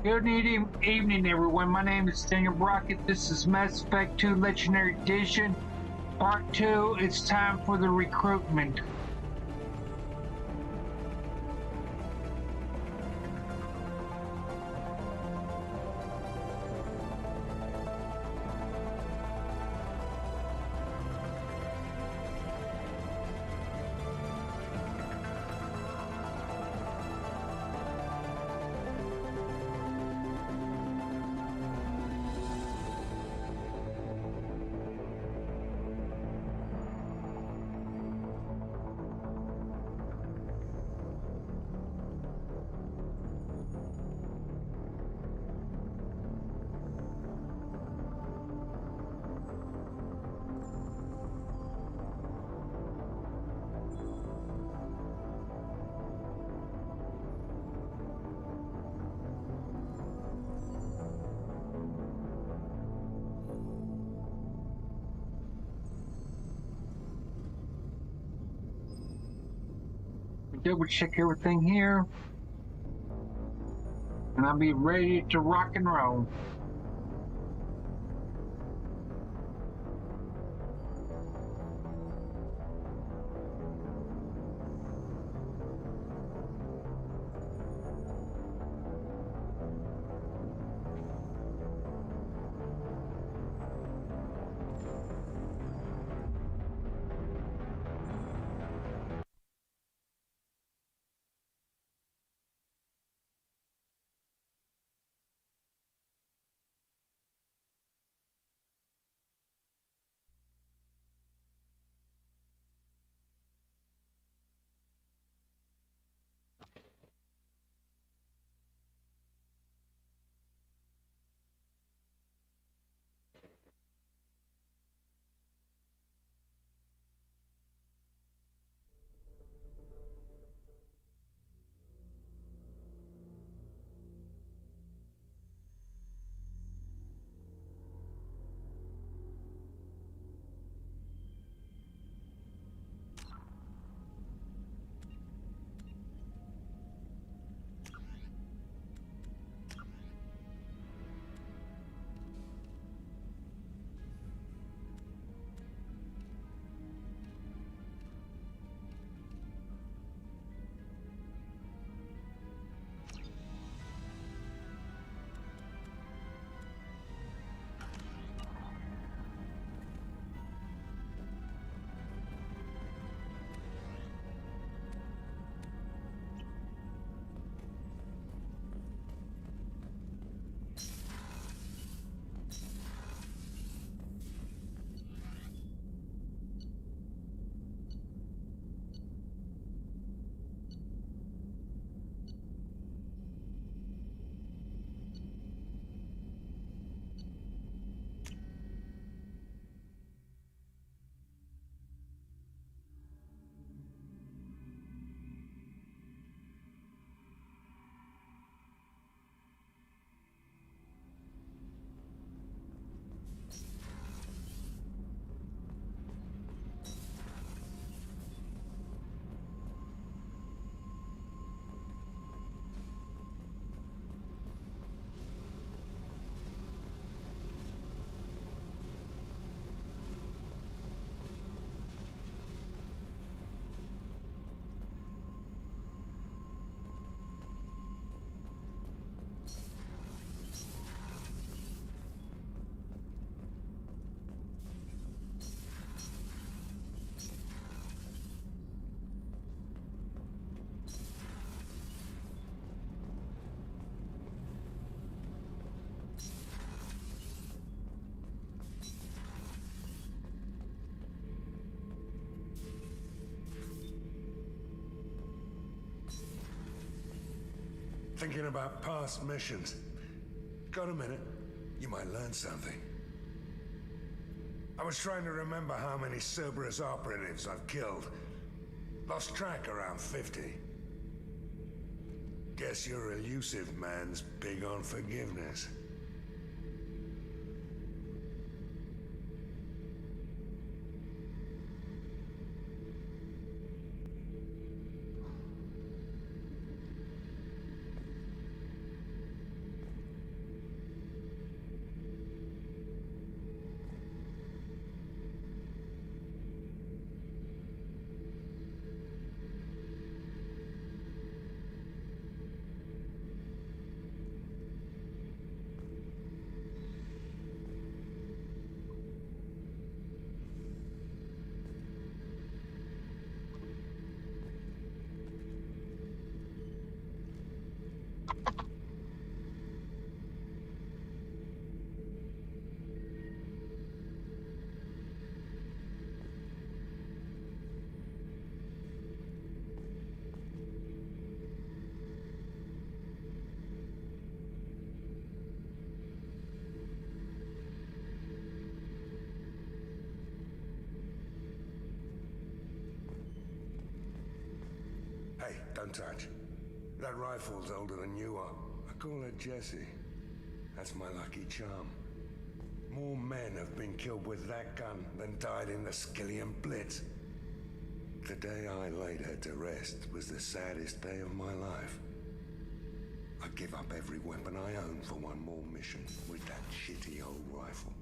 Good evening, everyone. My name is Daniel Brockett. This is Mass Effect 2 Legendary Edition, Part 2. It's time for the recruitment. Double check everything here, and I'll be ready to rock and roll. Thinking about past missions. Got a minute? You might learn something. I was trying to remember how many Cerberus operatives I've killed. Lost track around 50. Guess your elusive man's big on forgiveness. Hey, don't touch. That rifle's older than you are. I call her Jessie. That's my lucky charm. More men have been killed with that gun than died in the Skillian Blitz. The day I laid her to rest was the saddest day of my life. I'd give up every weapon I own for one more mission with that shitty old rifle.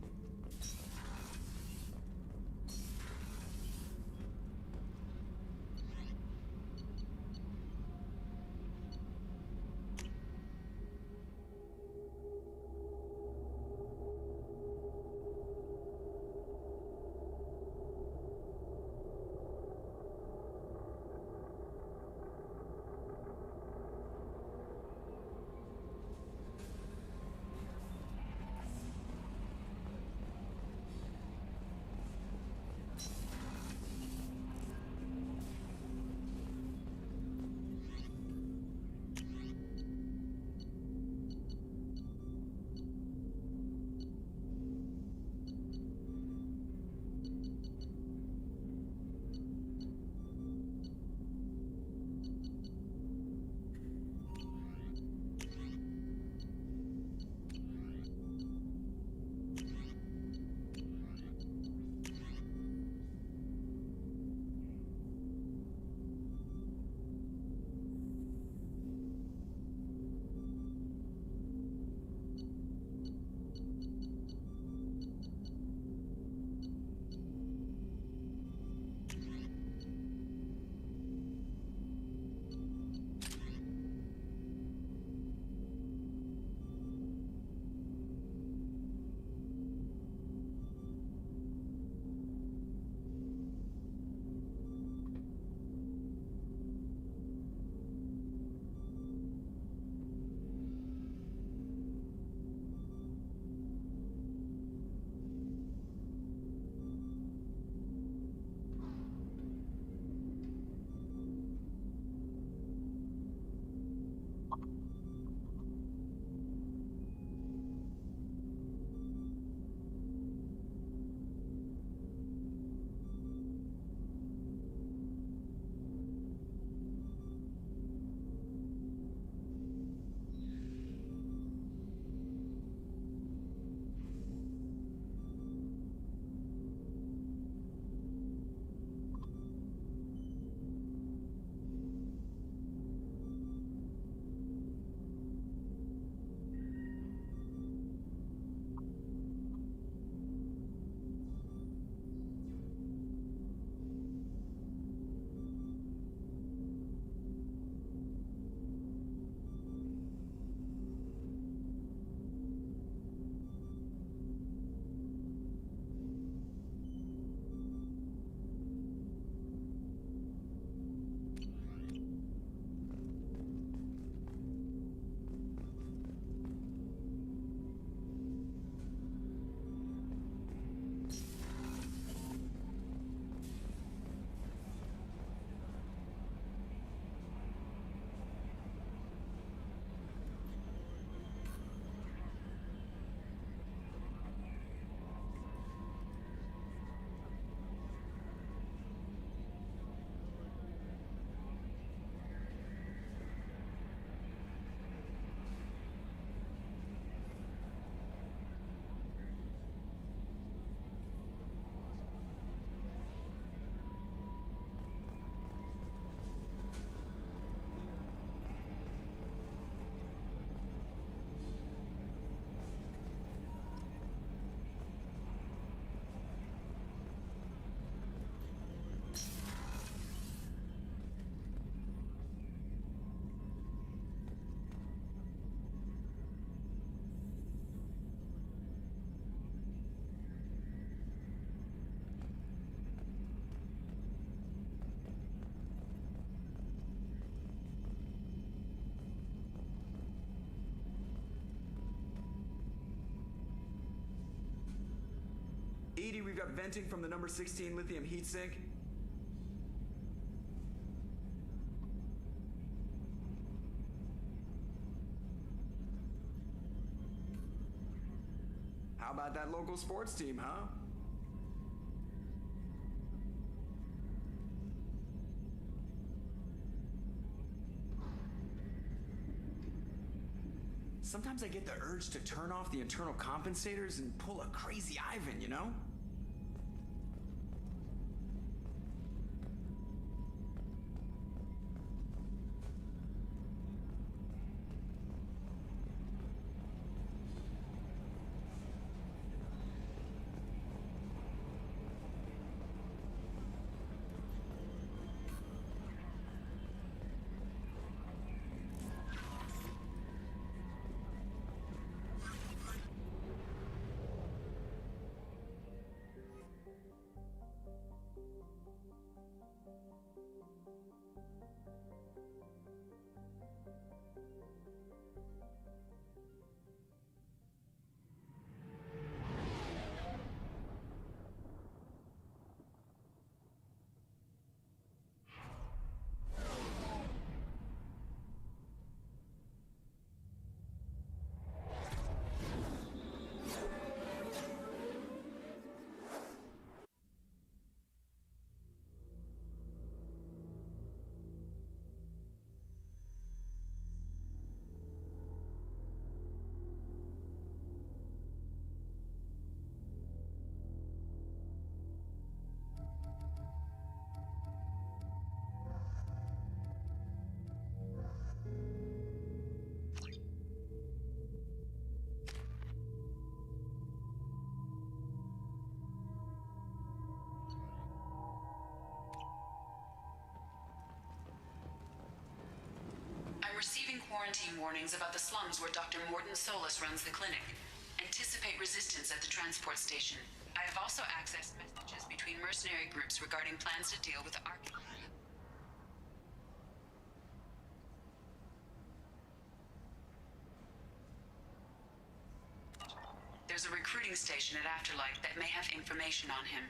Edie, we've got venting from the number 16 lithium heatsink. How about that local sports team, huh? Sometimes I get the urge to turn off the internal compensators and pull a crazy Ivan, you know? I'm receiving quarantine warnings about the slums where Dr. Morton Solus runs the clinic. Anticipate resistance at the transport station. I have also accessed messages between mercenary groups regarding plans to deal with the There's a recruiting station at Afterlight that may have information on him.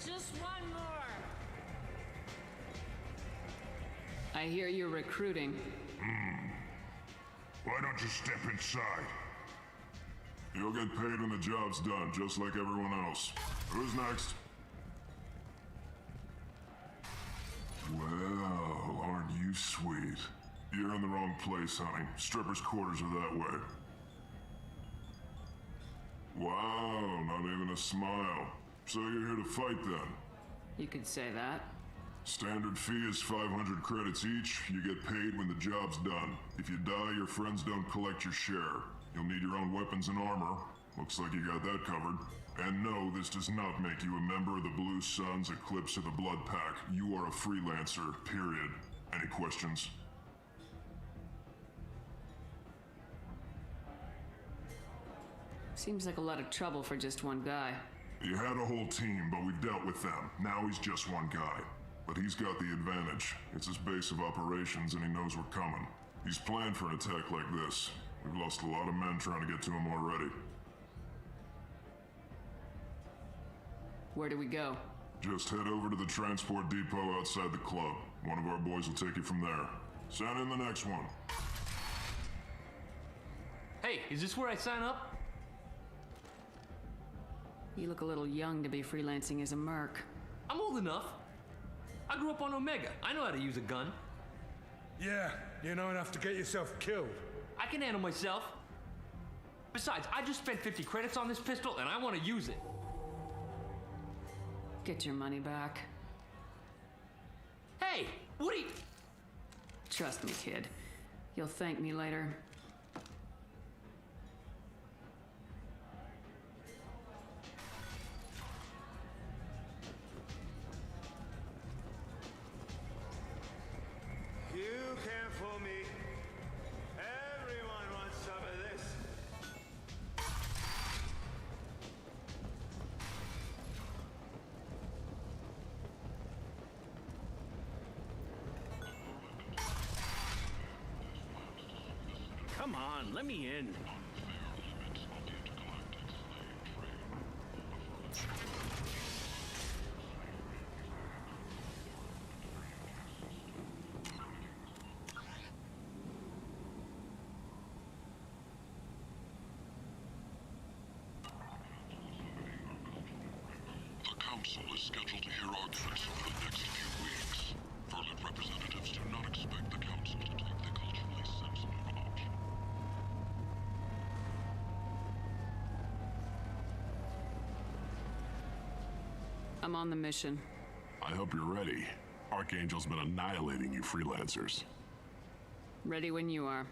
Just one more. I hear you're recruiting. Why don't you step inside? You'll get paid when the job's done, just like everyone else. Who's next? Well, aren't you sweet? You're in the wrong place, honey. Strippers' quarters are that way. Wow, not even a smile. So you're here to fight then? You could say that. Standard fee is 500 credits each. You get paid when the job's done. If you die, your friends don't collect your share. You'll need your own weapons and armor. Looks like you got that covered. And no, this does not make you a member of the Blue Suns, Eclipse, or the Blood Pack. You are a freelancer, period. Any questions? Seems like a lot of trouble for just one guy. You had a whole team, but we dealt with them. Now he's just one guy. But he's got the advantage. It's his base of operations and he knows we're coming. He's planned for an attack like this. We've lost a lot of men trying to get to him already. Where do we go? Just head over to the transport depot outside the club. One of our boys will take you from there. Send in the next one. Hey, is this where I sign up? You look a little young to be freelancing as a merc. I'm old enough. I grew up on Omega. I know how to use a gun. Yeah, you know enough to get yourself killed. I can handle myself. Besides, I just spent 50 credits on this pistol and I want to use it. Get your money back. Hey, what are you... Trust me, kid. You'll thank me later. You can't fool me. Everyone wants some of this. Come on, let me in. Council is scheduled to hear arguments over the next few weeks. Verlin representatives do not expect the Council to take the culturally sensitive option. I'm on the mission. I hope you're ready. Archangel's been annihilating you freelancers. Ready when you are.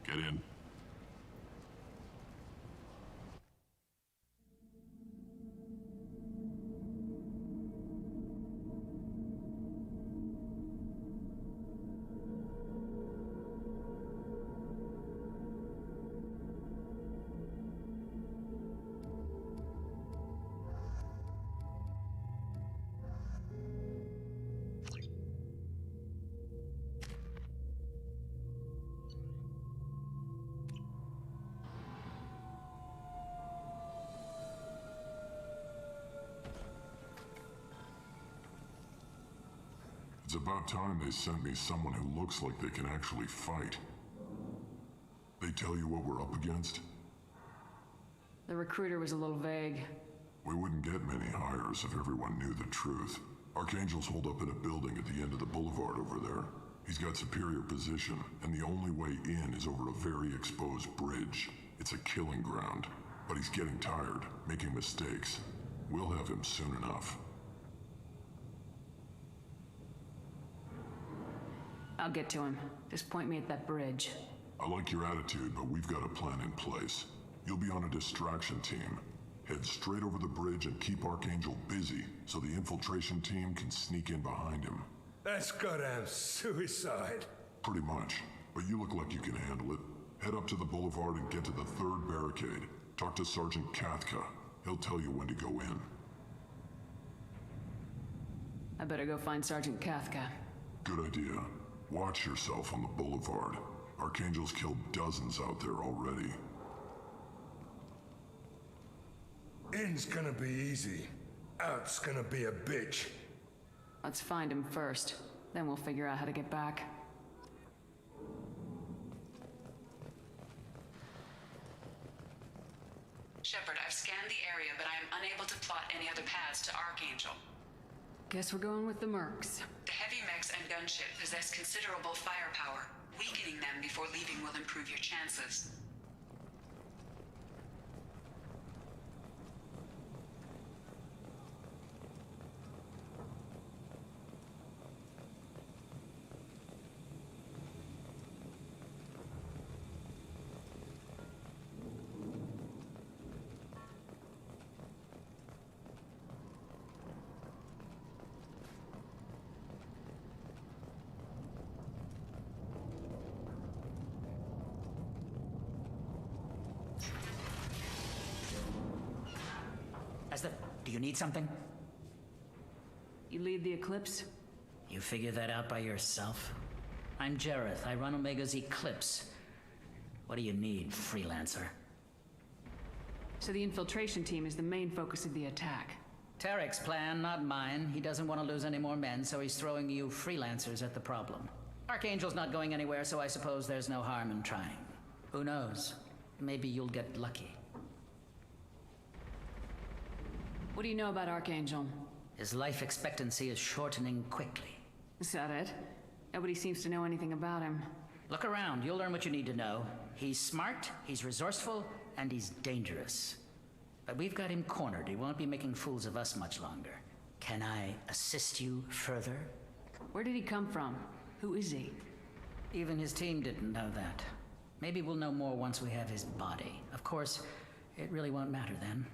Get in. It's about time they sent me someone who looks like they can actually fight. They tell you what we're up against? The recruiter was a little vague. We wouldn't get many hires if everyone knew the truth. Archangel's holed up in a building at the end of the boulevard over there. He's got superior position, and the only way in is over a very exposed bridge. It's a killing ground. But he's getting tired, making mistakes. We'll have him soon enough. I'll get to him. Just point me at that bridge. I like your attitude, but we've got a plan in place. You'll be on a distraction team. Head straight over the bridge and keep Archangel busy so the infiltration team can sneak in behind him. That's goddamn suicide. Pretty much. But you look like you can handle it. Head up to the boulevard and get to the third barricade. Talk to Sergeant Kathka. He'll tell you when to go in. I better go find Sergeant Kathka. Good idea. Watch yourself on the boulevard. Archangel's killed dozens out there already. In's gonna be easy. Out's gonna be a bitch. Let's find him first. Then we'll figure out how to get back. Shepard, I've scanned the area, but I am unable to plot any other paths to Archangel. Guess we're going with the mercs. The heavy mechs and gunship possess considerable firepower. Weakening them before leaving will improve your chances. Do you need something? You lead the Eclipse? You figure that out by yourself? I'm Jareth. I run Omega's Eclipse. What do you need, freelancer? So the infiltration team is the main focus of the attack. Tarek's plan, not mine. He doesn't want to lose any more men, so he's throwing you freelancers at the problem. Archangel's not going anywhere, so I suppose there's no harm in trying. Who knows? Maybe you'll get lucky. What do you know about Archangel? His life expectancy is shortening quickly. Is that it? Nobody seems to know anything about him. Look around, you'll learn what you need to know. He's smart, he's resourceful, and he's dangerous. But we've got him cornered. He won't be making fools of us much longer. Can I assist you further? Where did he come from? Who is he? Even his team didn't know that. Maybe we'll know more once we have his body. Of course, it really won't matter then.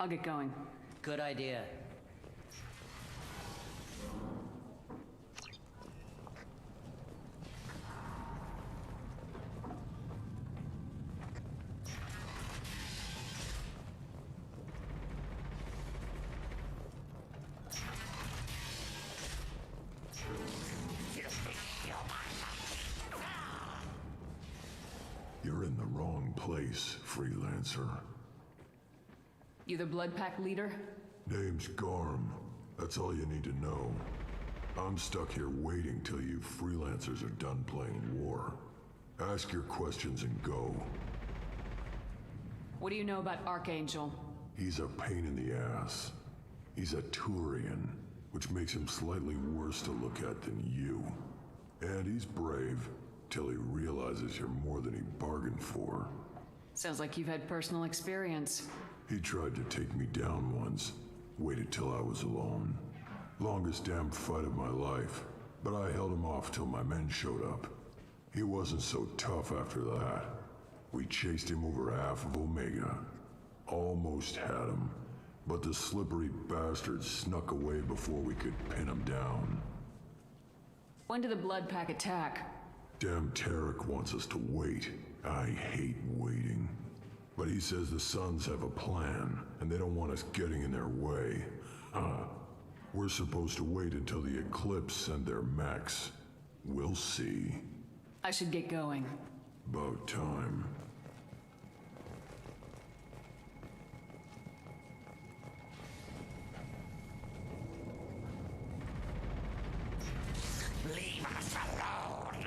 I'll get going. Good idea. You're in the wrong place, freelancer. You the Blood Pack leader? Name's Garm. That's all you need to know. I'm stuck here waiting till you freelancers are done playing war. Ask your questions and go. What do you know about Archangel? He's a pain in the ass. He's a Turian, which makes him slightly worse to look at than you. And he's brave, till he realizes you're more than he bargained for. Sounds like you've had personal experience. He tried to take me down once. Waited till I was alone. Longest damn fight of my life. But I held him off till my men showed up. He wasn't so tough after that. We chased him over half of Omega. Almost had him. But the slippery bastard snuck away before we could pin him down. When did the Blood Pack attack? Damn Tarek wants us to wait. I hate waiting. But he says the Suns have a plan, and they don't want us getting in their way. We're supposed to wait until the Eclipse send their mechs. We'll see. I should get going. About time. Leave us alone!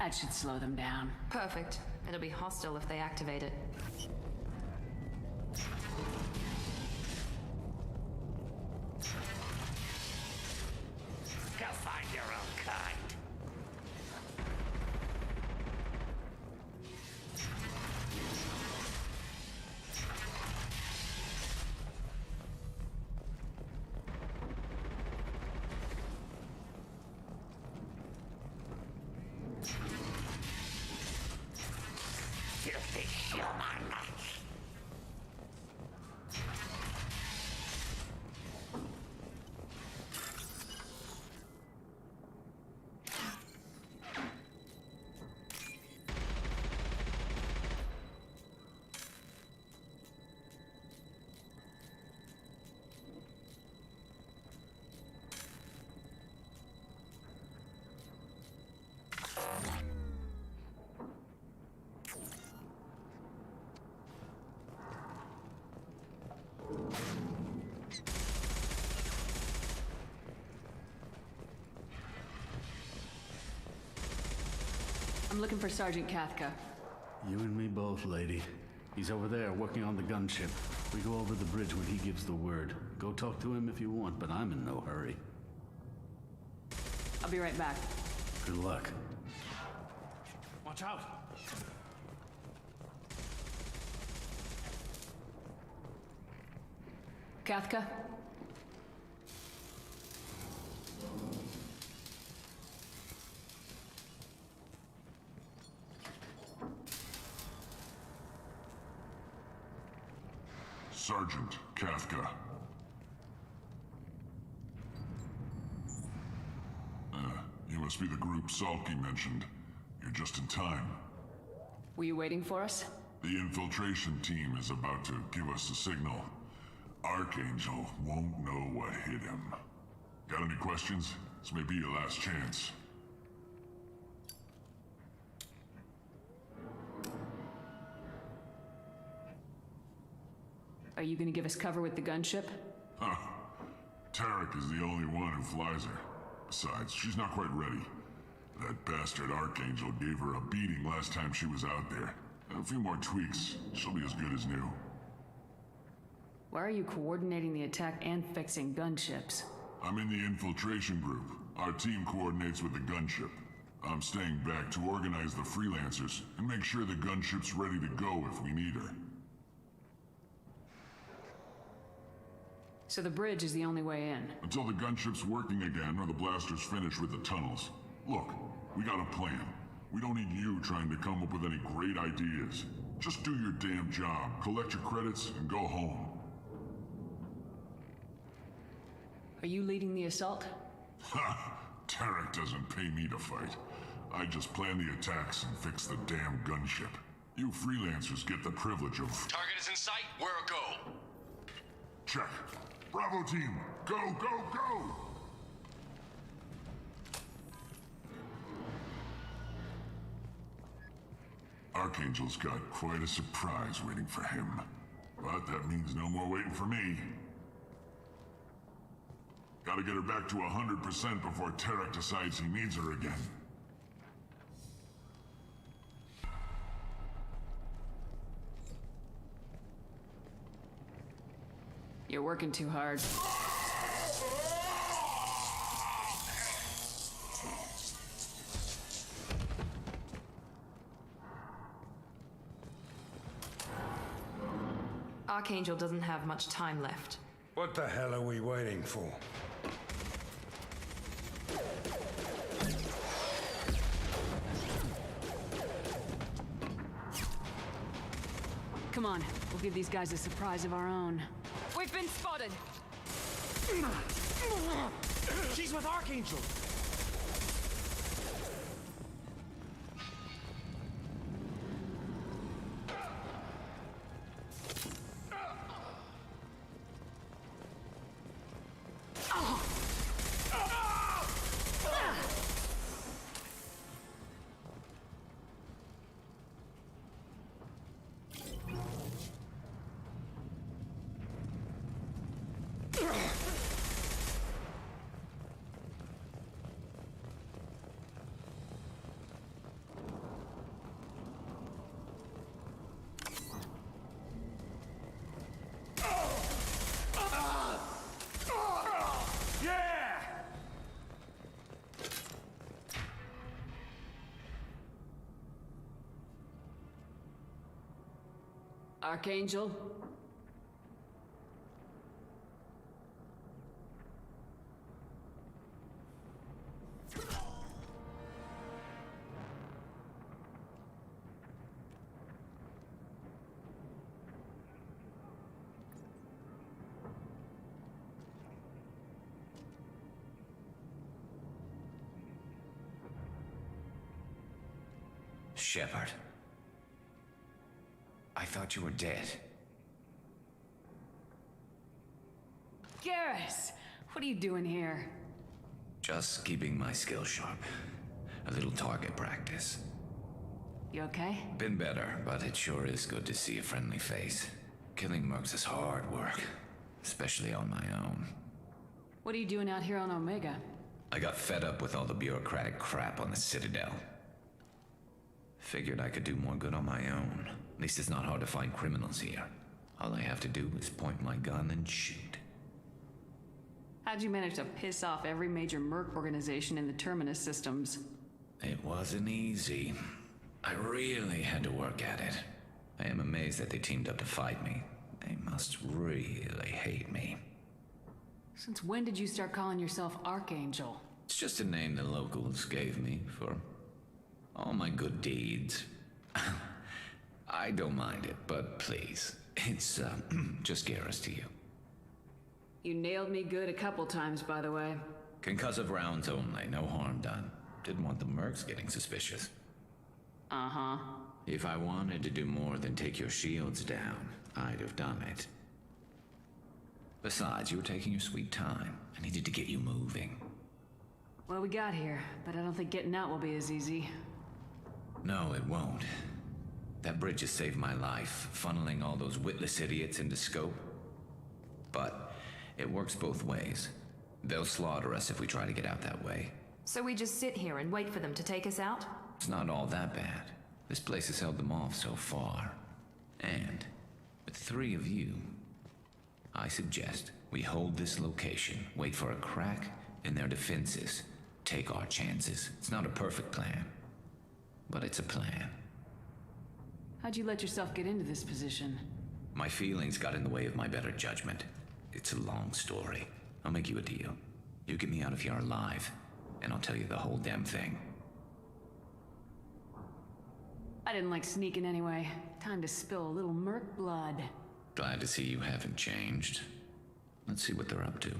That should slow them down. Perfect. It'll be hostile if they activate it. Go find your own kind. Filthy human! I'm looking for Sergeant Kathka. You and me both, lady. He's over there working on the gunship. We go over the bridge when he gives the word. Go talk to him if you want, but I'm in no hurry. I'll be right back. Good luck. Watch out! Kathka? Sergeant Kathka. You must be the group Salky mentioned. You're just in time. Were you waiting for us? The infiltration team is about to give us a signal. Archangel won't know what hit him. Got any questions? This may be your last chance. Are you gonna give us cover with the gunship? Huh. Tarek is the only one who flies her. Besides, she's not quite ready. That bastard Archangel gave her a beating last time she was out there. A few more tweaks, she'll be as good as new. Why are you coordinating the attack and fixing gunships? I'm in the infiltration group. Our team coordinates with the gunship. I'm staying back to organize the freelancers and make sure the gunship's ready to go if we need her. So the bridge is the only way in? Until the gunship's working again or the blasters finish with the tunnels. Look, we got a plan. We don't need you trying to come up with any great ideas. Just do your damn job, collect your credits, and go home. Are you leading the assault? Ha! Tarek doesn't pay me to fight. I just plan the attacks and fix the damn gunship. You freelancers get the privilege of... Target is in sight. Where a go? Check. Bravo team, go, go, go! Archangel's got quite a surprise waiting for him. But that means no more waiting for me. Gotta get her back to 100% before Tarek decides he needs her again. You're working too hard. Archangel doesn't have much time left. What the hell are we waiting for? Come on, we'll give these guys a surprise of our own. We've been spotted! She's with Archangel! Archangel? Shepard. I thought you were dead. Garrus! What are you doing here? Just keeping my skills sharp. A little target practice. You okay? Been better, but it sure is good to see a friendly face. Killing mercs is hard work, especially on my own. What are you doing out here on Omega? I got fed up with all the bureaucratic crap on the Citadel. Figured I could do more good on my own. At least it's not hard to find criminals here. All I have to do is point my gun and shoot. How'd you manage to piss off every major merc organization in the Terminus systems? It wasn't easy. I really had to work at it. I am amazed that they teamed up to fight me. They must really hate me. Since when did you start calling yourself Archangel? It's just a name the locals gave me for all my good deeds. I don't mind it, but please, it's just Garrus to you. You nailed me good a couple times, by the way. Concussive rounds only, no harm done. Didn't want the mercs getting suspicious. Uh-huh. If I wanted to do more than take your shields down, I'd have done it. Besides, you were taking your sweet time. I needed to get you moving. Well, we got here, but I don't think getting out will be as easy. No, it won't. That bridge has saved my life, funneling all those witless idiots into scope. But it works both ways. They'll slaughter us if we try to get out that way. So we just sit here and wait for them to take us out? It's not all that bad. This place has held them off so far. And with 3 of you, I suggest we hold this location, wait for a crack in their defenses, take our chances. It's not a perfect plan, but it's a plan. How'd you let yourself get into this position? My feelings got in the way of my better judgment. It's a long story. I'll make you a deal. You get me out of here alive, and I'll tell you the whole damn thing. I didn't like sneaking anyway. Time to spill a little merc blood. Glad to see you haven't changed. Let's see what they're up to.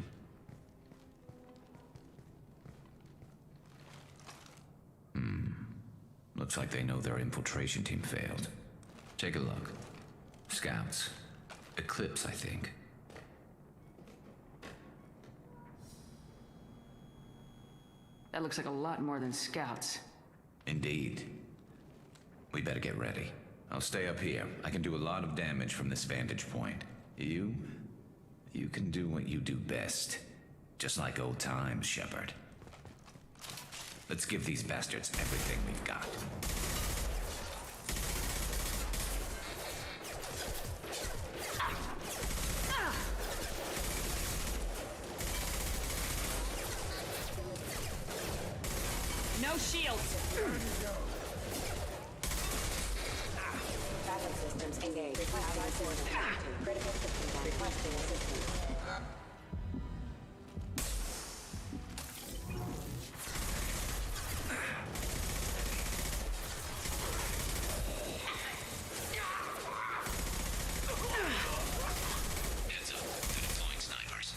Looks like they know their infiltration team failed. Take a look. Scouts. Eclipse, I think. That looks like a lot more than scouts. Indeed. We better get ready. I'll stay up here. I can do a lot of damage from this vantage point. You can do what you do best. Just like old times, Shepard. Let's give these bastards everything we've got. No shields! Backup systems engaged. Critical systems requesting assistance. Heads up, they're deploying snipers.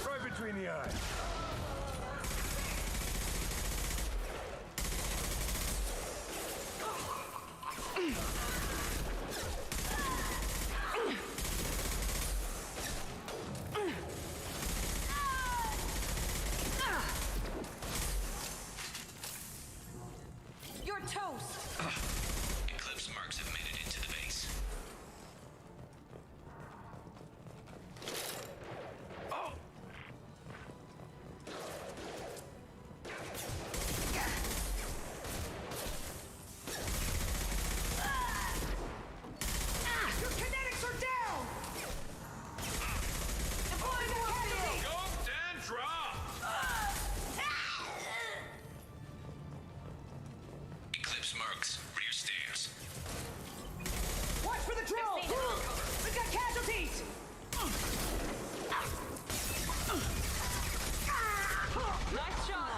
Right between the eyes. You're toast! Eclipse marks have made it into the base. Oh! Your kinetics are down! Deploying the warfield! Go and drop! Eclipse marks, rear stairs. Watch for the drill! We've got casualties! Nice shot!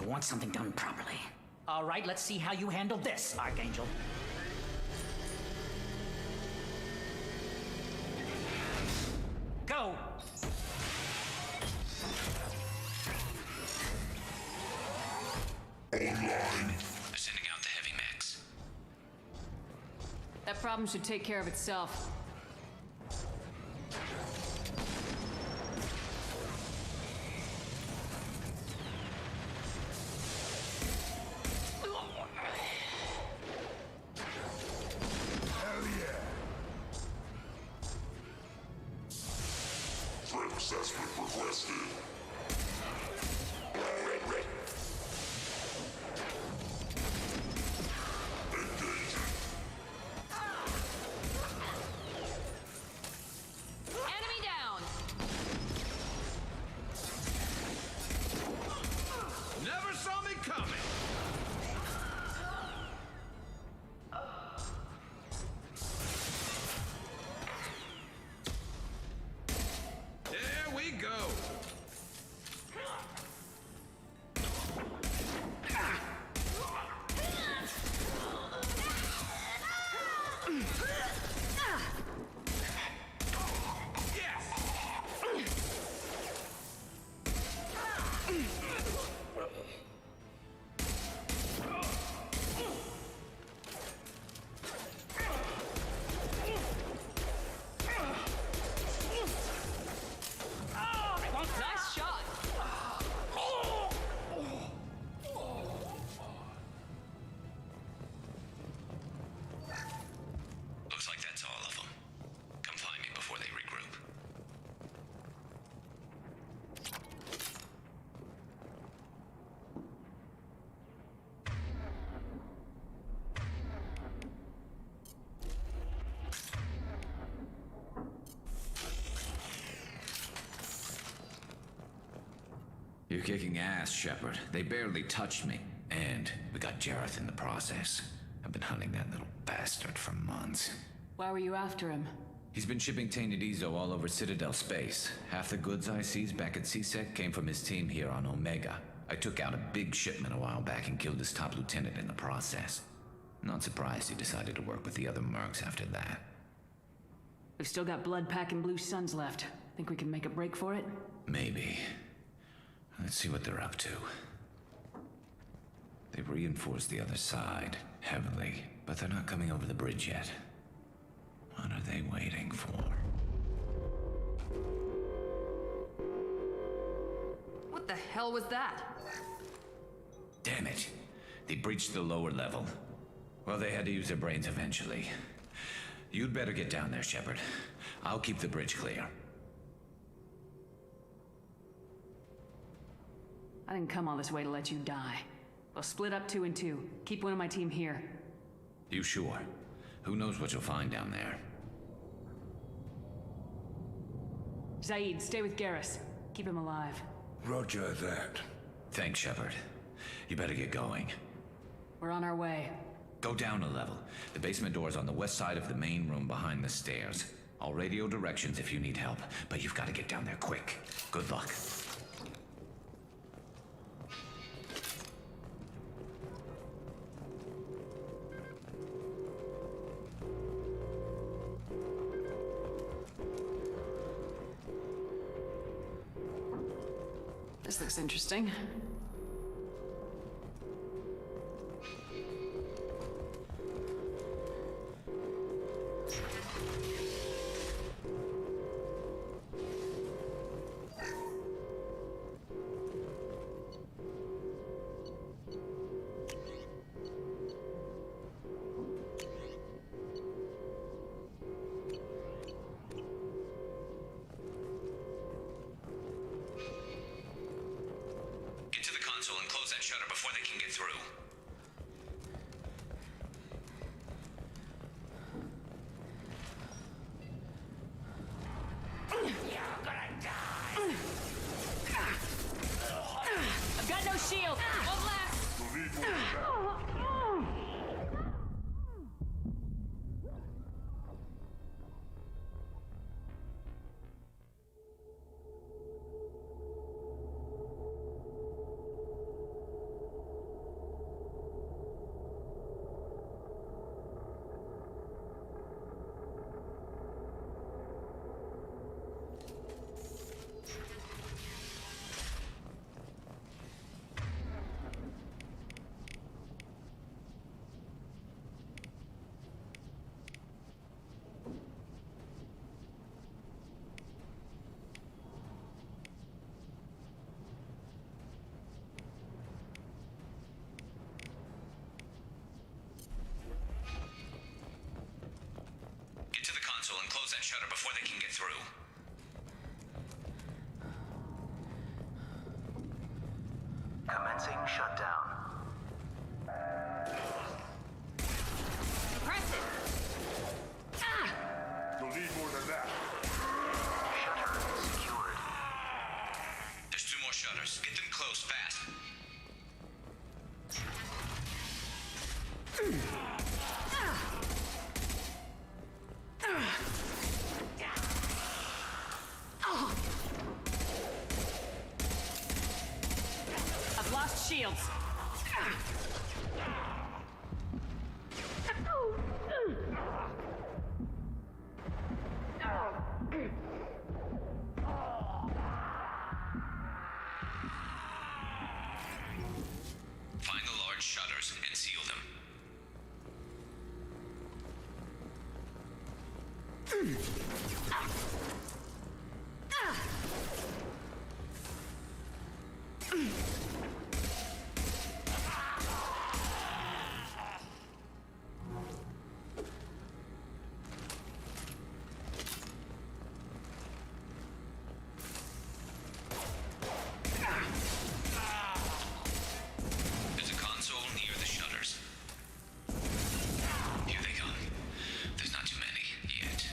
You want something done properly. All right, let's see how you handle this, Archangel. Go! They're sending out the heavy mechs. That problem should take care of itself. Hell yeah! Threat assessment requested. Enemy down! Never saw me coming! There we go! Nice shot! Looks like that's all of them. Come find me before they regroup. You're kicking ass, Shepard. They barely touched me. And we got Jareth in the process. I've been hunting that little bastard for months. Why were you after him? He's been shipping tainted Ezo all over Citadel space. Half the goods I seized back at CSEC came from his team here on Omega. I took out a big shipment a while back and killed his top lieutenant in the process. Not surprised he decided to work with the other mercs after that. We've still got blood pack and blue suns left. Think we can make a break for it? Maybe. Let's see what they're up to. They've reinforced the other side, heavily, but they're not coming over the bridge yet. What are they waiting for? What the hell was that? Damn it. They breached the lower level. Well, they had to use their brains eventually. You'd better get down there, Shepard. I'll keep the bridge clear. I didn't come all this way to let you die. We'll split up 2 and 2. Keep one of my team here. You sure? Who knows what you'll find down there? Zaid, stay with Garrus. Keep him alive. Roger that. Thanks, Shepard. You better get going. We're on our way. Go down a level. The basement door's on the west side of the main room behind the stairs. I'll radio directions if you need help, but you've got to get down there quick. Good luck. This looks interesting. And close that shutter before they can get through. You're gonna die! I've got no shield! One last! through. Commencing shutdown. Press it! You'll need more than that. Shutter secured. There's 2 more shutters. Get them closed fast. I've lost shields. Find the large shutters and seal them. There's a console near the shutters. Here they come. There's not too many yet.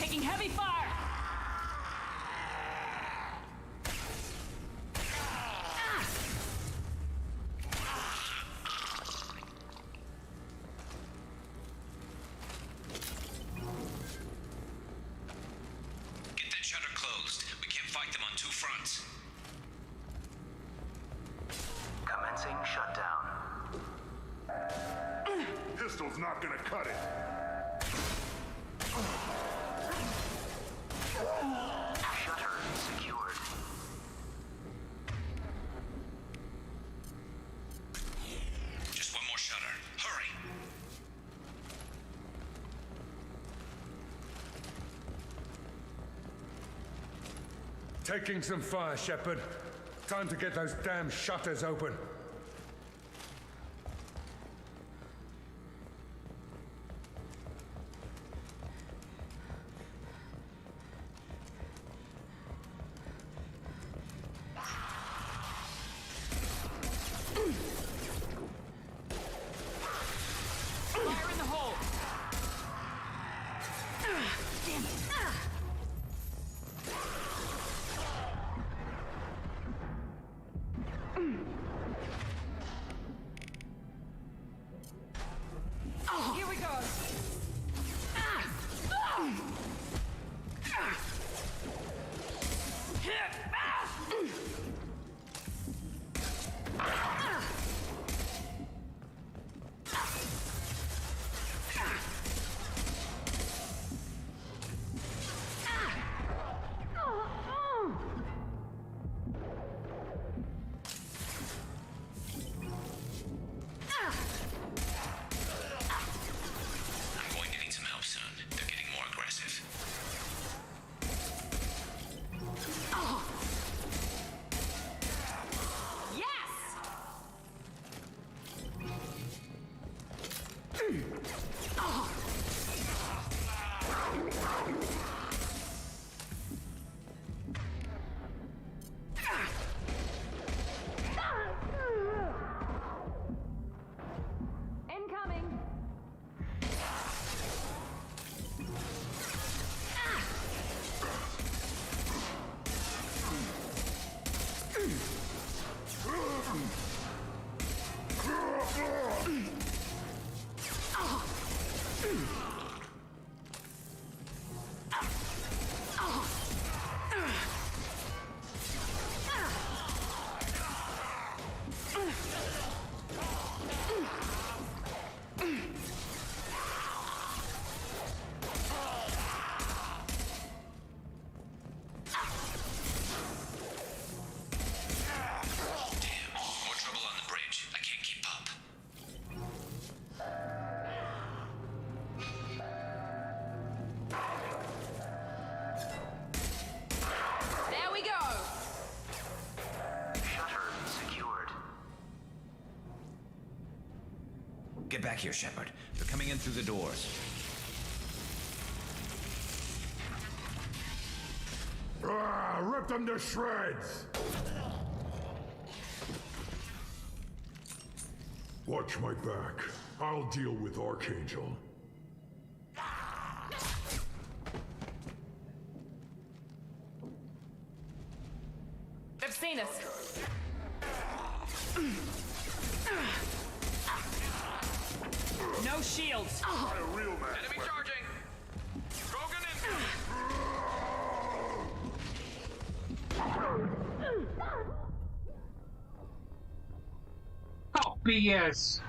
Taking heavy fire! Get that shutter closed. We can't fight them on 2 fronts. Commencing shutdown. Pistol's not gonna cut it. Shutter secured. Just 1 more shutter. Hurry. Taking some fire, Shepard. Time to get those damn shutters open. Fire in the hole! Damn it! Get back here, Shepard. They're coming in through the doors. Rip them to shreds! Watch my back. I'll deal with Archangel. They've seen us. No shields. Enemy charging. Krogan Oh, BS.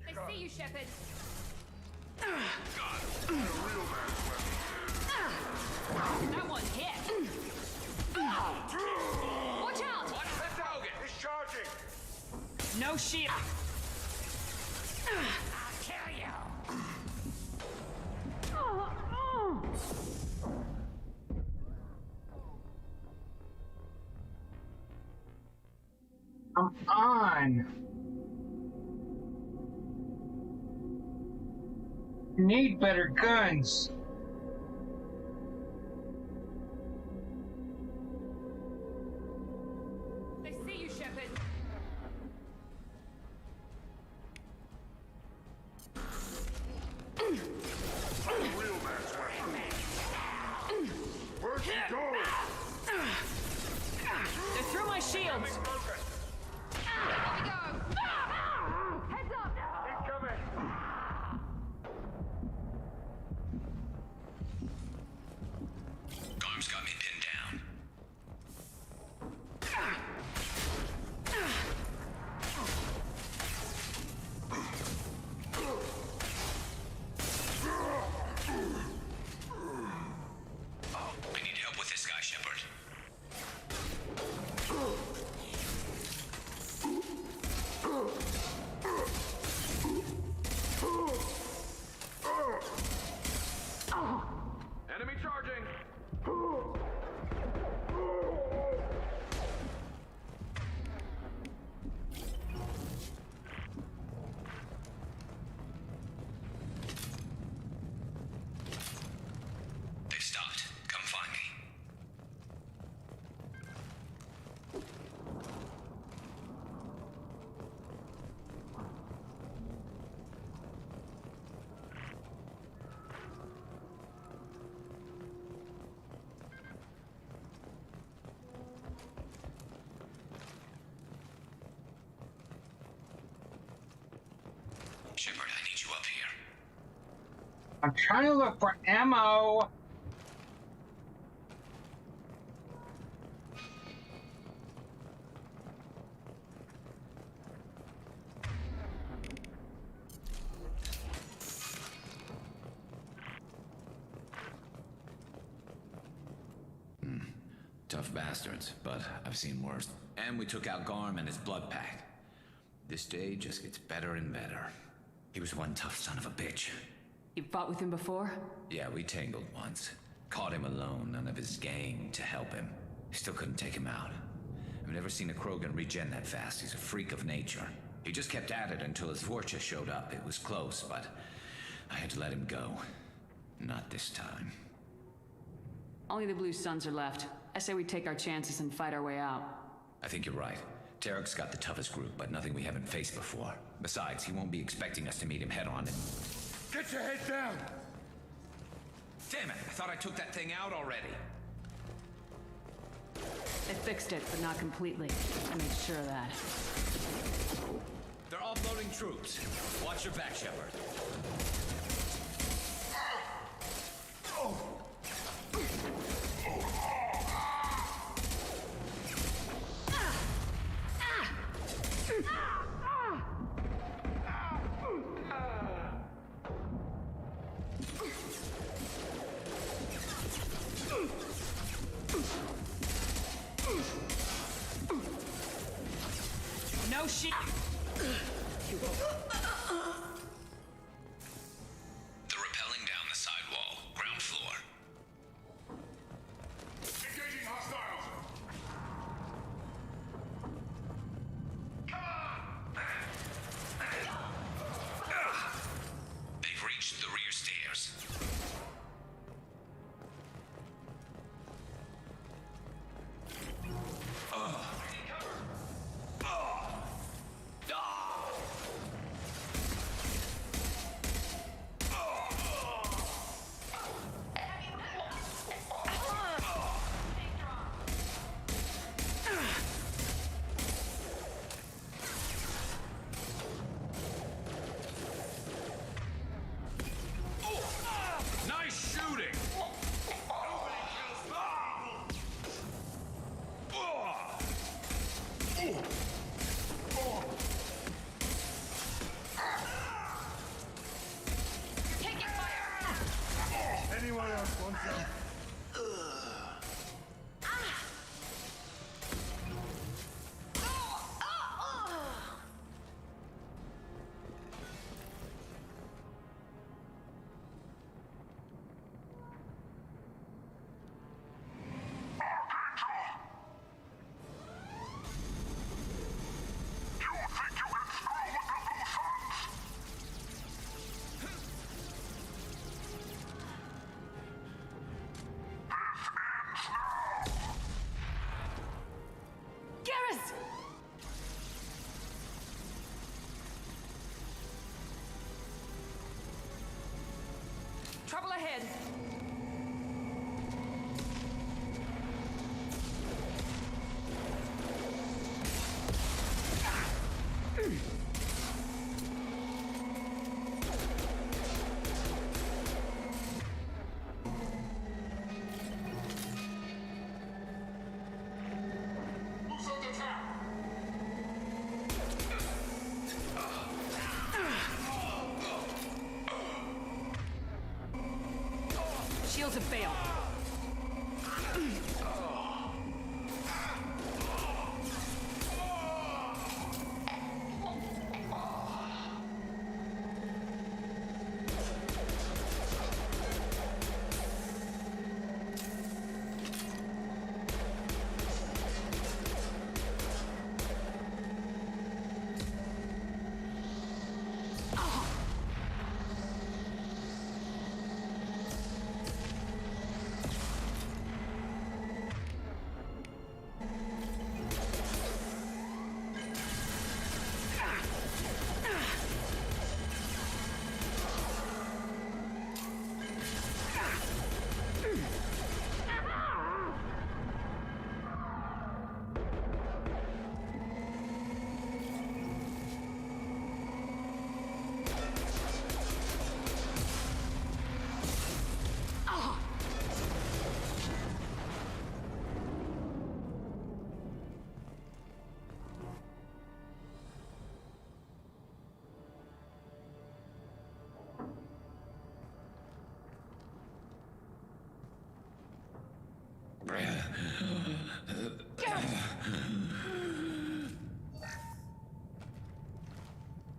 I see you, Shepard. That one hit. Watch out! Watch the Krogan. He's charging. No shield. I'll kill you. Come on. You need better guns. They see you, Shepard. Where'd she go? They're through my shields. Off we go. Heads up. He's coming. Holmes got me pinned down. I need help with this guy, Shepard. Enemy charging. They've stopped. Come find me. Shepard, I need you up here. I'm trying to look for ammo. Tough bastards, but I've seen worse. And we took out Garm and his blood pack. This day just gets better and better. He was one tough son of a bitch. You fought with him before? Yeah, we tangled once. Caught him alone, none of his gang to help him. Still couldn't take him out. I've never seen a Krogan regen that fast. He's a freak of nature. He just kept at it until his Vorcha showed up. It was close, but I had to let him go. Not this time. Only the Blue Suns are left. I say we take our chances and fight our way out. I think you're right. Tarek's got the toughest group, but nothing we haven't faced before. Besides, he won't be expecting us to meet him head-on and... Get your head down. Damn it! I thought I took that thing out already. They fixed it, but not completely. I made sure of that. They're offloading troops. Watch your back, Shepard. No shit.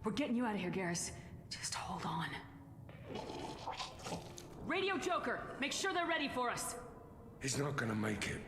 We're getting you out of here, Garrus. Just hold on. Radio Joker, make sure they're ready for us. He's not gonna make it.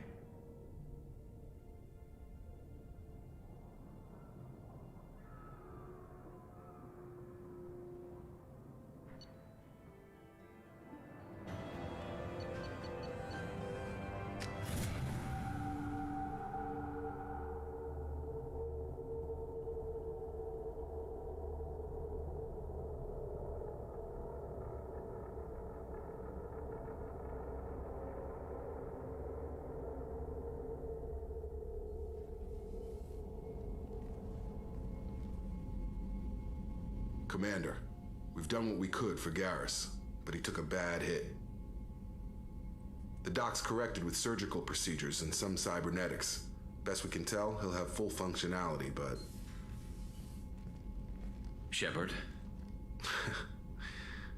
Commander, we've done what we could for Garrus, but he took a bad hit. The doc's corrected with surgical procedures and some cybernetics. Best we can tell, he'll have full functionality, but... Shepard?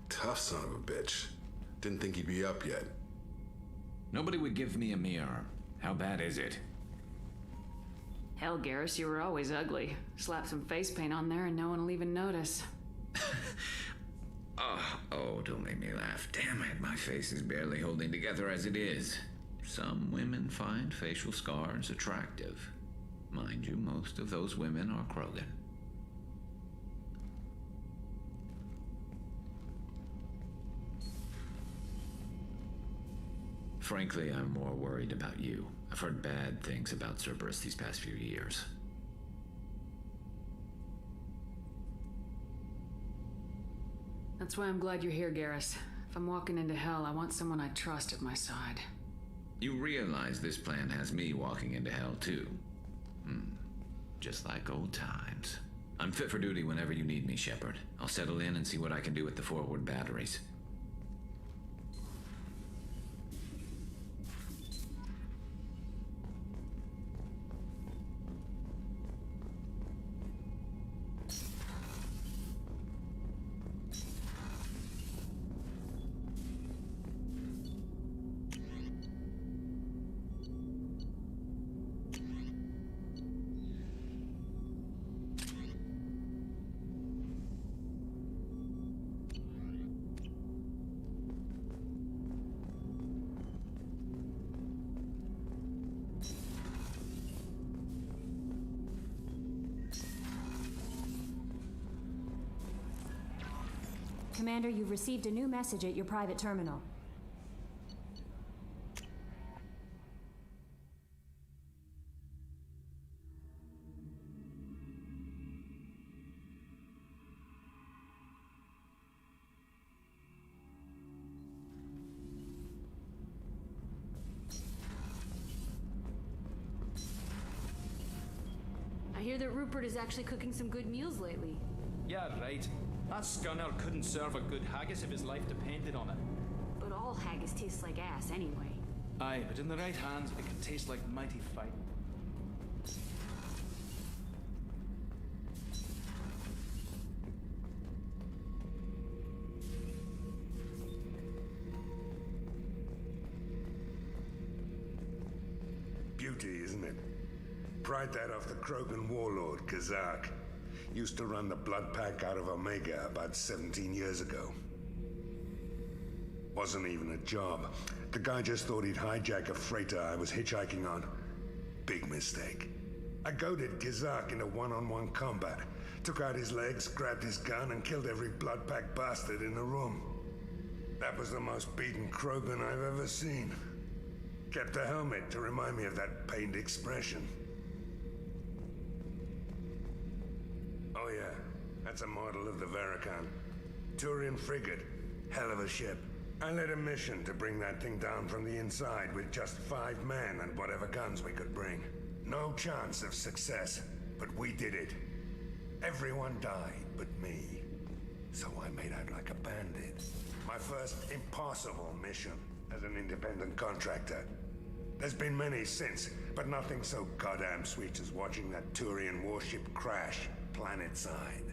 Tough son of a bitch. Didn't think he'd be up yet. Nobody would give me a mirror. How bad is it? Hell, Garrus, you were always ugly. Slap some face paint on there and no one will even notice. Oh, don't make me laugh. Damn it, my face is barely holding together as it is. Some women find facial scars attractive. Mind you, most of those women are Krogan. Frankly, I'm more worried about you. I've heard bad things about Cerberus these past few years. That's why I'm glad you're here, Garrus. If I'm walking into hell, I want someone I trust at my side. You realize this plan has me walking into hell, too. Just like old times. I'm fit for duty whenever you need me, Shepard. I'll settle in and see what I can do with the forward batteries. Commander, you've received a new message at your private terminal. I hear that Rupert is actually cooking some good meals lately. Yeah, right. That scunner couldn't serve a good haggis if his life depended on it. But all haggis tastes like ass anyway. Aye, but in the right hands, it can taste like mighty fine. Beauty, isn't it? Pried that off the Krogan warlord, Kazak. Used to run the blood pack out of Omega about 17 years ago. Wasn't even a job. The guy just thought he'd hijack a freighter I was hitchhiking on. Big mistake. I goaded Kazak into one-on-one combat. Took out his legs, grabbed his gun, and killed every blood pack bastard in the room. That was the most beaten Krogan I've ever seen. Kept a helmet to remind me of that pained expression. Oh yeah, that's a model of the Veracon. Turian frigate. Hell of a ship. I led a mission to bring that thing down from the inside with just 5 men and whatever guns we could bring. No chance of success, but we did it. Everyone died but me. So I made out like a bandit. My first impossible mission as an independent contractor. There's been many since, but nothing so goddamn sweet as watching that Turian warship crash planet-side.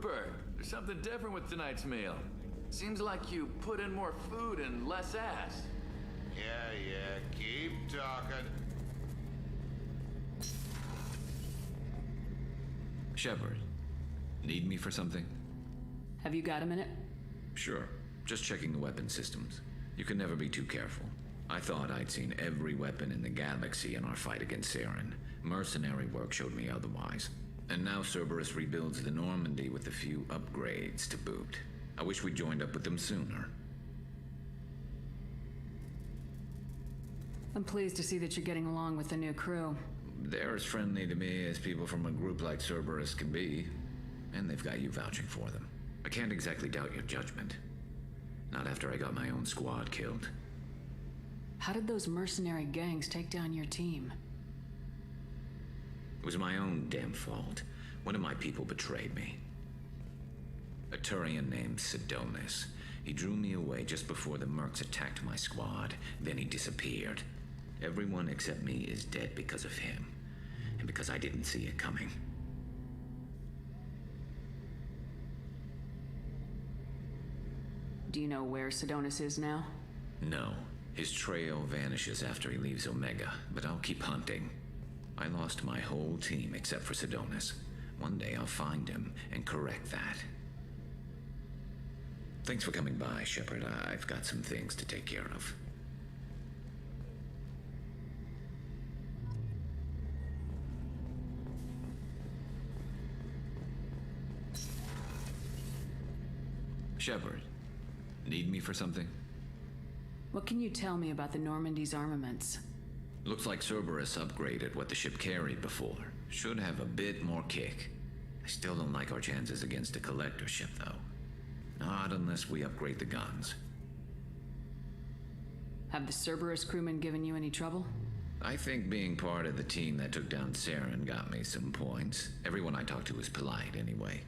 Rupert, there's something different with tonight's meal. Seems like you put in more food and less ass. Yeah, keep talking. Shepard, need me for something? Have you got a minute? Sure. Just checking the weapon systems. You can never be too careful. I thought I'd seen every weapon in the galaxy in our fight against Saren. Mercenary work showed me otherwise. And now Cerberus rebuilds the Normandy with a few upgrades to boot. I wish we'd joined up with them sooner. I'm pleased to see that you're getting along with the new crew. They're as friendly to me as people from a group like Cerberus can be. And they've got you vouching for them. I can't exactly doubt your judgment. Not after I got my own squad killed. How did those mercenary gangs take down your team? It was my own damn fault. One of my people betrayed me. A Turian named Sidonis. He drew me away just before the mercs attacked my squad. Then he disappeared. Everyone except me is dead because of him. And because I didn't see it coming. Do you know where Sidonis is now? No. His trail vanishes after he leaves Omega, but I'll keep hunting. I lost my whole team except for Sidonis. One day I'll find him and correct that. Thanks for coming by, Shepard. I've got some things to take care of. Shepard, need me for something? What can you tell me about the Normandy's armaments? Looks like Cerberus upgraded what the ship carried before. Should have a bit more kick. I still don't like our chances against a collector ship, though. Not unless we upgrade the guns. Have the Cerberus crewmen given you any trouble? I think being part of the team that took down Saren got me some points. Everyone I talked to was polite, anyway.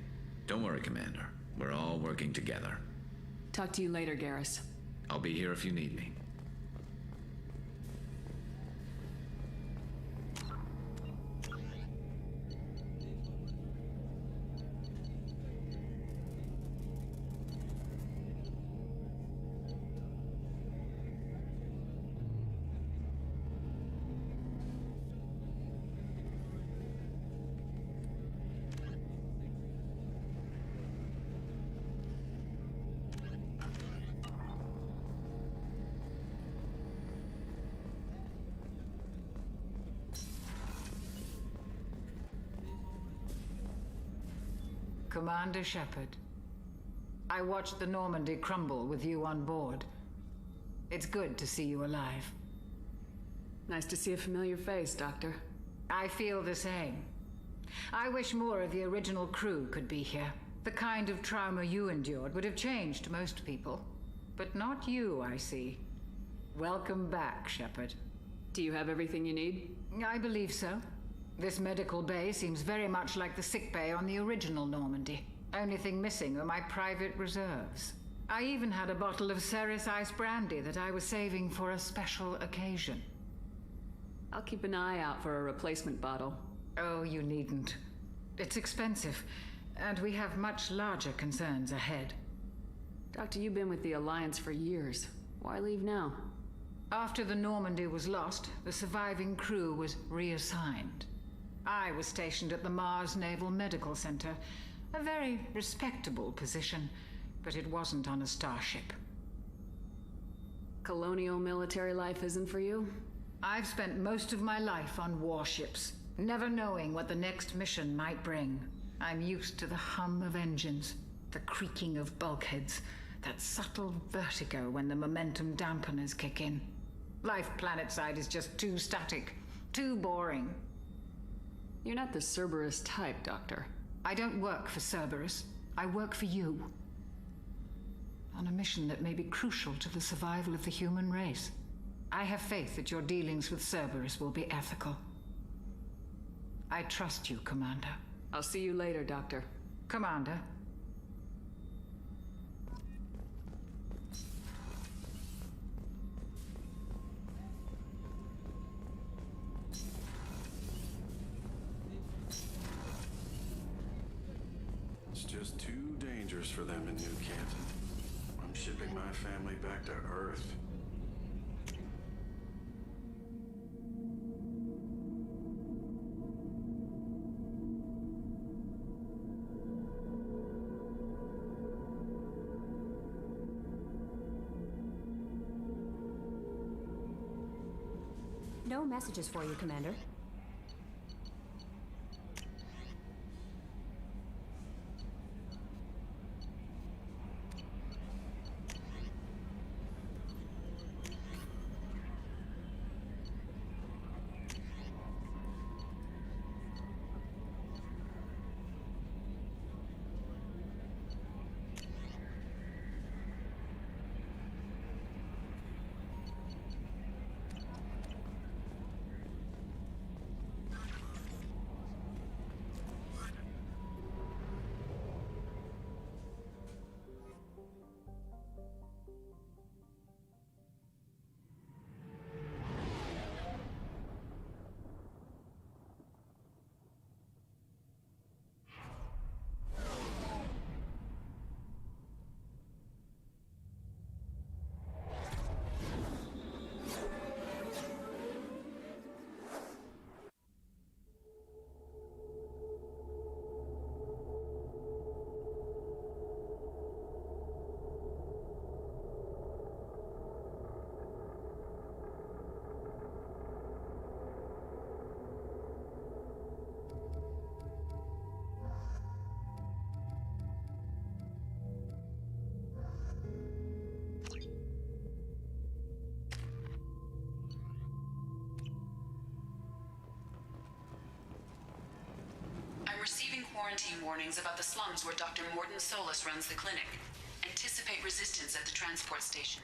Don't worry, Commander. We're all working together. Talk to you later, Garrus. I'll be here if you need me. Commander Shepard, I watched the Normandy crumble with you on board. It's good to see you alive. Nice to see a familiar face, Doctor. I feel the same. I wish more of the original crew could be here. The kind of trauma you endured would have changed most people. But not you, I see. Welcome back, Shepard. Do you have everything you need? I believe so. This medical bay seems very much like the sick bay on the original Normandy. Only thing missing are my private reserves. I even had a bottle of Ceres ice brandy that I was saving for a special occasion. I'll keep an eye out for a replacement bottle. Oh, you needn't. It's expensive, and we have much larger concerns ahead. Doctor, you've been with the Alliance for years. Why leave now? After the Normandy was lost, the surviving crew was reassigned. I was stationed at the Mars Naval Medical Center, a very respectable position, but it wasn't on a starship. Colonial military life isn't for you? I've spent most of my life on warships, never knowing what the next mission might bring. I'm used to the hum of engines, the creaking of bulkheads, that subtle vertigo when the momentum dampeners kick in. Life planetside is just too static, too boring. You're not the Cerberus type, Doctor. I don't work for Cerberus. I work for you. On a mission that may be crucial to the survival of the human race. I have faith that your dealings with Cerberus will be ethical. I trust you, Commander. I'll see you later, Doctor. Commander. It's just 2 for them in New Canton. I'm shipping my family back to Earth. No messages for you, Commander. Receiving quarantine warnings about the slums where Dr. Morton Solus runs the clinic. Anticipate resistance at the transport station.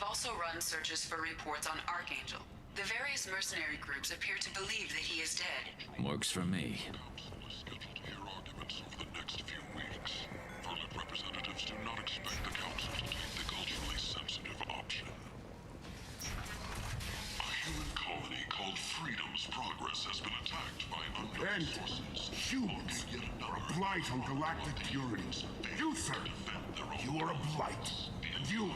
Also run searches for reports on Archangel. The various mercenary groups appear to believe that he is dead. Works for me. Council is scheduled to hear arguments over the next few weeks. Verlet representatives do not expect the Council to take the culturally sensitive option. A human colony called Freedom's Progress has been attacked by unknown forces. Humans are a blight on galactic purity. You, sir, you are a blight. And you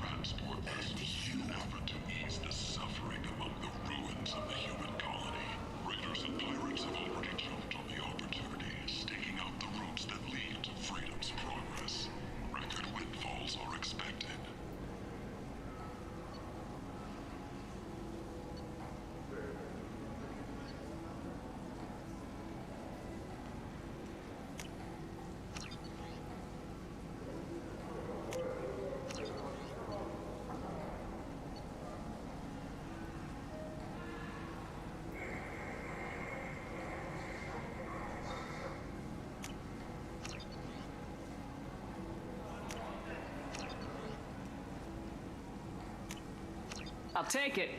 transport vessels in an effort to ease the suffering among the ruins of the human colony. Raiders and pirates have already jumped on the opportunity, staking out the routes that lead to Freedom's Progress. Record windfalls are expected. I'll take it.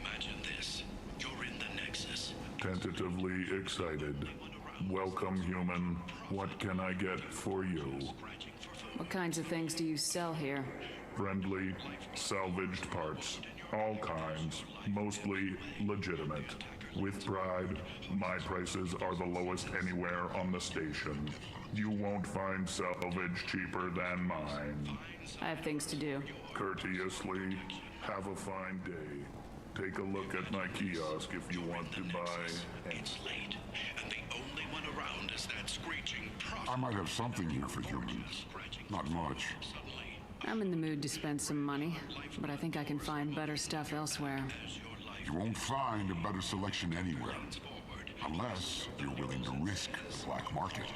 Imagine this. You're in the Nexus. Tentatively excited. Welcome, human. What can I get for you? What kinds of things do you sell here? Friendly, salvaged parts. All kinds. Mostly legitimate. With pride, my prices are the lowest anywhere on the station. You won't find salvage cheaper than mine. I have things to do. Courteously, have a fine day. Take a look at my kiosk if you want to buy. It's late, and the only one around is that screeching prophet. I might have something here for humans. Not much. I'm in the mood to spend some money, but I think I can find better stuff elsewhere. You won't find a better selection anywhere. Unless you're willing to risk the black market.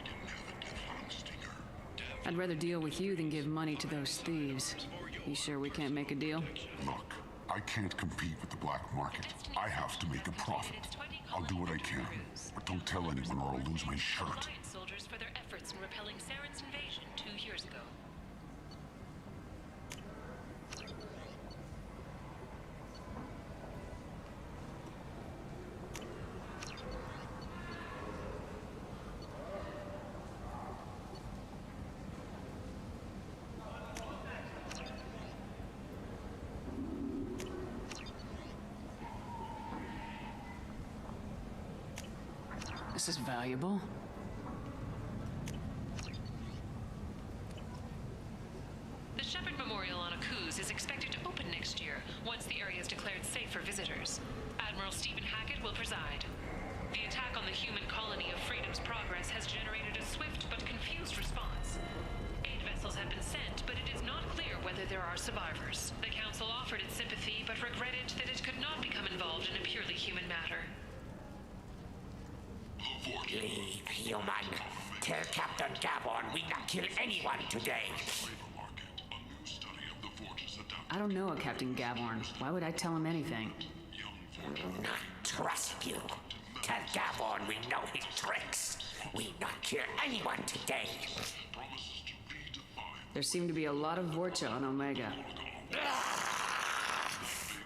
I'd rather deal with you than give money to those thieves. You sure we can't make a deal? Look, I can't compete with the black market. I have to make a profit. I'll do what I can, but don't tell anyone or I'll lose my shirt. Soldiers for their efforts in repelling Saren's invasion 2 years ago. This is valuable. The Shepherd Memorial on Akuz is expected to open next year, once the area is declared safe for visitors. Admiral Stephen Hackett will preside. The attack on the human colony of Freedom's Progress has generated a swift but confused response. 8 vessels have been sent, but it is not clear whether there are survivors. The Council offered its sympathy, but regretted that it could not become involved in a purely human matter. Leave, human. Tell Captain Gavon we not kill anyone today. I don't know a Captain Gavorn. Why would I tell him anything? Not trust you. Tell Gavon we know his tricks. We not kill anyone today. There seem to be a lot of Vorcha on Omega.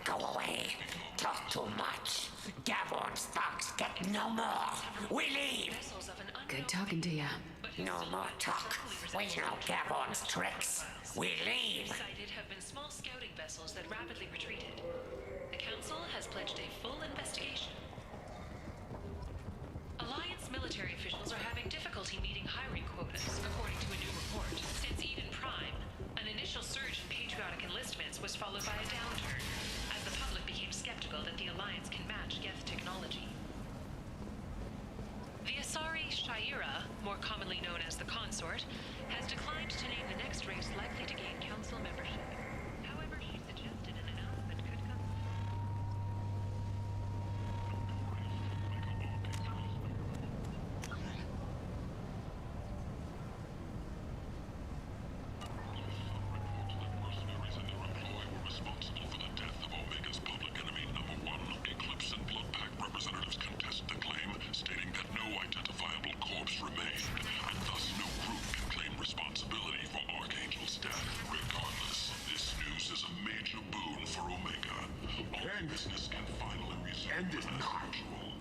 Go away. Talk too much. Gavon's thugs get no more. We leave. Good talking to you. No more talk. We know Gavon's tricks. We leave. Sighted have been small scouting vessels that rapidly retreated. The Council has pledged a full investigation. Alliance military officials are having difficulty meeting hiring quotas, according to a new report. Since Eden Prime, an initial surge in patriotic enlistments was followed by a downturn, as the public became skeptical that the Alliance can match Geth technology. The Asari Shaira, more commonly known as the Consort, has declined to name the next race likely to gain Council membership. However, she suggested an announcement could come. Responsible for the death of Omega's public enemy #1. Eclipse and Blood Pack representatives contest the claim, stating that no identifiable corpse remained, and thus no group can claim responsibility for Archangel's death. Regardless, this news is a major boon for Omega. All business can finally resume as usual.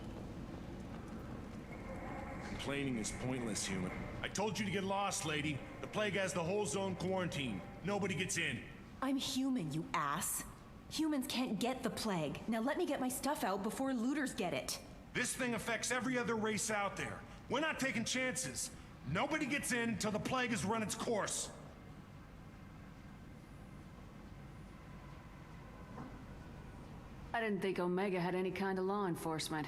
Complaining is pointless, human. I told you to get lost, lady. The plague has the whole zone quarantined. Nobody gets in. I'm human, you ass. Humans can't get the plague. Now let me get my stuff out before looters get it. This thing affects every other race out there. We're not taking chances. Nobody gets in until the plague has run its course. I didn't think Omega had any kind of law enforcement.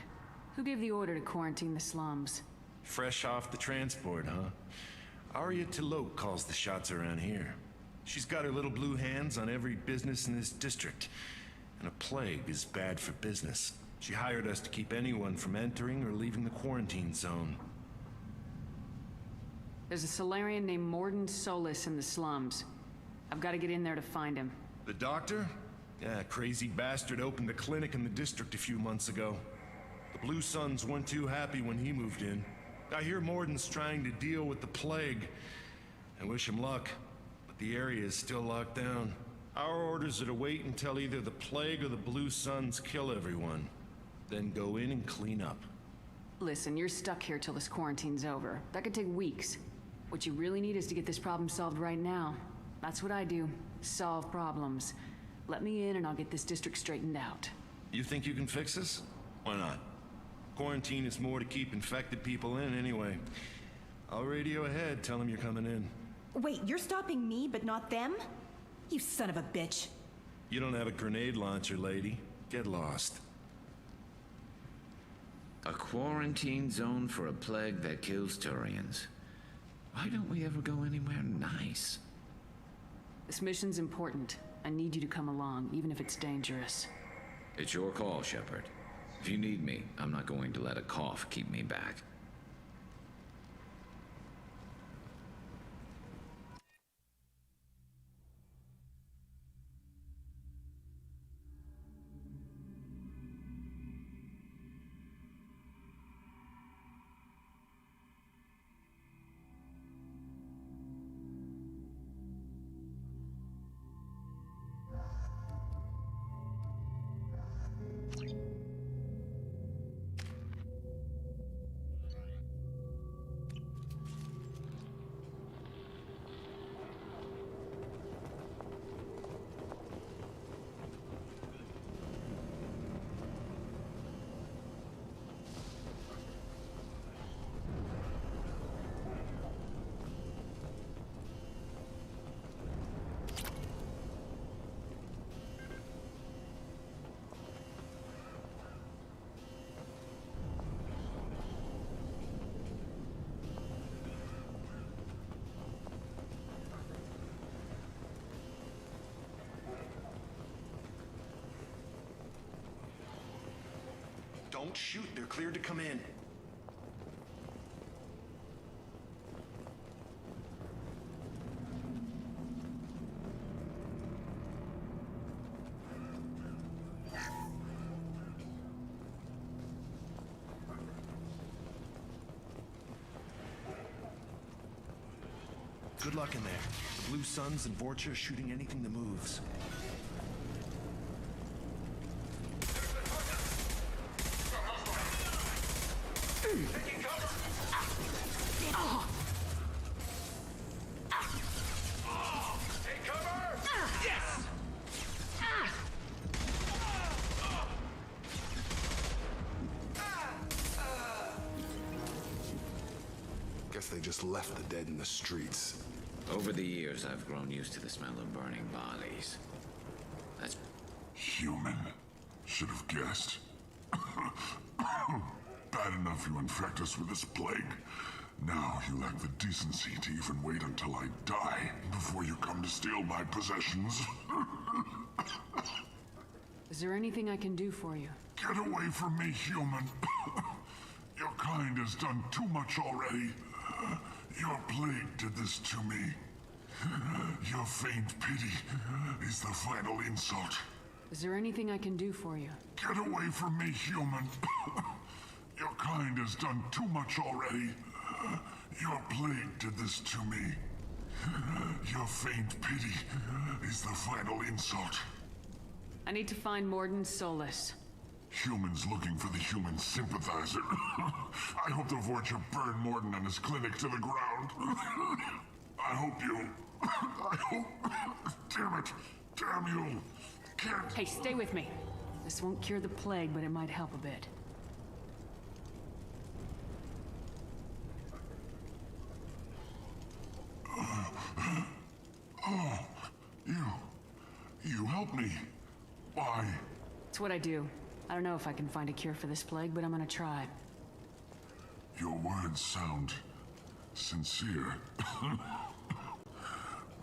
Who gave the order to quarantine the slums? Fresh off the transport, huh? Arya Tilok calls the shots around here. She's got her little blue hands on every business in this district. And a plague is bad for business. She hired us to keep anyone from entering or leaving the quarantine zone. There's a Solarian named Morden Solis in the slums. I've got to get in there to find him. The doctor? Yeah, crazy bastard opened a clinic in the district a few months ago. The Blue Suns weren't too happy when he moved in. I hear Morden's trying to deal with the plague. I wish him luck, but the area is still locked down. Our orders are to wait until either the plague or the Blue Suns kill everyone. Then go in and clean up. Listen, you're stuck here till this quarantine's over. That could take weeks. What you really need is to get this problem solved right now. That's what I do. Solve problems. Let me in and I'll get this district straightened out. You think you can fix this? Why not? Quarantine is more to keep infected people in anyway. I'll radio ahead, tell them you're coming in. Wait, you're stopping me but not them? You son of a bitch. You don't have a grenade launcher, lady. Get lost. A quarantine zone for a plague that kills Turians. Why don't we ever go anywhere nice? This mission's important. I need you to come along, even if it's dangerous. It's your call, Shepard. If you need me, I'm not going to let a cough keep me back. Don't shoot. They're cleared to come in. Good luck in there. The Blue Suns and Vorcha are shooting anything that moves. Taking cover! Take cover! Yes! Guess they just left the dead in the streets. Over the years, I've grown used to the smell of burning bodies. That's... Human. Should have guessed. Bad enough you infect us with this plague. Now you lack the decency to even wait until I die before you come to steal my possessions. Is there anything I can do for you? Get away from me, human. Your kind has done too much already. Your plague did this to me. Your faint pity is the final insult. Is there anything I can do for you? Get away from me, human. Your kind has done too much already. Your plague did this to me. Your faint pity is the final insult. I need to find Morden Solus. Humans looking for the human sympathizer. I hope the Vorcha burn Morden and his clinic to the ground. I hope you... I hope... Damn it. Damn you. Can't... Hey, stay with me. This won't cure the plague, but it might help a bit. Oh, you helped me. Why? It's what I do. I don't know if I can find a cure for this plague, but I'm gonna try. Your words sound sincere.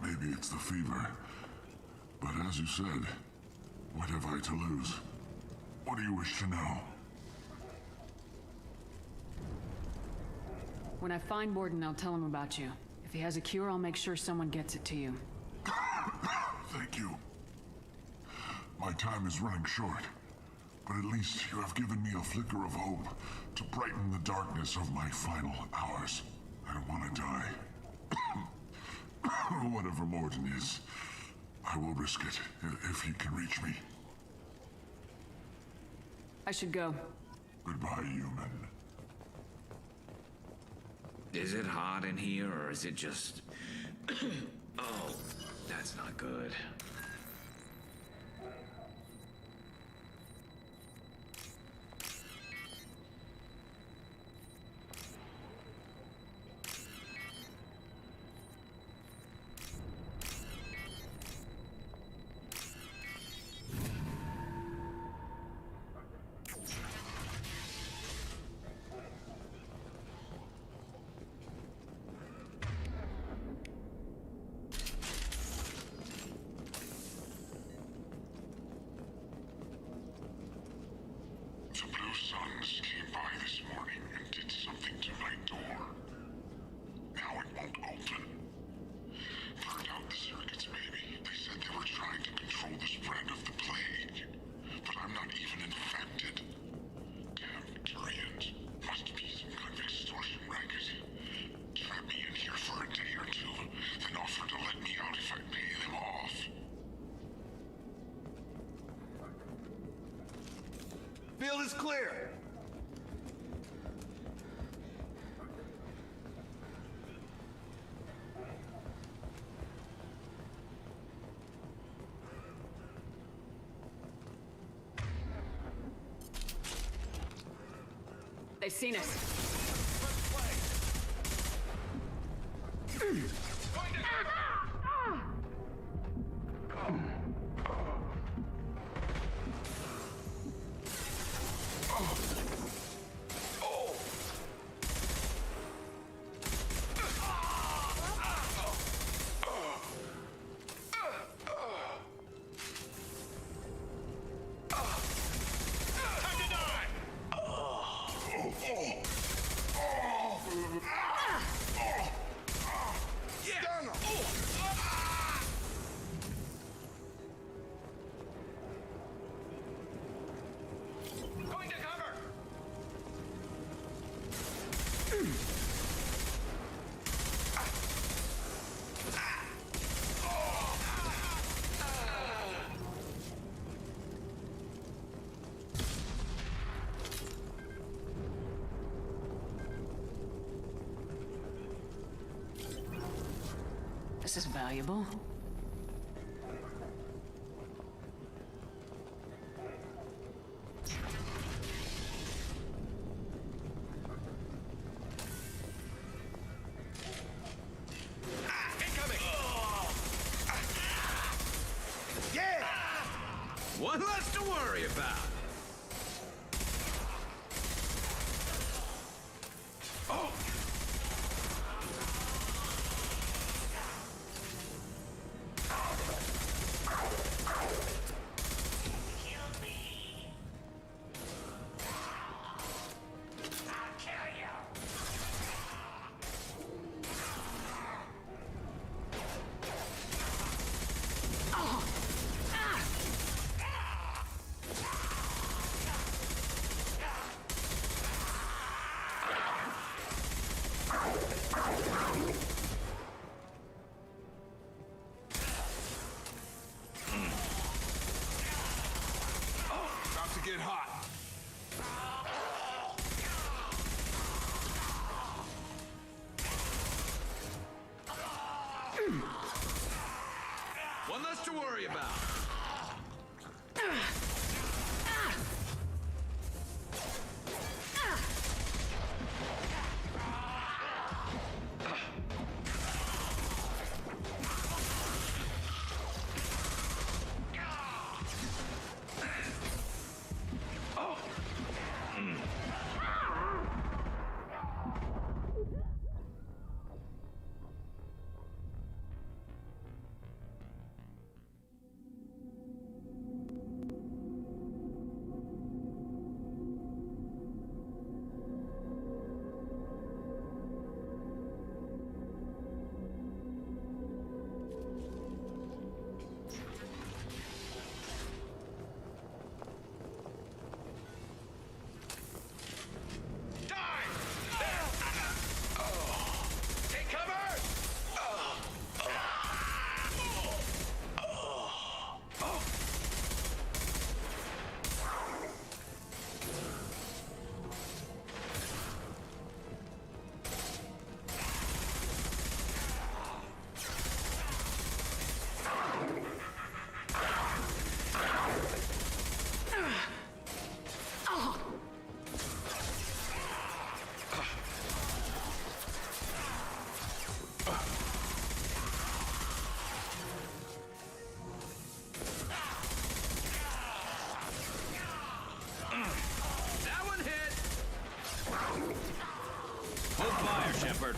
Maybe it's the fever. But as you said, what have I to lose? What do you wish to know? When I find Morden, I'll tell him about you. If he has a cure, I'll make sure someone gets it to you. Thank you. My time is running short, but at least you have given me a flicker of hope to brighten the darkness of my final hours. I don't want to die. Whatever Morden is, I will risk it if he can reach me. I should go. Goodbye, human. Is it hot in here, or is it just... Oh, that's not good. The Blue Suns came by this morning and did something to my door. Now it won't open. Burned out the circuits, maybe. They said they were trying to control the spread of the plague. But I'm not even infected. Damn Turians. Must be some kind of extortion racket. Trap me in here for a day or two, then offer to let me out if I pay them off. Field is clear. They've seen us. This is valuable. One less to worry about. Oh! About to get hot. One less to worry about. Shepard.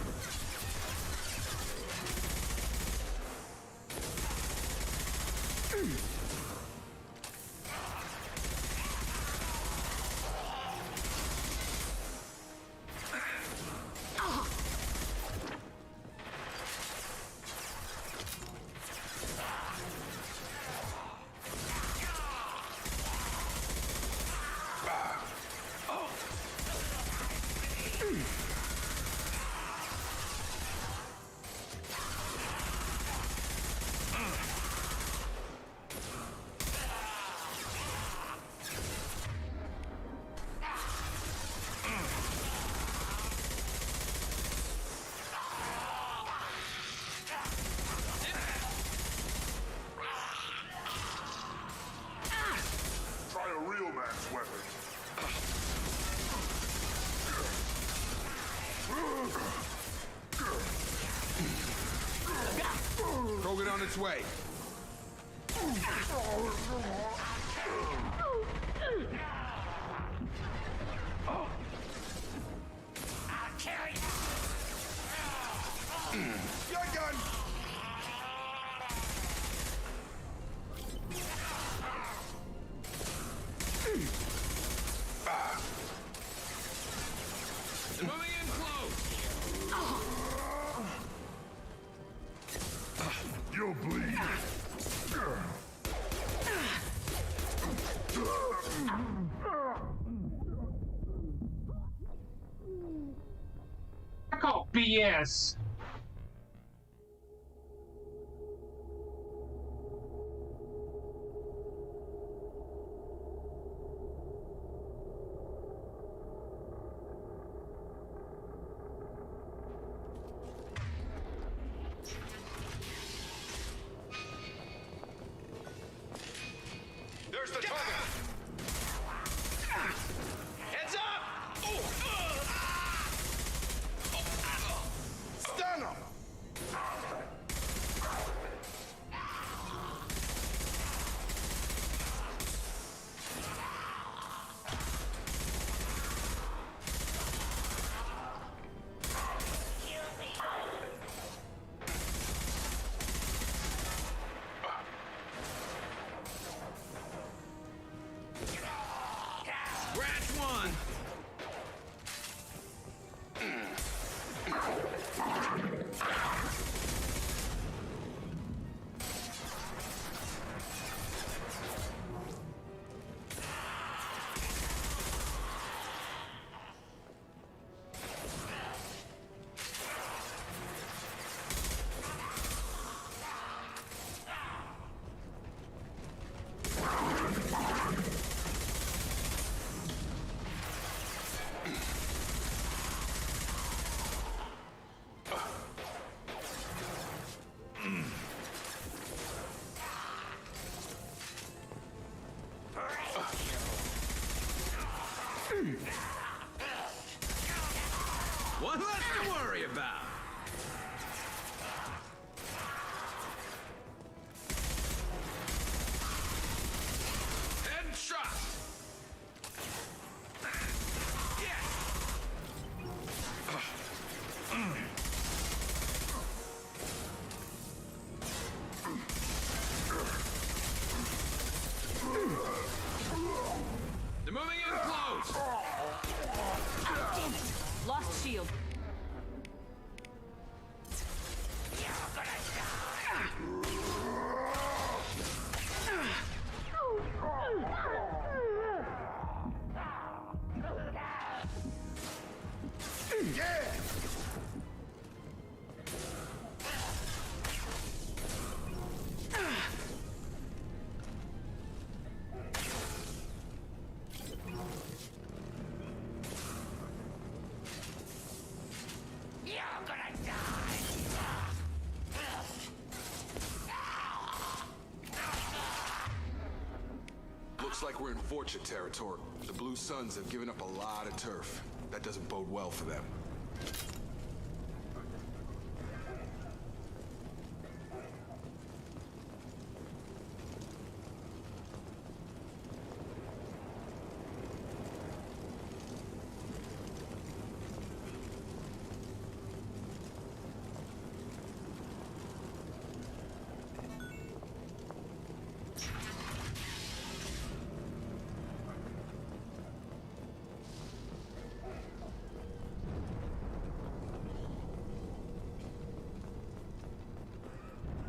Krogan on its way. I'll kill you. You're done. They're moving in close. You'll bleed. I call BS. One less to worry about. Headshot. They're moving in close. Damn it! Lost shield. Looks like we're in Vorcha territory. The Blue Suns have given up a lot of turf. That doesn't bode well for them.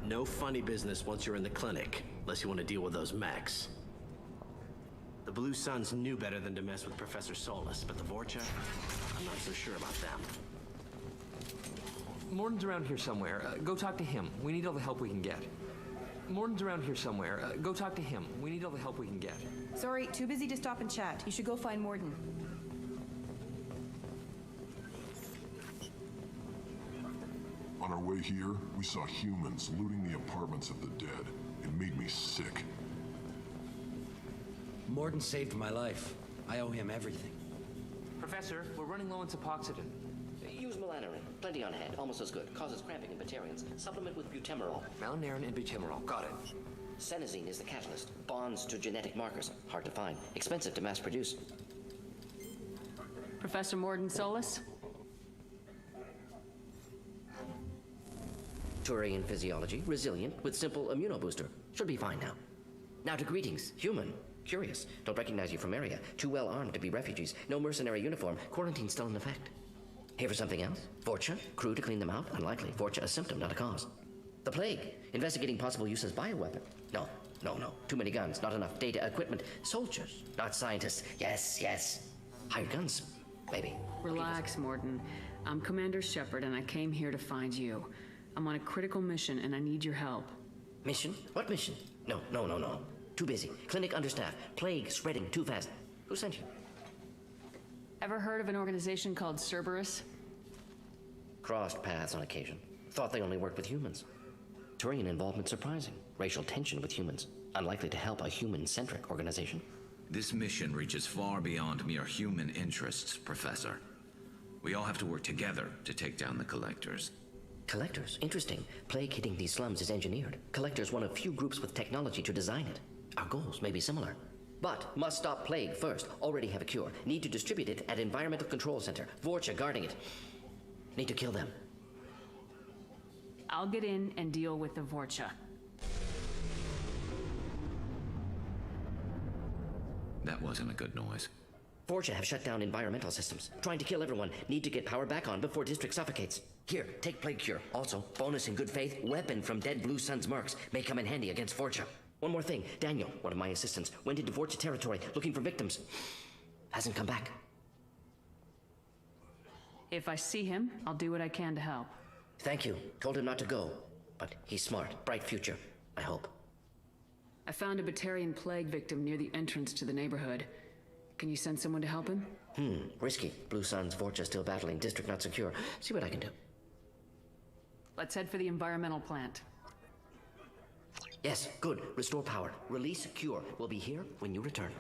No funny business once you're in the clinic, unless you want to deal with those mechs. The Blue Suns knew better than to mess with Professor Solus, but the Vorcha, I'm not so sure about them. Morden's around here somewhere. Go talk to him. We need all the help we can get. Morden's around here somewhere. Go talk to him. We need all the help we can get. Sorry, too busy to stop and chat. You should go find Morden. On our way here, we saw humans looting the apartments of the dead. It made me sick. Morden saved my life. I owe him everything. Professor, we're running low on Suboxetine. Use melanorin. Plenty on hand. Almost as good. Causes cramping in Batarians. Supplement with butemerol. Malinarin and butemerol. Got it. Senesine is the catalyst. Bonds to genetic markers. Hard to find. Expensive to mass produce. Professor Morden Solus? Turian physiology. Resilient with simple immunobooster. Should be fine now. Now to greetings. Human. Curious. Don't recognize you from area. Too well armed to be refugees. No mercenary uniform. Quarantine still in effect. Here for something else? Vorcha? Crew to clean them out? Unlikely. Vorcha a symptom, not a cause. The plague. Investigating possible use as bioweapon. No. Too many guns. Not enough data, equipment. Soldiers, not scientists. Yes. Hired guns, maybe. Relax, Morden. I'm Commander Shepard, and I came here to find you. I'm on a critical mission, and I need your help. Mission? What mission? No. Too busy. Clinic understaffed. Plague spreading too fast. Who sent you? Ever heard of an organization called Cerberus? Crossed paths on occasion. Thought they only worked with humans. Turian involvement surprising. Racial tension with humans. Unlikely to help a human-centric organization. This mission reaches far beyond mere human interests, Professor. We all have to work together to take down the Collectors. Collectors? Interesting. Plague hitting these slums is engineered. Collectors one of few groups with technology to design it. Our goals may be similar. But must stop plague first. Already have a cure. Need to distribute it at Environmental Control Center. Vorcha guarding it. Need to kill them. I'll get in and deal with the Vorcha. That wasn't a good noise. Vorcha have shut down environmental systems. Trying to kill everyone. Need to get power back on before district suffocates. Here, take plague cure. Also, bonus in good faith, weapon from dead Blue Sun's mercs. May come in handy against Vorcha. One more thing. Daniel, one of my assistants, went into Vorcha territory looking for victims. Hasn't come back. If I see him, I'll do what I can to help. Thank you. Told him not to go. But he's smart. Bright future. I hope. I found a Batarian plague victim near the entrance to the neighborhood. Can you send someone to help him? Risky. Blue Sun's Vorcha still battling. District not secure. See what I can do. Let's head for the environmental plant. Yes, good. Restore power. Release cure. We'll be here when you return.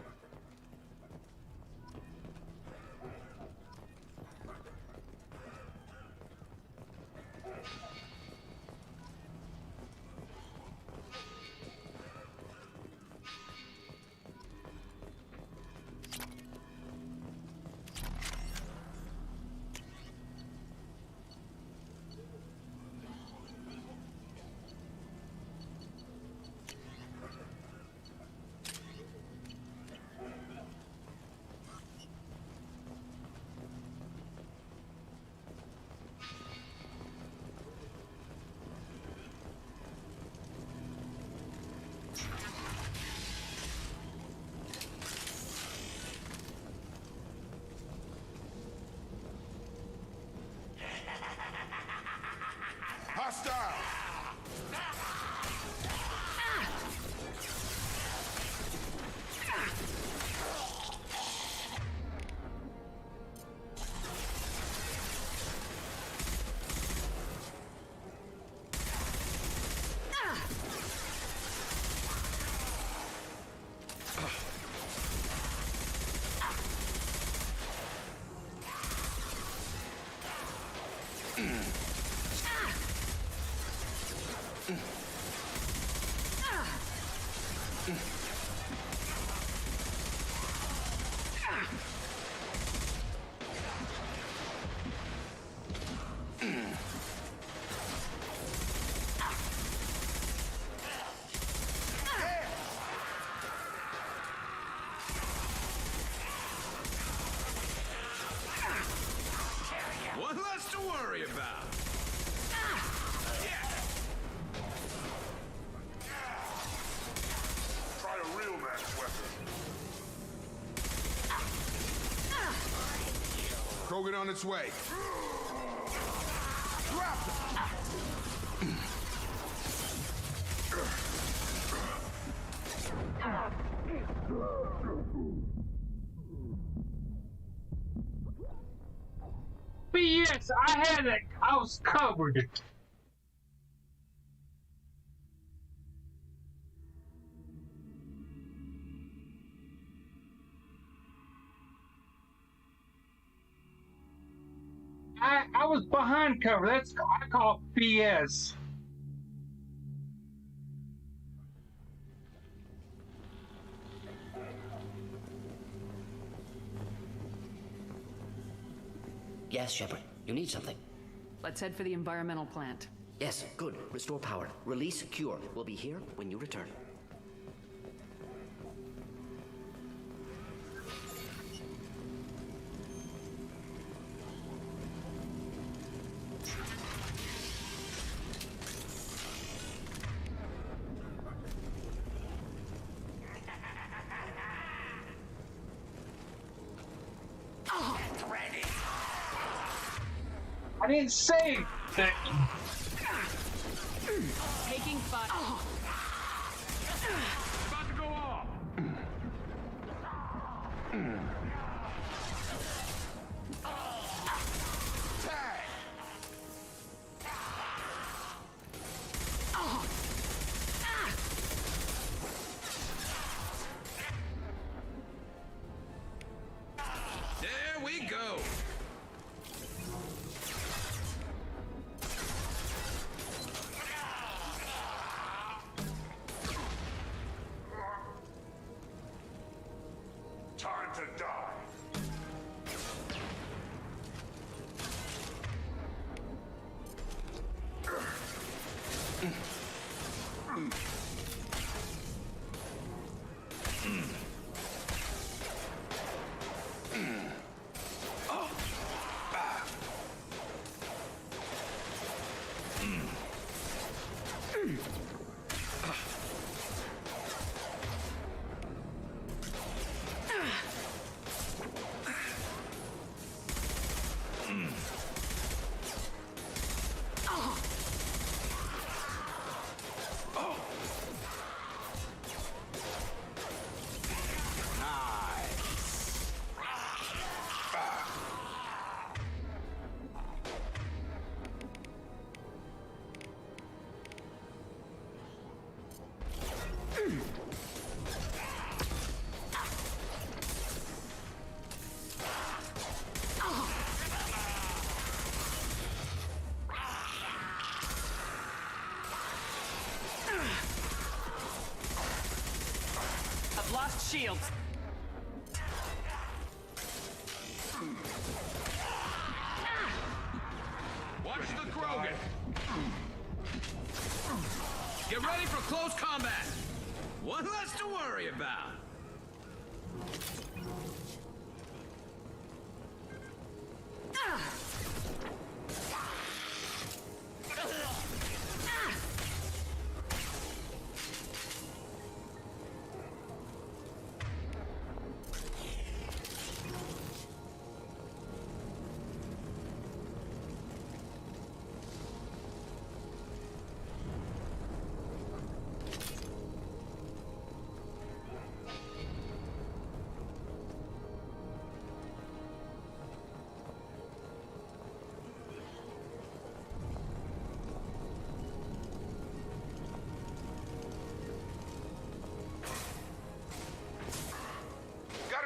Hostile! One less to worry about. Try a real man's weapon. Krogan on its way. Drop him! But yes, I had it. I was covered. I was behind cover. That's I call BS. Yes, Shepard. You need something. Let's head for the environmental plant. Yes, good. Restore power. Release cure. We'll be here when you return. I didn't say that. Taking fire. About to go off. There we go. Time to die. I've lost shields. Watch the Krogan. Get ready for close combat. One less to worry about.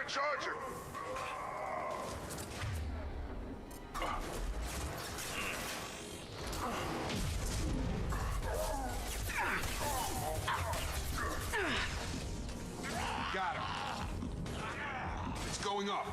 Charge him! Got him. It's going up.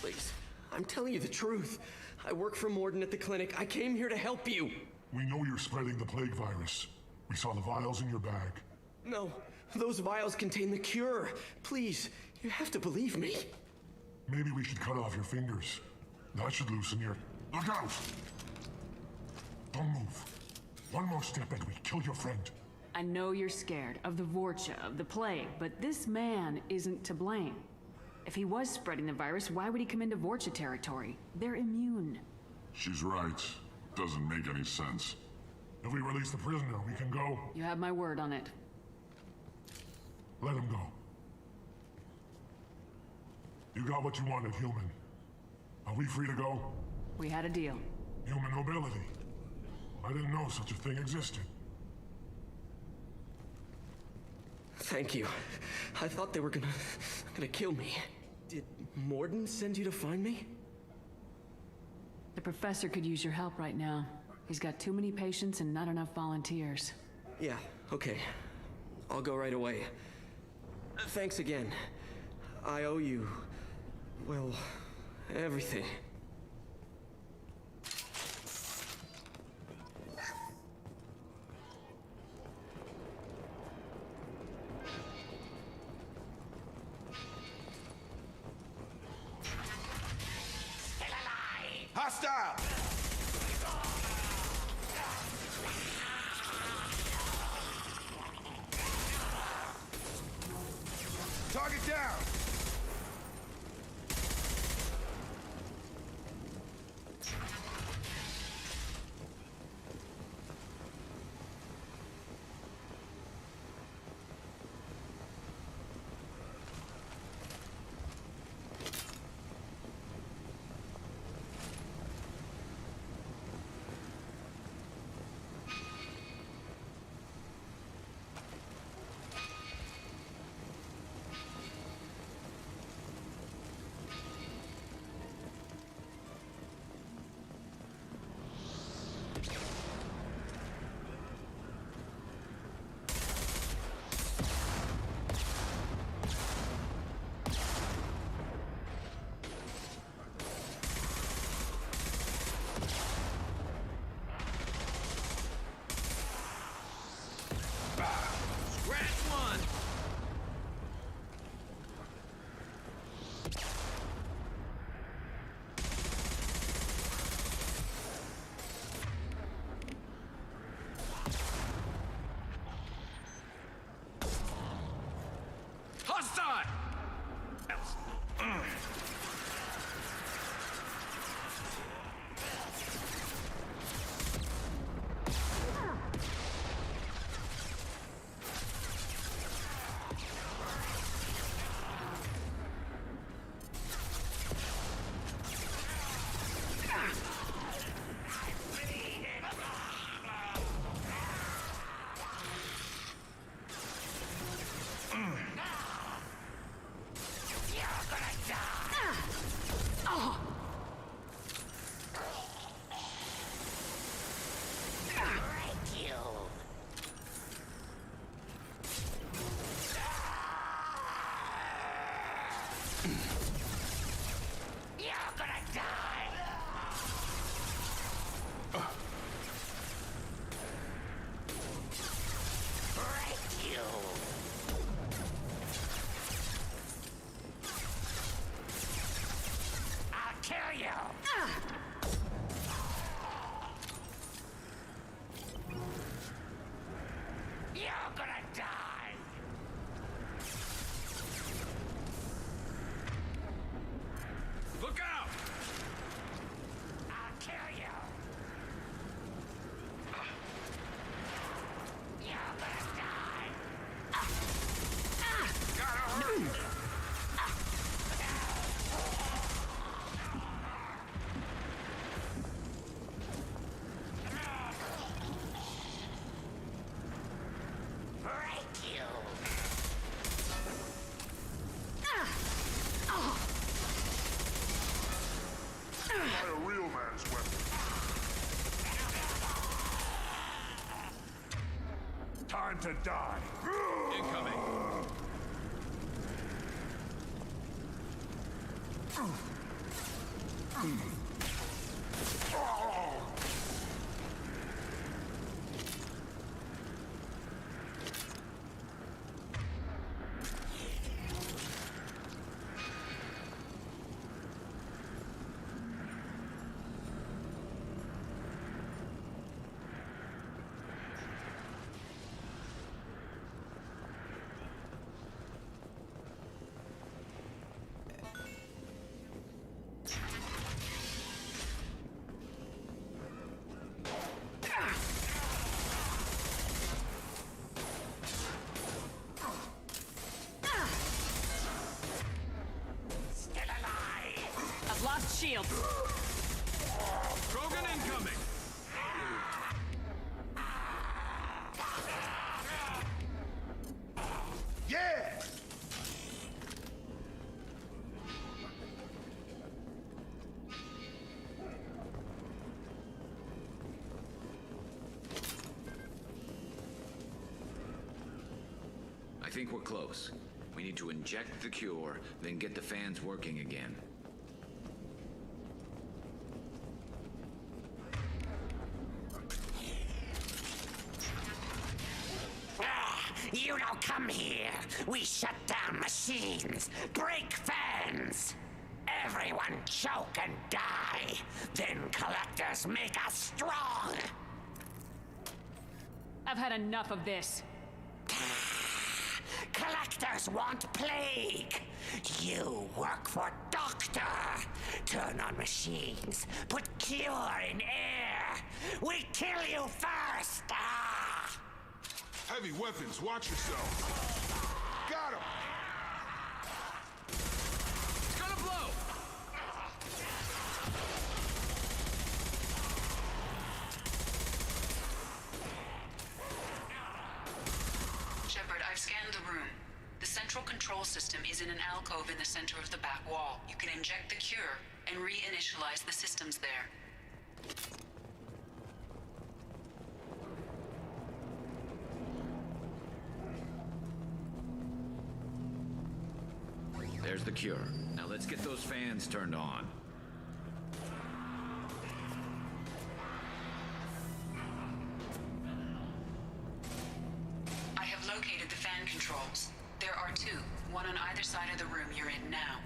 Please, I'm telling you the truth. I work for Morden at the clinic. I came here to help you. We know you're spreading the plague virus. We saw the vials in your bag. No, those vials contain the cure. Please, you have to believe me. Maybe we should cut off your fingers. That should loosen your... Look out! Don't move. One more step and we kill your friend. I know you're scared of the Vorcha, of the plague, but this man isn't to blame. If he was spreading the virus, why would he come into Vorcha territory? They're immune. She's right. Doesn't make any sense. If we release the prisoner, we can go. You have my word on it. Let him go. You got what you wanted, human. Are we free to go? We had a deal. Human mobility. I didn't know such a thing existed. Thank you. I thought they were gonna kill me. Did Morden send you to find me? The professor could use your help right now. He's got too many patients and not enough volunteers. Yeah, okay. I'll go right away. Thanks again. I owe you, well, everything. Hostile! Target down! You're gonna die! Look out! I'll kill you! You're gonna die! Gotta hurry! Break you! Try a real man's weapon. Time to die. Incoming. Still alive! I've lost shields. Krogan incoming! Yeah! I think we're close. We need to inject the cure, then get the fans working again. You don't come here. We shut down machines, break fans. Everyone choke and die. Then collectors make us strong. I've had enough of this. Collectors want plague. You work for Doctor. Turn on machines. Put cure in air. We kill you first. Ah! Heavy weapons, watch yourself. Got him! It's gonna blow! Shepard, I've scanned the room. The central control system is in an alcove in the center of the back wall. You can inject the cure and reinitialize the systems there. There's the cure. Now let's get those fans turned on. I have located the fan controls. There are two, one on either side of the room you're in now.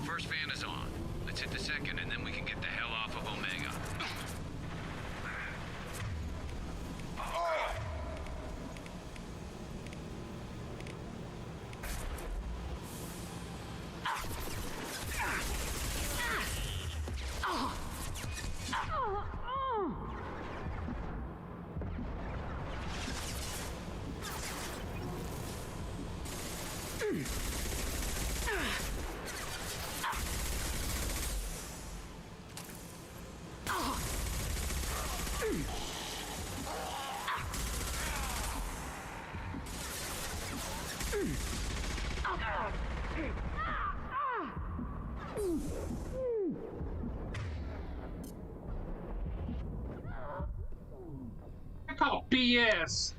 First fan is on. Let's hit the second, and then we can get the hell off of Omega. I call BS.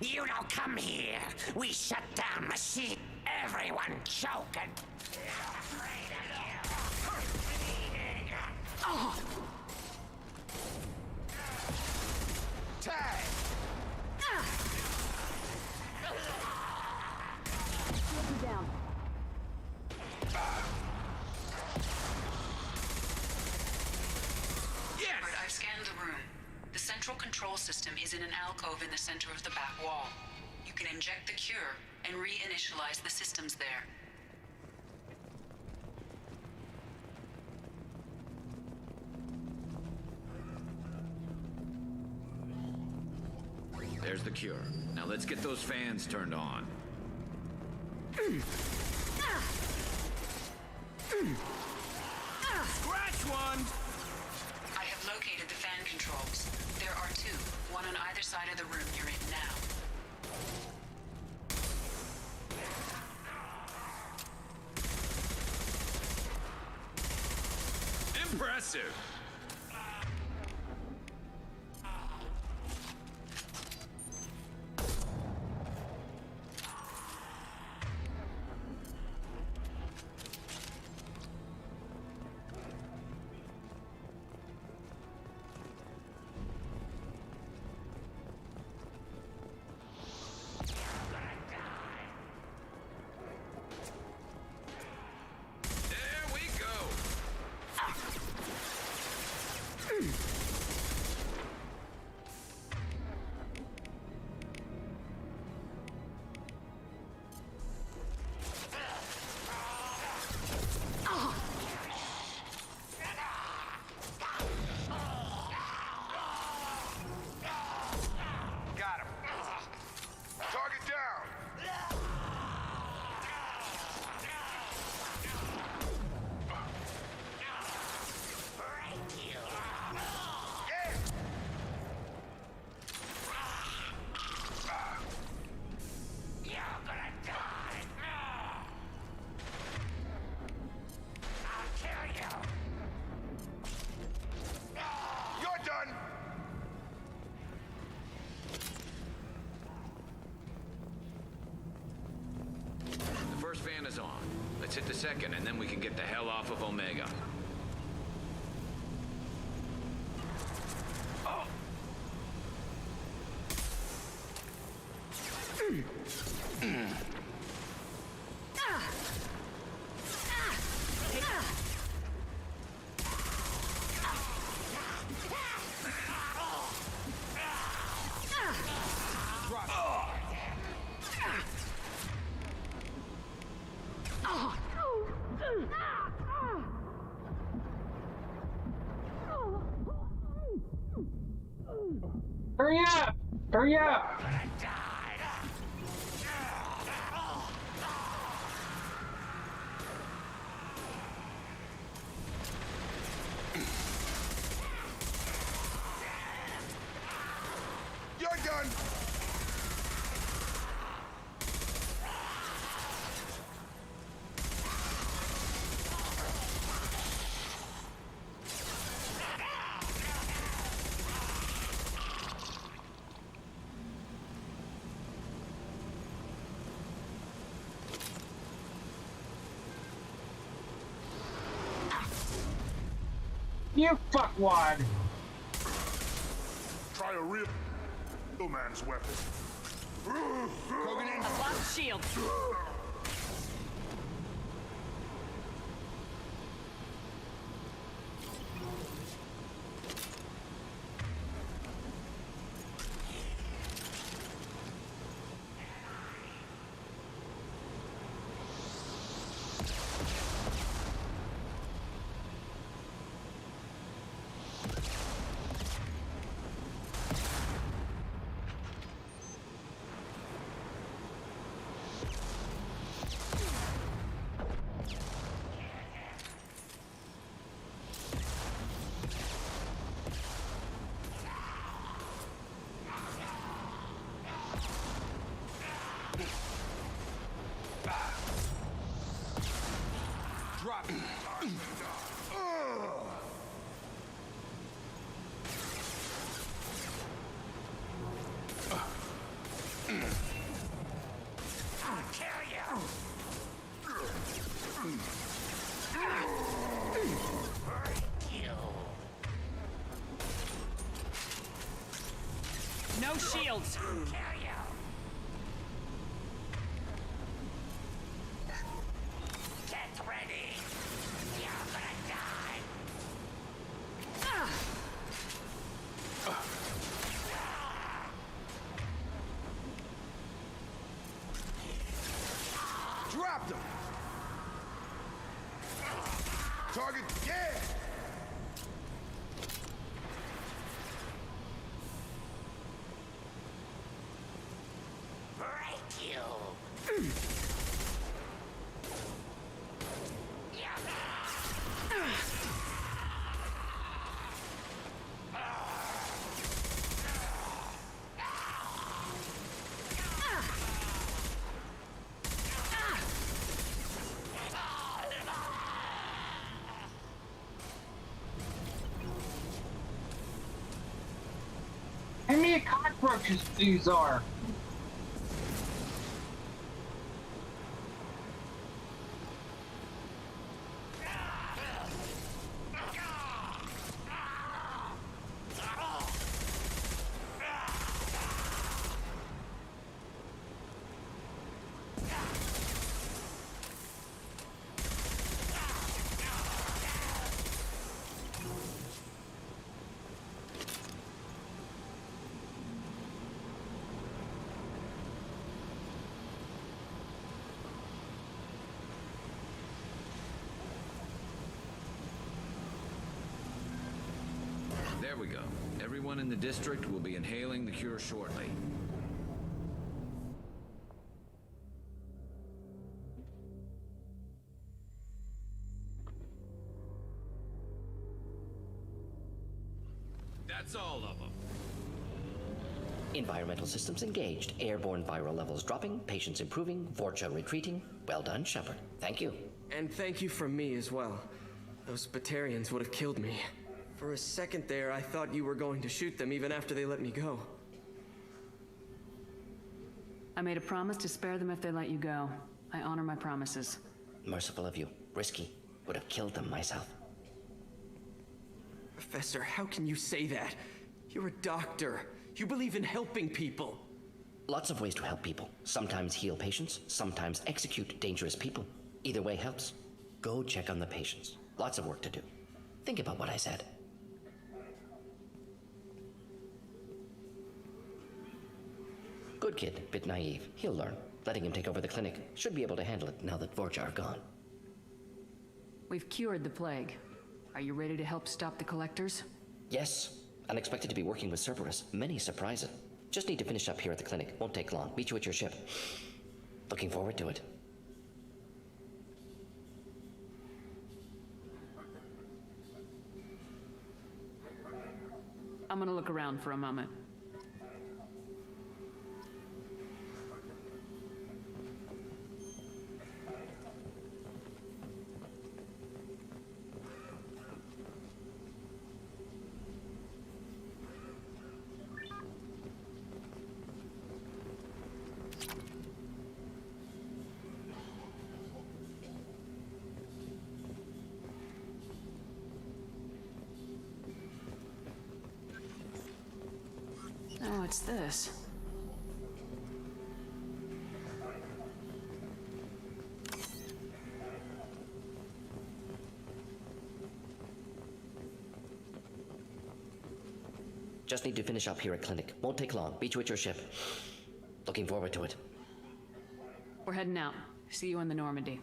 You don't come here. We shut down machine. Everyone choke and... Tag! Down. Shepard, I've scanned the room. The central control system is in an alcove in the center of the back wall. You can inject the cure and reinitialize the systems there. There's the cure. Now let's get those fans turned on. Scratch one! I have located the fan controls. There are two, one on either side of the room you're in now. Impressive! Is on. Let's hit the second, and then we can get the hell off of Omega. Hurry up! Hurry up! You fuckwad! Try a real man's weapon. I've lost shield. Drop it. I'll kill you. No shields. Kill you. Get ready. You're gonna die. Dropped him. Target, yeah. Break you. How many cockroaches these are? There we go. Everyone in the district will be inhaling the cure shortly. That's all of them. Environmental systems engaged. Airborne viral levels dropping. Patients improving. Vorcha retreating. Well done, Shepard. Thank you. And thank you from me as well. Those Batarians would have killed me. For a second there, I thought you were going to shoot them even after they let me go. I made a promise to spare them if they let you go. I honor my promises. Merciful of you. Risky. Would have killed them myself. Professor, how can you say that? You're a doctor. You believe in helping people. Lots of ways to help people. Sometimes heal patients, sometimes execute dangerous people. Either way helps. Go check on the patients. Lots of work to do. Think about what I said. Good kid, bit naive. He'll learn. Letting him take over the clinic. Should be able to handle it now that Vorcha are gone. We've cured the plague. Are you ready to help stop the collectors? Yes. Unexpected to be working with Cerberus. Many surprises. Just need to finish up here at the clinic. Won't take long. Meet you at your ship. Looking forward to it. I'm gonna look around for a moment. What's this? Just need to finish up here at clinic. Won't take long. Beat you at your ship. Looking forward to it. We're heading out. See you on the Normandy.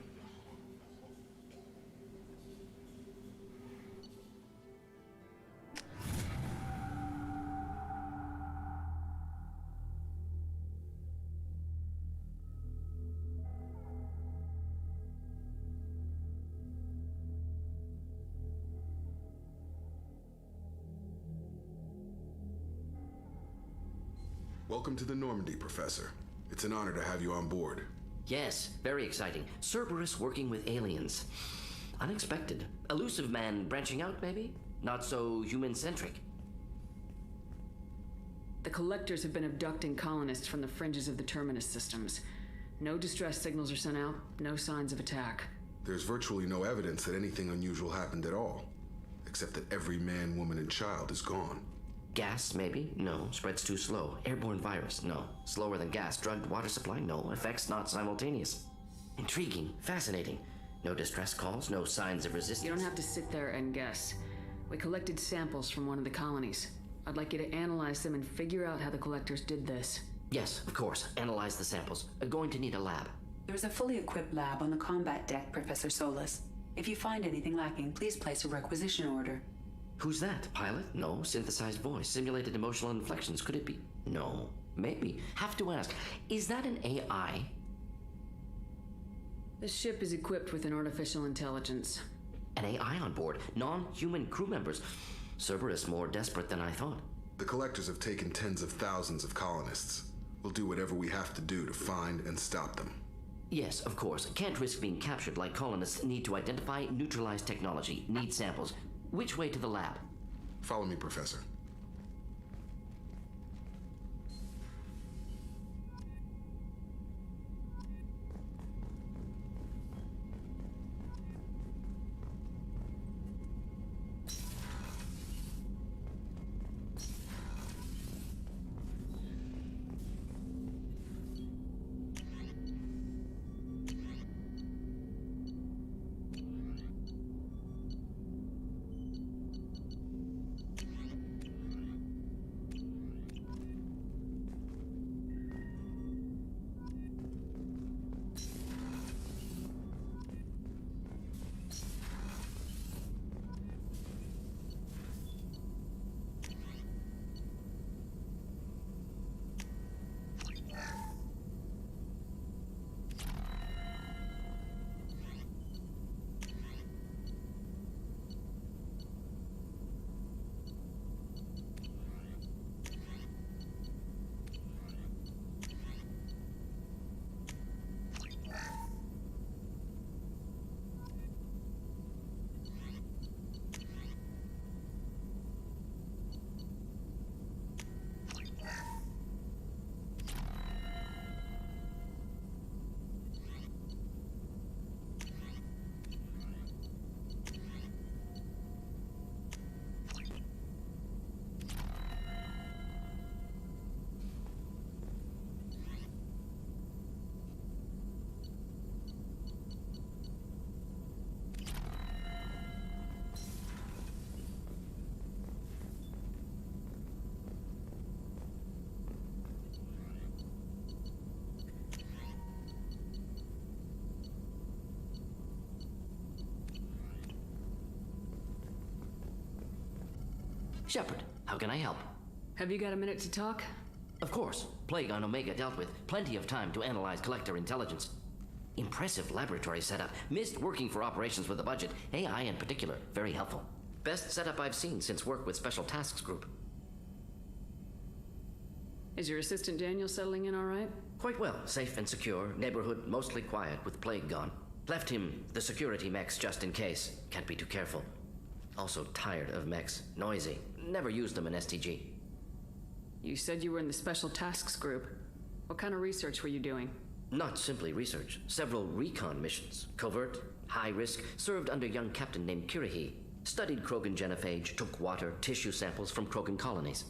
Welcome to the Normandy, Professor. It's an honor to have you on board. Yes, very exciting. Cerberus working with aliens. Unexpected. Elusive man branching out, maybe? Not so human-centric. The Collectors have been abducting colonists from the fringes of the Terminus systems. No distress signals are sent out, no signs of attack. There's virtually no evidence that anything unusual happened at all, except that every man, woman, and child is gone. Gas, maybe? No. Spreads too slow. Airborne virus? No. Slower than gas. Drugged water supply? No. Effects not simultaneous. Intriguing. Fascinating. No distress calls, no signs of resistance. You don't have to sit there and guess. We collected samples from one of the colonies. I'd like you to analyze them and figure out how the Collectors did this. Yes, of course. Analyze the samples. Going to need a lab. There's a fully equipped lab on the combat deck, Professor Solis. If you find anything lacking, please place a requisition order. Who's that? Pilot? No. Synthesized voice. Simulated emotional inflections. Could it be? No. Maybe. Have to ask. Is that an AI? This ship is equipped with an artificial intelligence. An AI on board. Non-human crew members. Cerberus more desperate than I thought. The Collectors have taken tens of thousands of colonists. We'll do whatever we have to do to find and stop them. Yes, of course. Can't risk being captured like colonists need to identify, neutralize technology, need samples. Which way to the lab? Follow me, Professor. Shepard, how can I help? Have you got a minute to talk? Of course. Plague on Omega dealt with. Plenty of time to analyze Collector intelligence. Impressive laboratory setup. Missed working for operations with a budget. AI in particular. Very helpful. Best setup I've seen since work with Special Tasks Group. Is your assistant Daniel settling in all right? Quite well. Safe and secure. Neighborhood mostly quiet with Plague gone. Left him the security mechs just in case. Can't be too careful. Also tired of mechs. Noisy. Never used them in STG. You said you were in the Special Tasks Group. What kind of research were you doing? Not simply research. Several recon missions. Covert, high risk, served under a young captain named Kirihi. Studied Krogan genophage, took water, tissue samples from Krogan colonies.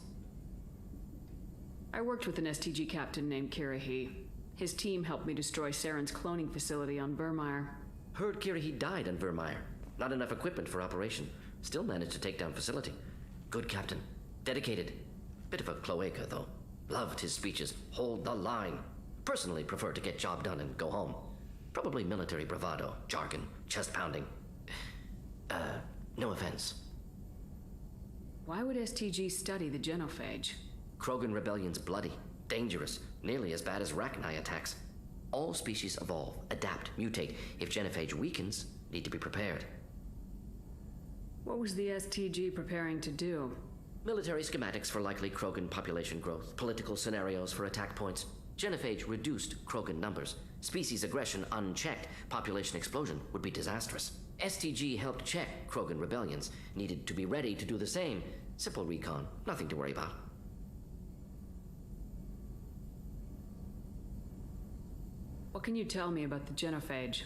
I worked with an STG captain named Kirahi. His team helped me destroy Saren's cloning facility on Vermeer. Heard Kirahi died on Vermeer. Not enough equipment for operation. Still managed to take down facility. Good captain. Dedicated. Bit of a cloaca, though. Loved his speeches. Hold the line. Personally prefer to get job done and go home. Probably military bravado, jargon, chest pounding. No offense. Why would STG study the genophage? Krogan rebellion's bloody, dangerous, nearly as bad as Rachni attacks. All species evolve, adapt, mutate. If genophage weakens, need to be prepared. What was the STG preparing to do? Military schematics for likely Krogan population growth, political scenarios for attack points. Genophage reduced Krogan numbers. Species aggression unchecked, population explosion would be disastrous. STG helped check Krogan rebellions, needed to be ready to do the same. Simple recon, nothing to worry about. What can you tell me about the genophage?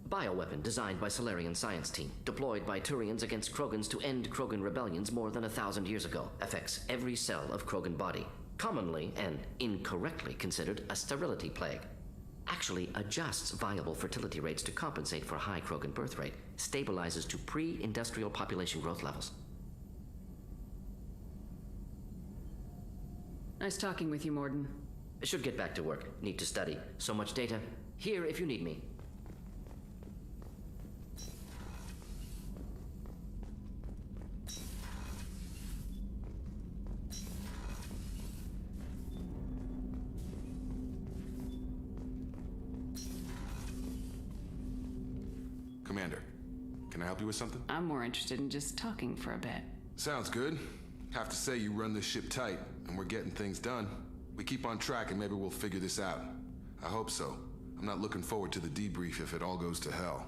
Bioweapon designed by Solarian science team, deployed by Turians against Krogans to end Krogan rebellions more than 1,000 years ago. Affects every cell of Krogan body. Commonly and incorrectly considered a sterility plague. Actually adjusts viable fertility rates to compensate for high Krogan birth rate. Stabilizes to pre-industrial population growth levels. Nice talking with you, Morden. Should get back to work. Need to study. So much data. Here if you need me. Commander, can I help you with something? I'm more interested in just talking for a bit. Sounds good. Have to say you run this ship tight, and we're getting things done. We keep on track and maybe we'll figure this out. I hope so. I'm not looking forward to the debrief if it all goes to hell.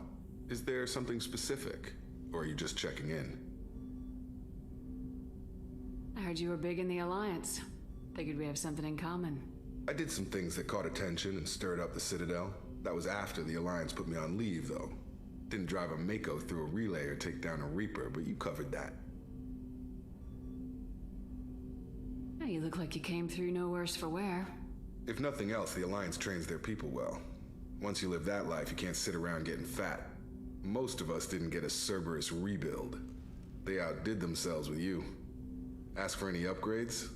Is there something specific, or are you just checking in? I heard you were big in the Alliance. Figured we have something in common. I did some things that caught attention and stirred up the Citadel. That was after the Alliance put me on leave, though. Didn't drive a Mako through a relay or take down a Reaper, but you covered that. Yeah, you look like you came through no worse for wear. If nothing else, the Alliance trains their people well. Once you live that life, you can't sit around getting fat. Most of us didn't get a Cerberus rebuild. They outdid themselves with you. Ask for any upgrades?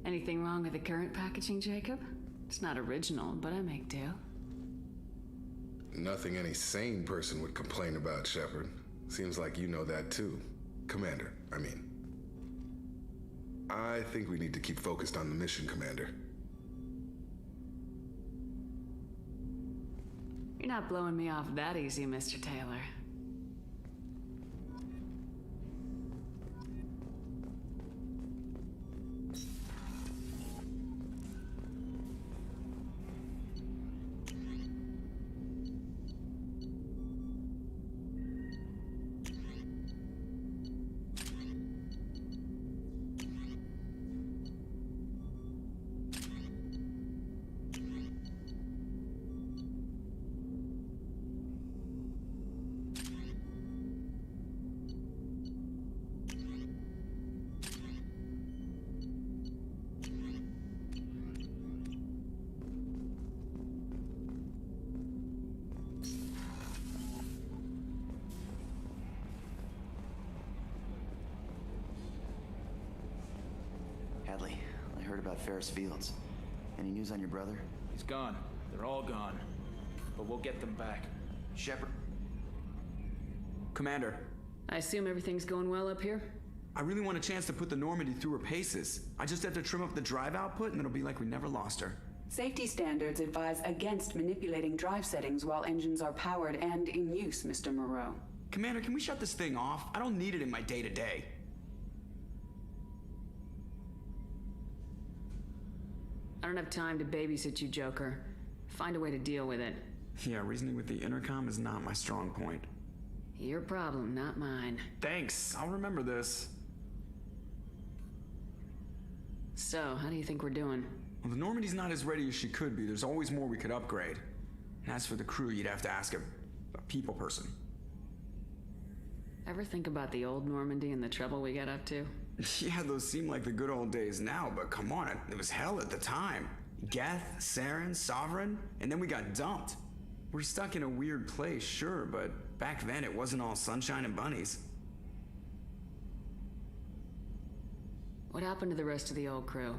Anything wrong with the current packaging, Jacob? It's not original, but I make do. Nothing any sane person would complain about, Shepard. Seems like you know that too. Commander, I mean. I think we need to keep focused on the mission, Commander. You're not blowing me off that easy, Mr. Taylor. Hadley, I heard about Ferris Fields. Any news on your brother? He's gone. They're all gone. But we'll get them back. Shepard. Commander. I assume everything's going well up here? I really want a chance to put the Normandy through her paces. I just have to trim up the drive output and it'll be like we never lost her. Safety standards advise against manipulating drive settings while engines are powered and in use, Mr. Moreau. Commander, can we shut this thing off? I don't need it in my day-to-day. I don't have time to babysit you, Joker. Find a way to deal with it. Yeah, reasoning with the intercom is not my strong point. Your problem, not mine. Thanks, I'll remember this. So, how do you think we're doing? Well, the Normandy's not as ready as she could be. There's always more we could upgrade. And as for the crew, you'd have to ask a people person. Ever think about the old Normandy and the trouble we got up to? Yeah, those seem like the good old days now, but come on, it was hell at the time. Geth, Saren, Sovereign, and then we got dumped. We're stuck in a weird place, sure, but back then it wasn't all sunshine and bunnies. What happened to the rest of the old crew?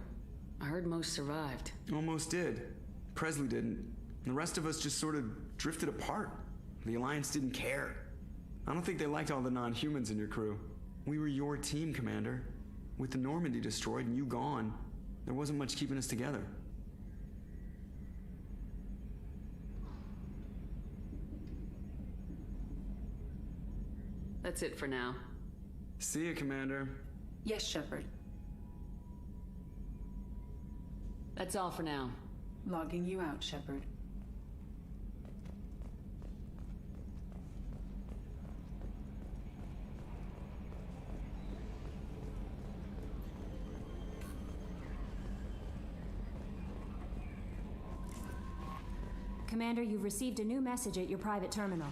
I heard most survived. Almost did. Presley didn't. The rest of us just sort of drifted apart. The Alliance didn't care. I don't think they liked all the non-humans in your crew. We were your team, Commander. With the Normandy destroyed and you gone, there wasn't much keeping us together. That's it for now. See you, Commander. Yes, Shepard. That's all for now. Logging you out, Shepard. Commander, you've received a new message at your private terminal.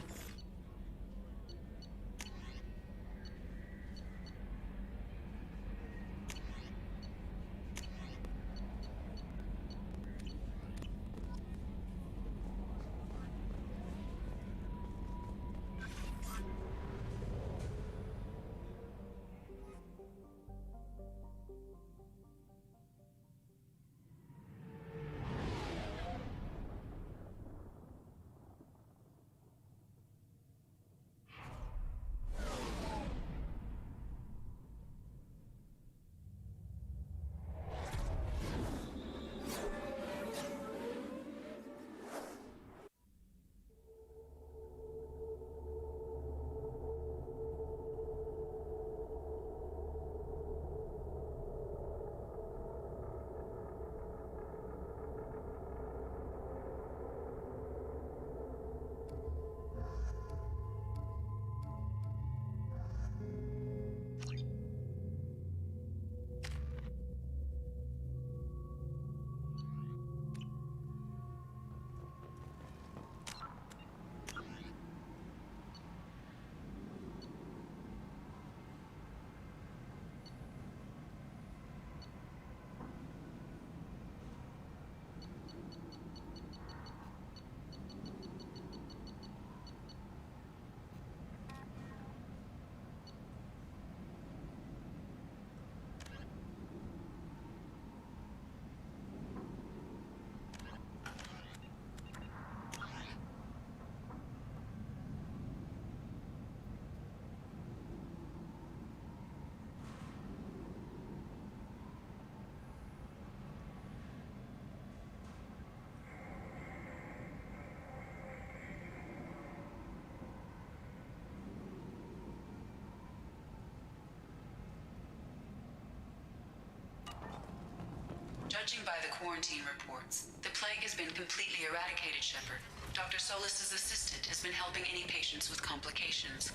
Judging by the quarantine reports, the plague has been completely eradicated, Shepard. Dr. Solis's assistant has been helping any patients with complications.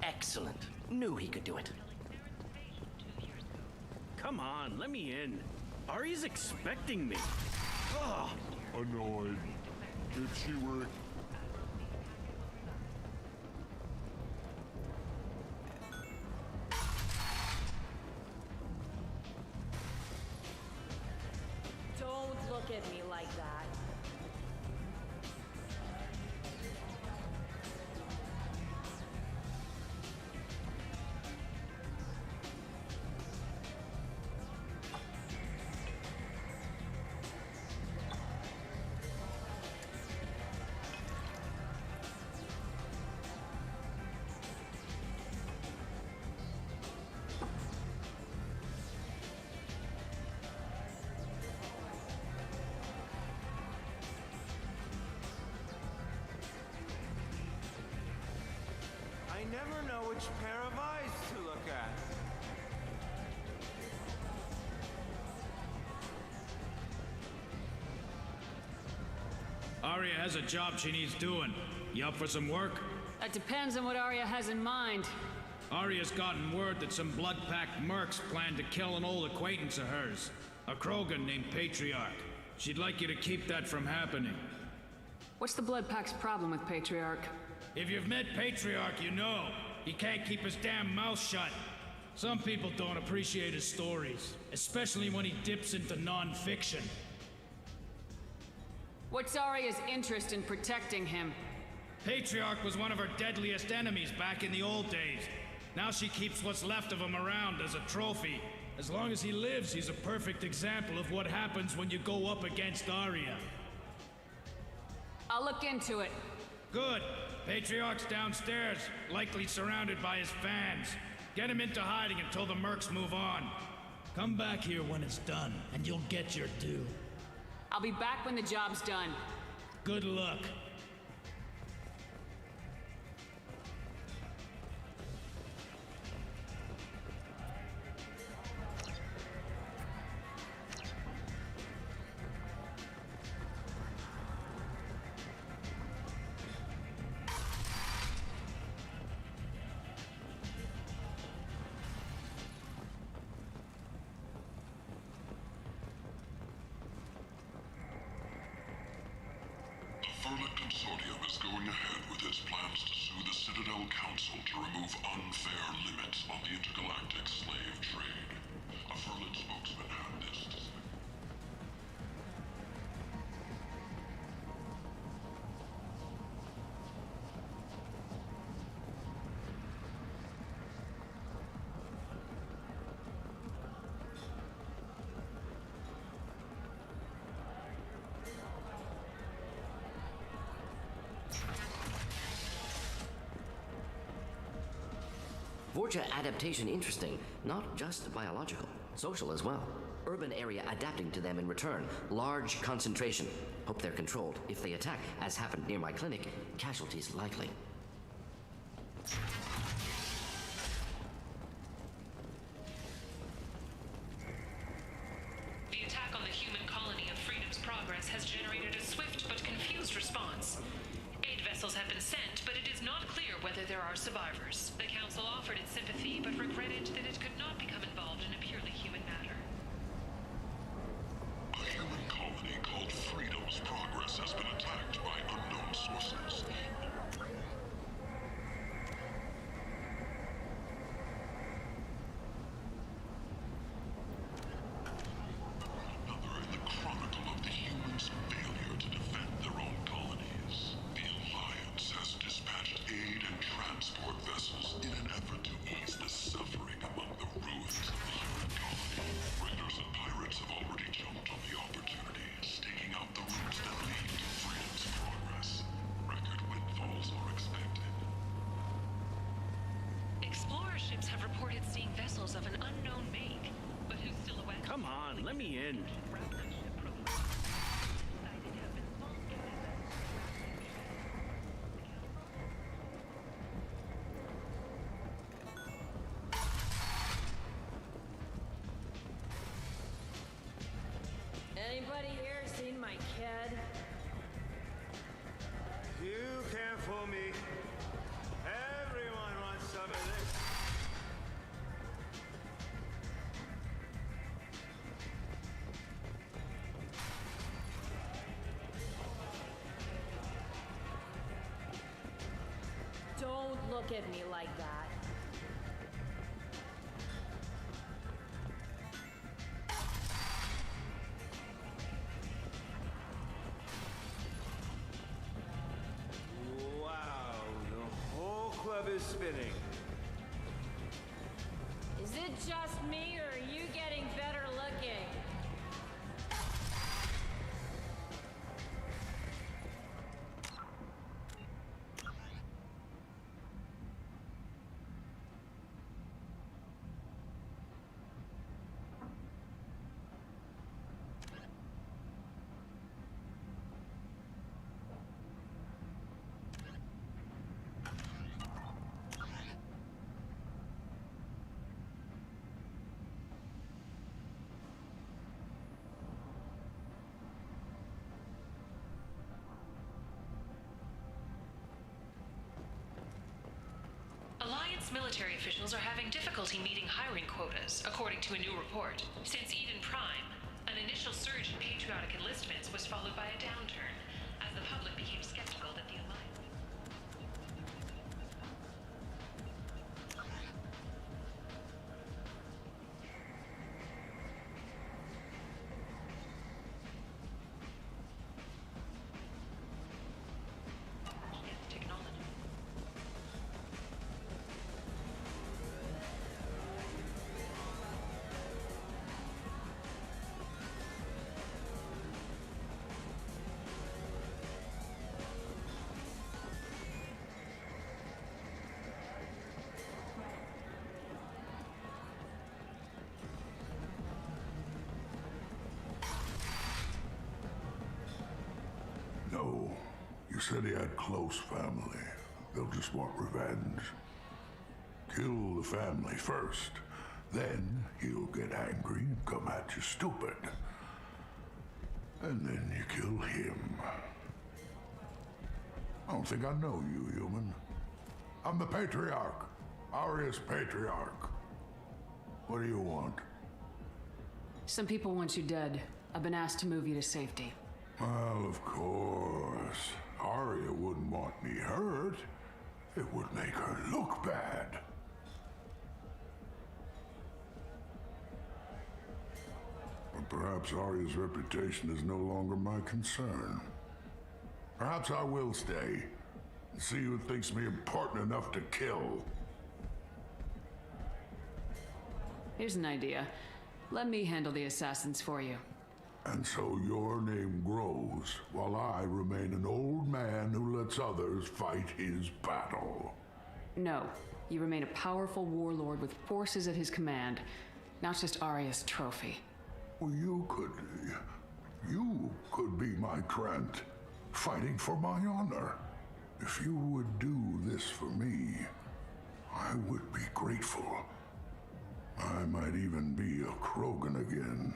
Excellent. Knew he could do it. Come on, let me in. Ari's expecting me. Ugh. Annoyed. If she were... Don't look at me like that. I never know which pair of eyes to look at. Aria has a job she needs doing. You up for some work? That depends on what Arya has in mind. Aria's gotten word that some blood-packed mercs plan to kill an old acquaintance of hers, a Krogan named Patriarch. She'd like you to keep that from happening. What's the Blood Pack's problem with Patriarch? If you've met Patriarch, you know. He can't keep his damn mouth shut. Some people don't appreciate his stories, especially when he dips into non-fiction. What's Arya's interest in protecting him? Patriarch was one of her deadliest enemies back in the old days. Now she keeps what's left of him around as a trophy. As long as he lives, he's a perfect example of what happens when you go up against Arya. I'll look into it. Good. Patriarch's downstairs, likely surrounded by his fans. Get him into hiding until the mercs move on. Come back here when it's done, and you'll get your due. I'll be back when the job's done. Good luck. Consortium is going ahead with its plans to sue the Citadel Council to remove unfair limits on the intergalactic slave trade. A Furlan spokesman had this to say. Vorcha adaptation interesting, not just biological, social as well. Urban area adapting to them in return. Large concentration. Hope they're controlled. If they attack, as happened near my clinic, casualties likely. The attack on the human colony of Freedom's Progress has generated a swift but confused response. 8 vessels have been sent, but it is not clear whether there are survivors. The Council offered its sympathy, but regretted that it could not become involved in a purely human matter. A human colony called Freedom's Progress has been attacked by unknown sources. Another in the chronicle of the humans' failure to defend their own colonies. The Alliance has dispatched aid and transport vessels in an effort to ease the suffering among the ruins of the human colony. Raiders and pirates have already jumped on the opportunity, staking out the routes that lead to Freedom's Progress. Record windfalls are expected. Explorer ships have reported seeing vessels of an unknown make, but whose silhouette... Come on, let me in. Anybody here seen my kid? You can't fool me. Everyone wants some of this. Don't look at me like that. Wow, the whole club is spinning. Is it just me, or are you getting better looking? Alliance military officials are having difficulty meeting hiring quotas, according to a new report. Since Eden Prime, an initial surge in patriotic enlistments was followed by a downturn, as the public became skeptical that the Alliance... said he had close family. They'll just want revenge. Kill the family first. Then he'll get angry and come at you stupid. And then you kill him. I don't think I know you, human. I'm the Patriarch. Aria's Patriarch. What do you want? Some people want you dead. I've been asked to move you to safety. Well, of course. Aria wouldn't want me hurt. It would make her look bad. But perhaps Aria's reputation is no longer my concern. Perhaps I will stay and see who thinks me important enough to kill. Here's an idea. Let me handle the assassins for you. And so your name grows, while I remain an old man who lets others fight his battle. No. You remain a powerful warlord with forces at his command, not just Aria's trophy. Well, you could be my Krant, fighting for my honor. If you would do this for me, I would be grateful. I might even be a Krogan again.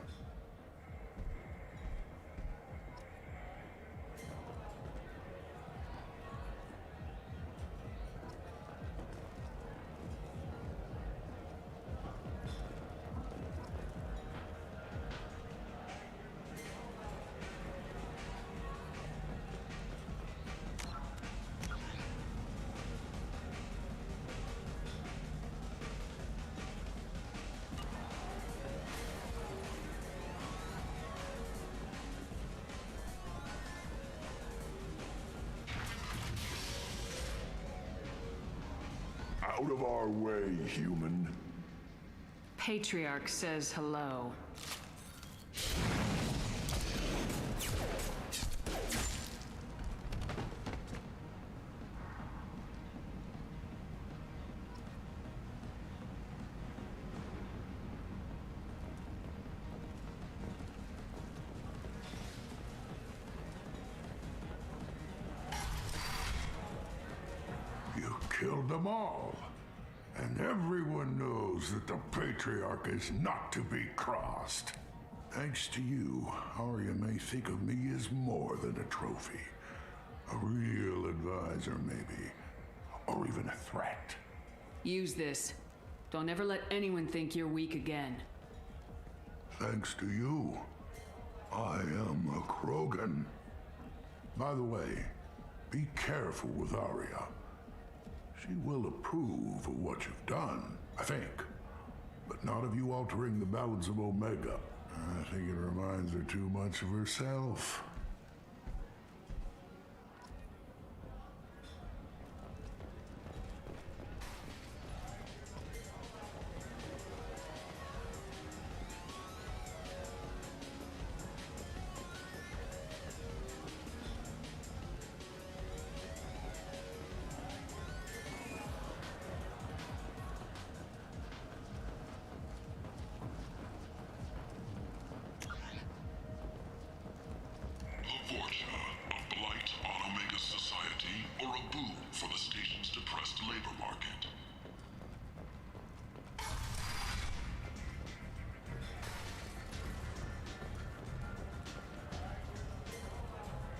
Out of our way, human. Patriarch says hello. You killed them all. And everyone knows that the Patriarch is not to be crossed. Thanks to you, Aria may think of me as more than a trophy. A real advisor, maybe. Or even a threat. Use this. Don't ever let anyone think you're weak again. Thanks to you, I am a Krogan. By the way, be careful with Aria. She will approve of what you've done, I think. But not of you altering the balance of Omega. I think it reminds her too much of herself.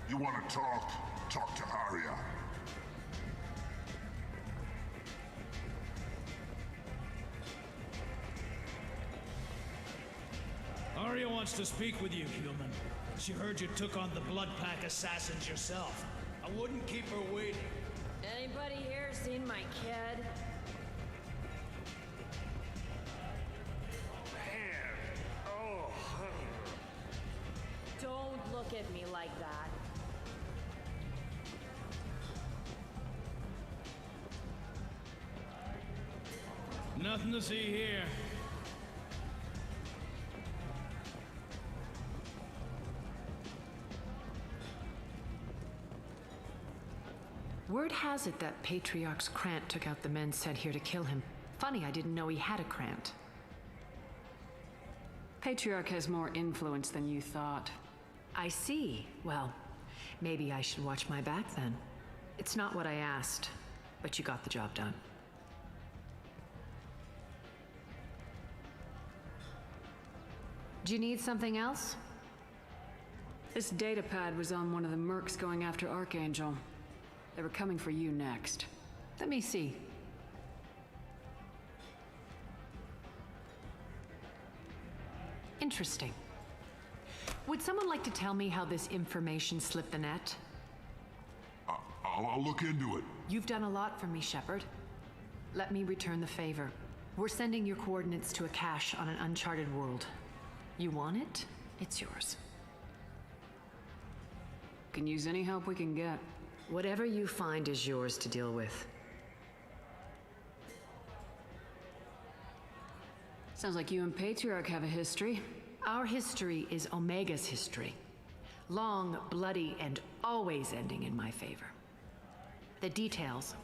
You want to talk? Talk to Aria. Aria wants to speak with you, human. She heard you took on the Blood Pack assassins yourself. I wouldn't keep her waiting. Anybody here seen my kid? Oh. Don't look at me like that. Nothing to see here. Word has it that Patriarch's Krant took out the men sent here to kill him. Funny, I didn't know he had a Krant. Patriarch has more influence than you thought. I see. Well, Maybe I should watch my back then. It's not what I asked, but you got the job done. Do you need something else? This data pad was on one of the mercs going after Archangel. They were coming for you next. Let me see. Interesting. Would someone like to tell me how this information slipped the net? I'll look into it. You've done a lot for me, Shepard. Let me return the favor. We're sending your coordinates to a cache on an uncharted world. You want it? It's yours. Can use any help we can get. Whatever you find is yours to deal with. Sounds like you and Patriarch have a history. Our history is Omega's history. Long, bloody, and always ending in my favor. The details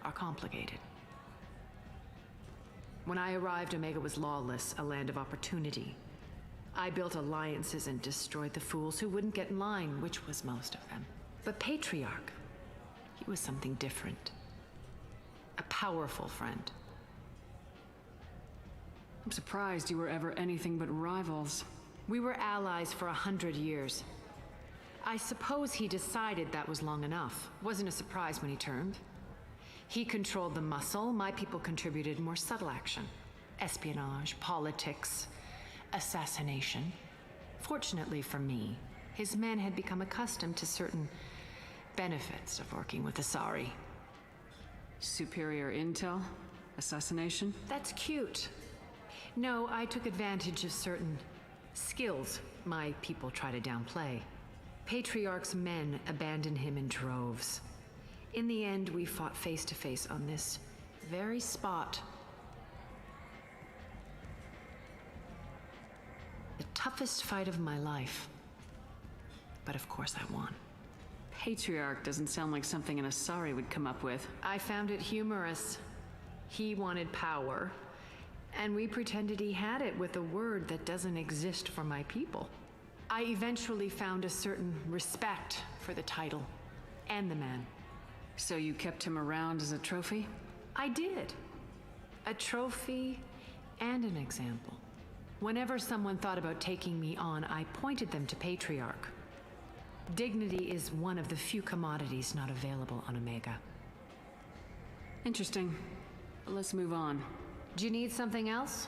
are complicated. When I arrived, Omega was lawless, a land of opportunity. I built alliances and destroyed the fools who wouldn't get in line, which was most of them. But Patriarch, he was something different. A powerful friend. I'm surprised you were ever anything but rivals. We were allies for 100 years. I suppose he decided that was long enough. Wasn't a surprise when he turned. He controlled the muscle, my people contributed more subtle action. Espionage, politics, assassination. Fortunately for me, his men had become accustomed to certain benefits of working with Asari. Superior intel? Assassination? That's cute. No, I took advantage of certain skills my people try to downplay. Patriarch's men abandoned him in droves. In the end, we fought face to face on this very spot. The toughest fight of my life. But of course I won. Patriarch doesn't sound like something an Asari would come up with. I found it humorous. He wanted power, and we pretended he had it with a word that doesn't exist for my people. I eventually found a certain respect for the title and the man. So you kept him around as a trophy? I did. A trophy and an example. Whenever someone thought about taking me on, I pointed them to Patriarch. Dignity is one of the few commodities not available on Omega. Interesting. But let's move on. Do you need something else?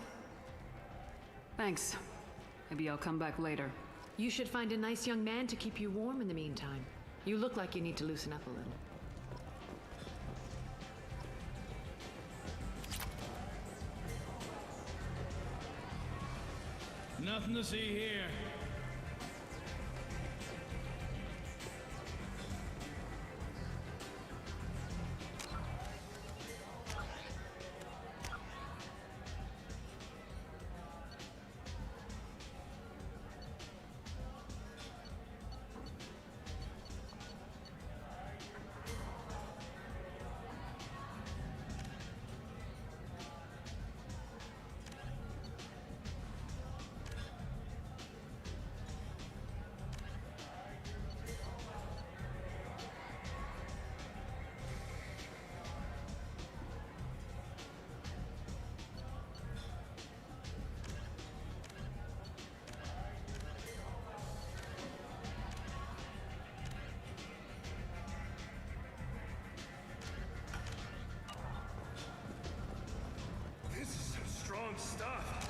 Thanks. Maybe I'll come back later. You should find a nice young man to keep you warm in the meantime. You look like you need to loosen up a little. Nothing to see here. Strong stuff.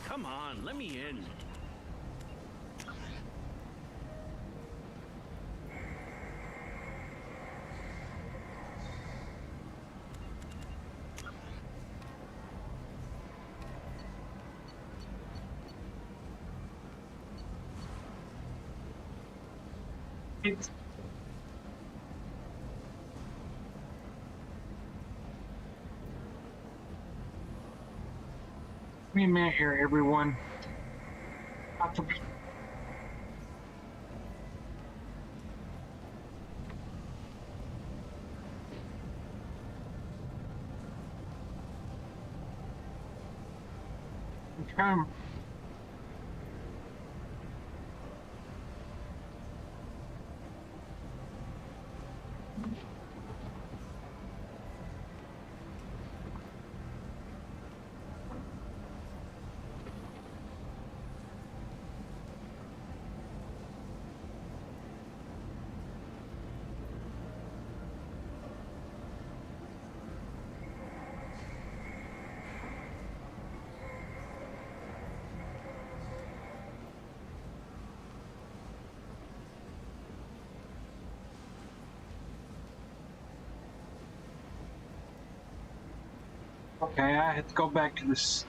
Come on, let me in. Give me a minute here, everyone. I'm trying. Okay, I have to go back to this.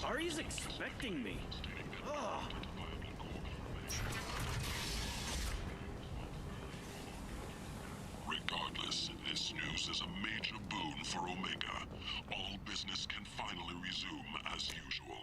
Ari's expecting me. Ugh. Regardless, this news is a major boon for Omega. All business can finally resume as usual.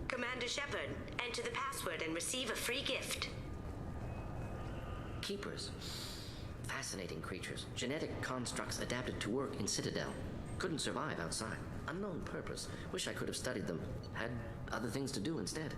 Commander Shepard, enter the password and receive a free gift. Keepers. Fascinating creatures. Genetic constructs adapted to work in Citadel. Couldn't survive outside. Unknown purpose. Wish I could have studied them. Had other things to do instead.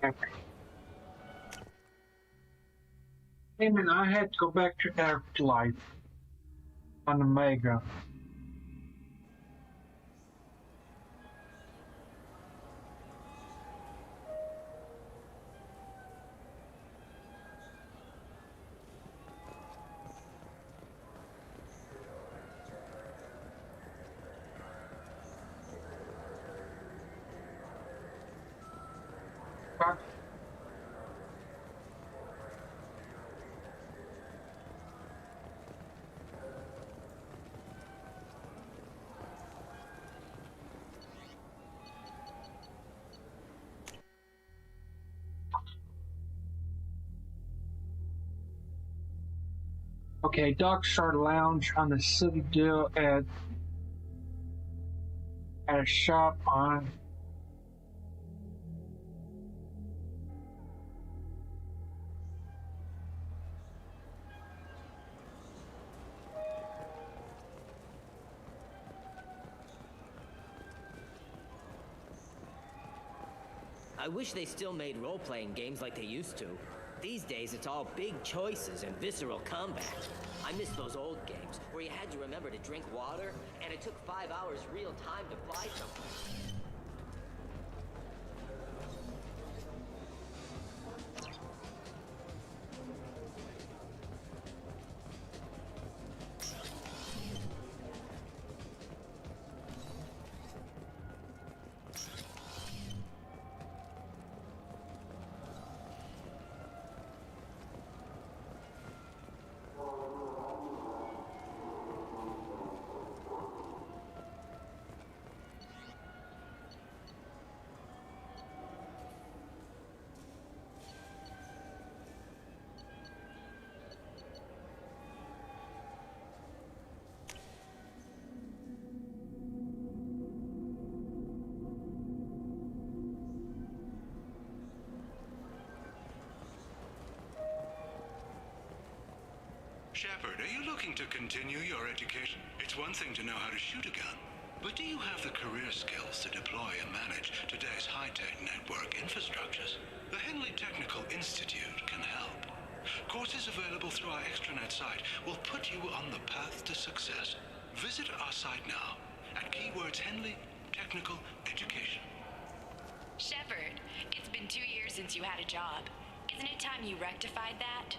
Okay. Hey man, I had to go back to Afterlife on the Mega. Okay, Dockstar Lounge on the City Deal at a shop on I wish they still made role-playing games like they used to. These days, it's all big choices and visceral combat. I miss those old games, where you had to remember to drink water, and it took 5 hours real time to fly somewhere. Shepard, are you looking to continue your education? It's one thing to know how to shoot a gun, but do you have the career skills to deploy and manage today's high-tech network infrastructures? The Henley Technical Institute can help. Courses available through our extranet site will put you on the path to success. Visit our site now at keywords Henley Technical Education. Shepard, it's been 2 years since you had a job. Isn't it time you rectified that?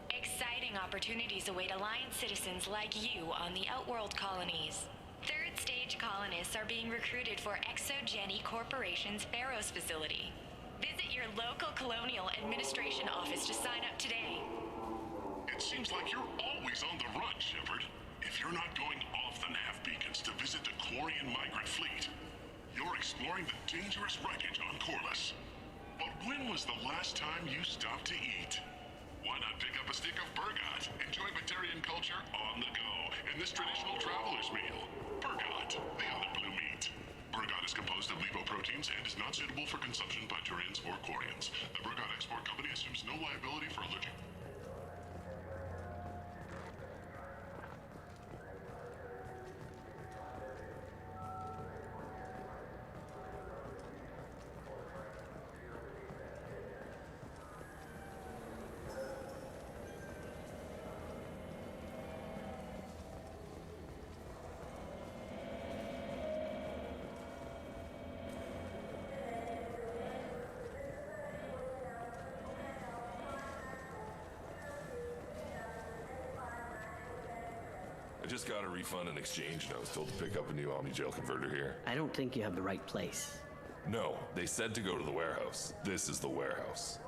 Exciting opportunities await Alliance citizens like you on the Outworld colonies. Third-stage colonists are being recruited for ExoGeni Corporation's Pharos facility. Visit your local Colonial Administration office to sign up today. It seems like you're always on the run, Shepard. If you're not going off the nav beacons to visit the Quarian migrant fleet, you're exploring the dangerous wreckage on Corliss. But when was the last time you stopped to eat? Why not pick up a stick of Burgot? Enjoy Batarian culture on the go in this traditional traveler's meal. Burgot, the other blue meat. Burgot is composed of lipoproteins and is not suitable for consumption by Turians or Quarians. The Burgot Export Company assumes no liability for allergic. I just got a refund and exchange, and I was told to pick up a new OmniGel converter here. I don't think you have the right place. No, they said to go to the warehouse. This is the warehouse.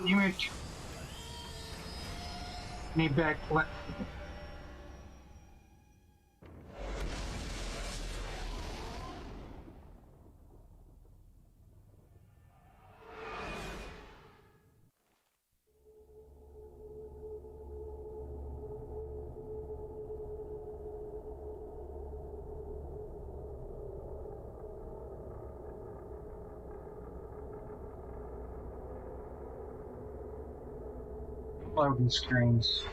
Image. Need back. Loading screens.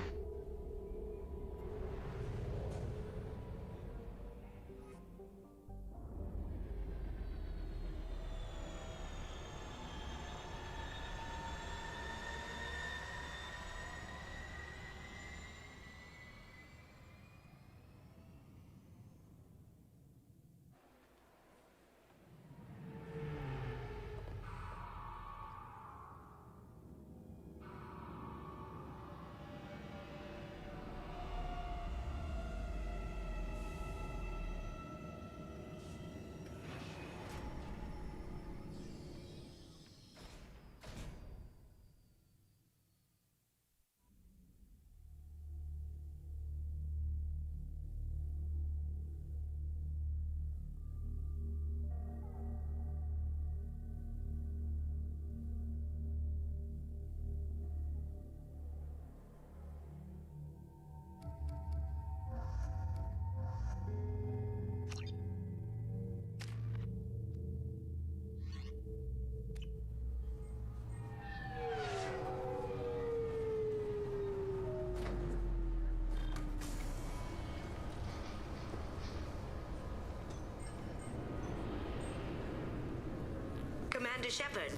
Commander Shepard.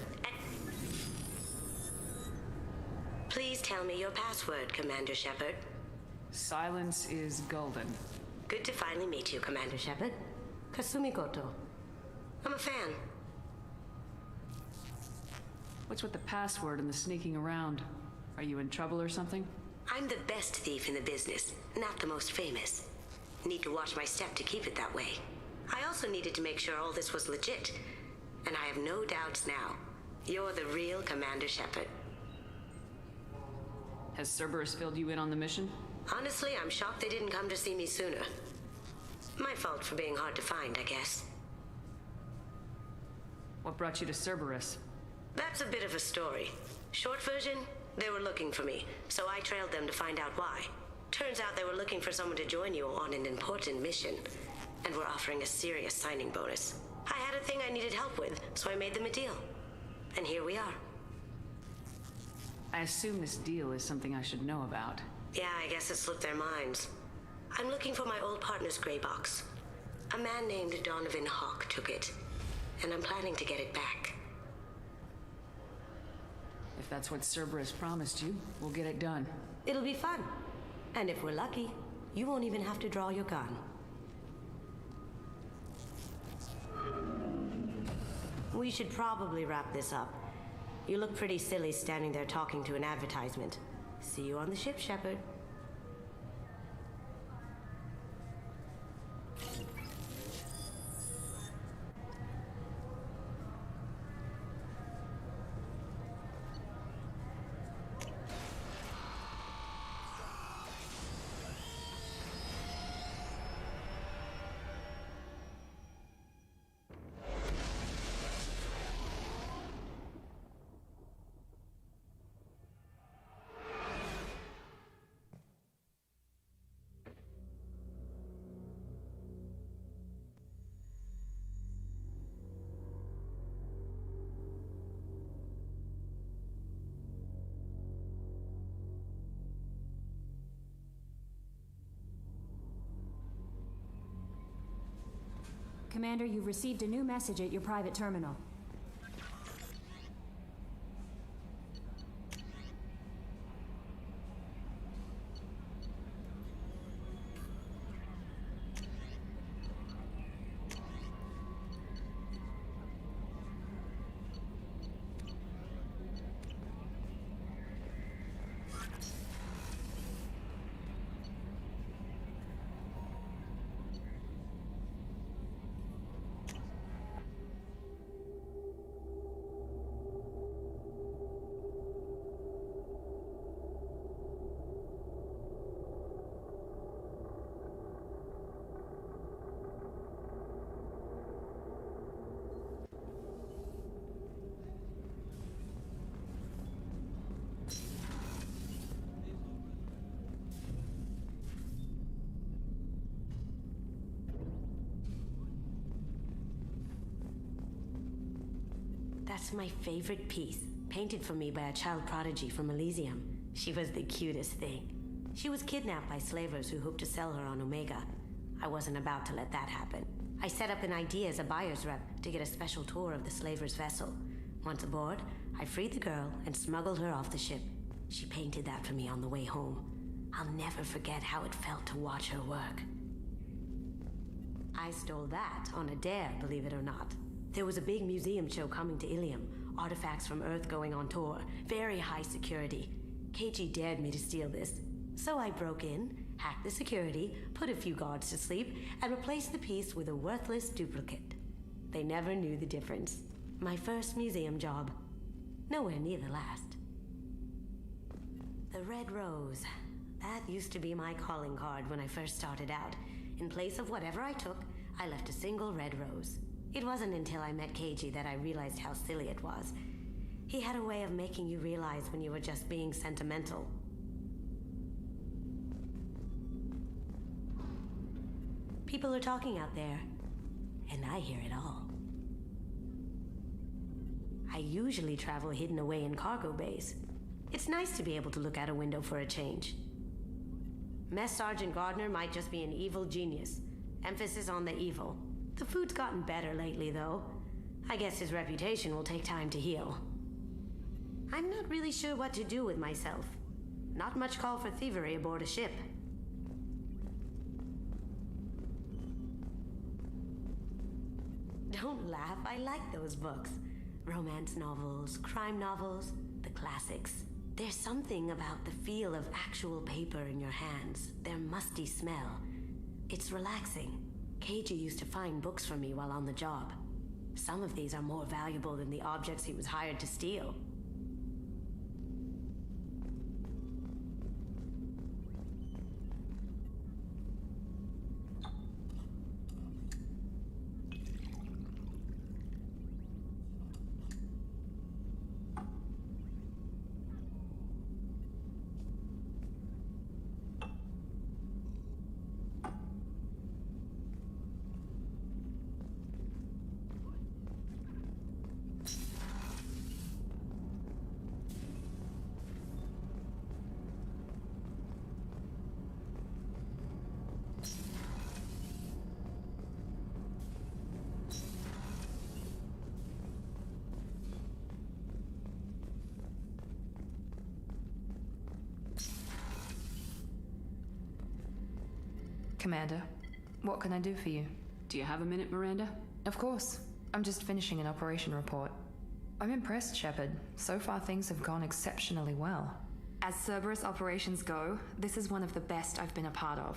Please tell me your password, Commander Shepard. Silence is golden. Good to finally meet you, Commander Shepard. Kasumi Goto. I'm a fan. What's with the password and the sneaking around? Are you in trouble or something? I'm the best thief in the business, not the most famous. Need to watch my step to keep it that way. I also needed to make sure all this was legit. And I have no doubts now. You're the real Commander Shepard. Has Cerberus filled you in on the mission? Honestly, I'm shocked they didn't come to see me sooner. My fault for being hard to find, I guess. What brought you to Cerberus? That's a bit of a story. Short version, they were looking for me, so I trailed them to find out why. Turns out they were looking for someone to join you on an important mission, and were offering a serious signing bonus. I had a thing I needed help with, so I made them a deal. And here we are. I assume this deal is something I should know about. Yeah, I guess it slipped their minds. I'm looking for my old partner's gray box. A man named Donovan Hawk took it, and I'm planning to get it back. If that's what Cerberus promised you, we'll get it done. It'll be fun. And if we're lucky, you won't even have to draw your gun. We should probably wrap this up. You look pretty silly standing there talking to an advertisement. See you on the ship, Shepard. Commander, you've received a new message at your private terminal. That's my favorite piece, painted for me by a child prodigy from Elysium. She was the cutest thing. She was kidnapped by slavers who hoped to sell her on Omega. I wasn't about to let that happen. I set up an idea as a buyer's rep to get a special tour of the slaver's vessel. Once aboard, I freed the girl and smuggled her off the ship. She painted that for me on the way home. I'll never forget how it felt to watch her work. I stole that on a dare, believe it or not. There was a big museum show coming to Ilium, artifacts from Earth going on tour, very high security. KG dared me to steal this. So I broke in, hacked the security, put a few guards to sleep, and replaced the piece with a worthless duplicate. They never knew the difference. My first museum job. Nowhere near the last. The Red Rose. That used to be my calling card when I first started out. In place of whatever I took, I left a single red rose. It wasn't until I met KG that I realized how silly it was. He had a way of making you realize when you were just being sentimental. People are talking out there, and I hear it all. I usually travel hidden away in cargo bays. It's nice to be able to look out a window for a change. Mess Sergeant Gardner might just be an evil genius. Emphasis on the evil. The food's gotten better lately, though. I guess his reputation will take time to heal. I'm not really sure what to do with myself. Not much call for thievery aboard a ship. Don't laugh, I like those books. Romance novels, crime novels, the classics. There's something about the feel of actual paper in your hands, their musty smell. It's relaxing. KG used to find books for me while on the job. Some of these are more valuable than the objects he was hired to steal. Commander, what can I do for you? Do you have a minute, Miranda? Of course. I'm just finishing an operation report. I'm impressed, Shepard. So far things have gone exceptionally well. As Cerberus operations go, this is one of the best I've been a part of.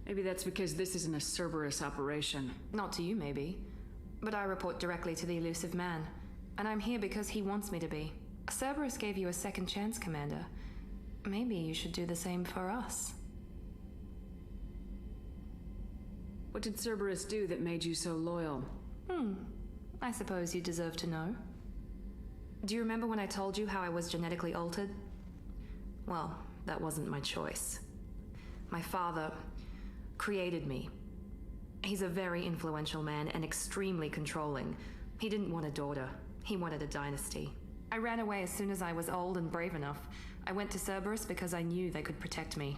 Maybe that's because this isn't a Cerberus operation. Not to you, maybe. But I report directly to the elusive man. And I'm here because he wants me to be. Cerberus gave you a second chance, Commander. Maybe you should do the same for us. What did Cerberus do that made you so loyal? I suppose you deserve to know. Do you remember when I told you how I was genetically altered? Well, that wasn't my choice. My father created me. He's a very influential man and extremely controlling. He didn't want a daughter. He wanted a dynasty. I ran away as soon as I was old and brave enough. I went to Cerberus because I knew they could protect me.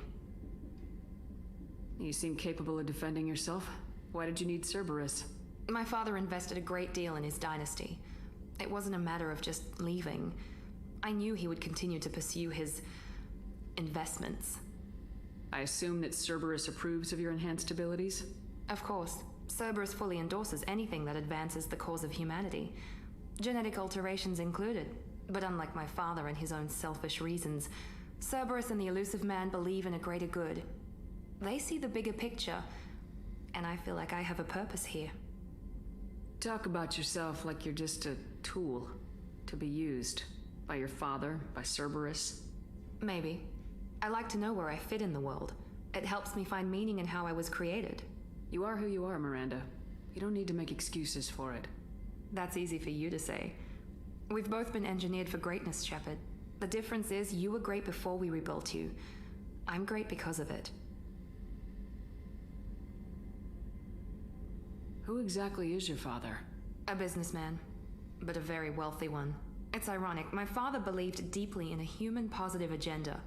You seem capable of defending yourself. Why did you need Cerberus? My father invested a great deal in his dynasty. It wasn't a matter of just leaving. I knew he would continue to pursue his investments. I assume that Cerberus approves of your enhanced abilities? Of course. Cerberus fully endorses anything that advances the cause of humanity. Genetic alterations included. But unlike my father and his own selfish reasons, Cerberus and the elusive man believe in a greater good. They see the bigger picture, and I feel like I have a purpose here. Talk about yourself like you're just a tool to be used by your father, by Cerberus. Maybe. I like to know where I fit in the world. It helps me find meaning in how I was created. You are who you are, Miranda. You don't need to make excuses for it. That's easy for you to say. We've both been engineered for greatness, Shepard. The difference is you were great before we rebuilt you. I'm great because of it. Who exactly is your father? A businessman, but a very wealthy one. It's ironic, my father believed deeply in a human-positive agenda.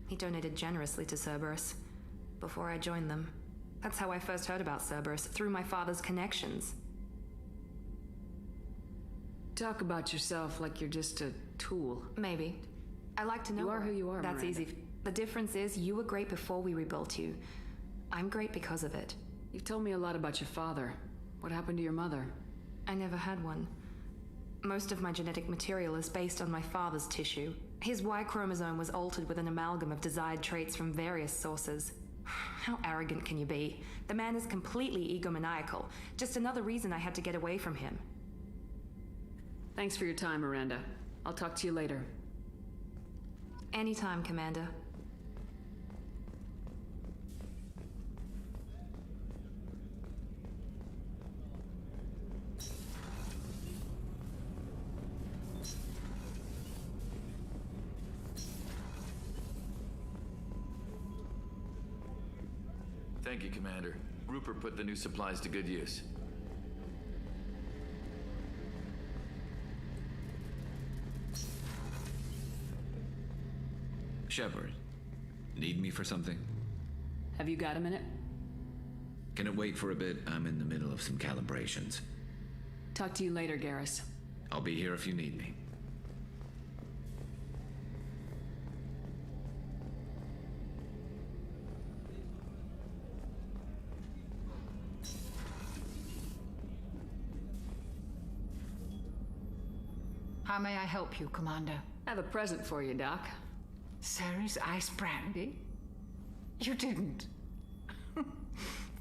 He donated generously to Cerberus before I joined them. That's how I first heard about Cerberus, through my father's connections. Talk about yourself like you're just a tool. Maybe. I like to know. You are who you are, That's Miranda. easy. The difference is you were great before we rebuilt you. I'm great because of it. You've told me a lot about your father. What happened to your mother? I never had one. Most of my genetic material is based on my father's tissue. His Y chromosome was altered with an amalgam of desired traits from various sources. How arrogant can you be? The man is completely egomaniacal. Just another reason I had to get away from him. Thanks for your time, Miranda. I'll talk to you later. Anytime, Commander. Thank you, Commander. Rupert put the new supplies to good use. Shepard, Need me for something? Have you got a minute? Can it wait for a bit? I'm in the middle of some calibrations. Talk to you later, Garrus. I'll be here if you need me. How may I help you, Commander? I have a present for you, Doc. Ceres ice brandy? You didn't.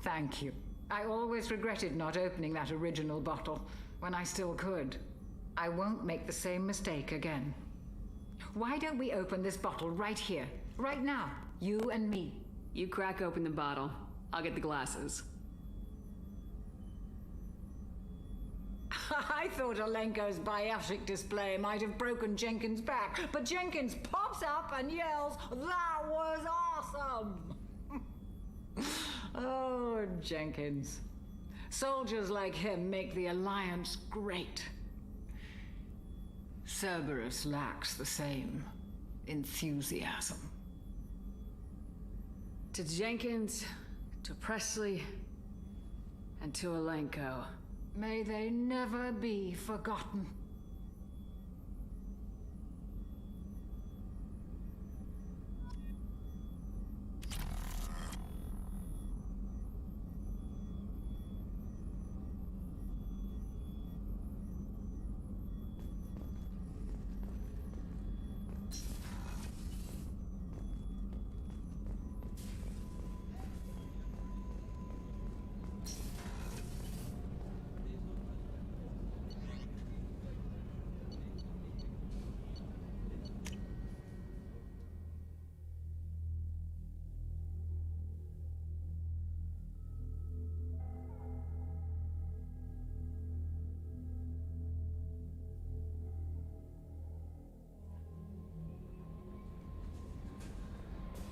Thank you. I always regretted not opening that original bottle when I still could. I won't make the same mistake again. Why don't we open this bottle right here, right now, you and me? You crack open the bottle. I'll get the glasses. I thought Alenko's biotic display might have broken Jenkins' back, but Jenkins pops up and yells, "That was awesome!" Oh, Jenkins. Soldiers like him make the Alliance great. Cerberus lacks the same enthusiasm. To Jenkins, to Presley, and to Alenko. May they never be forgotten.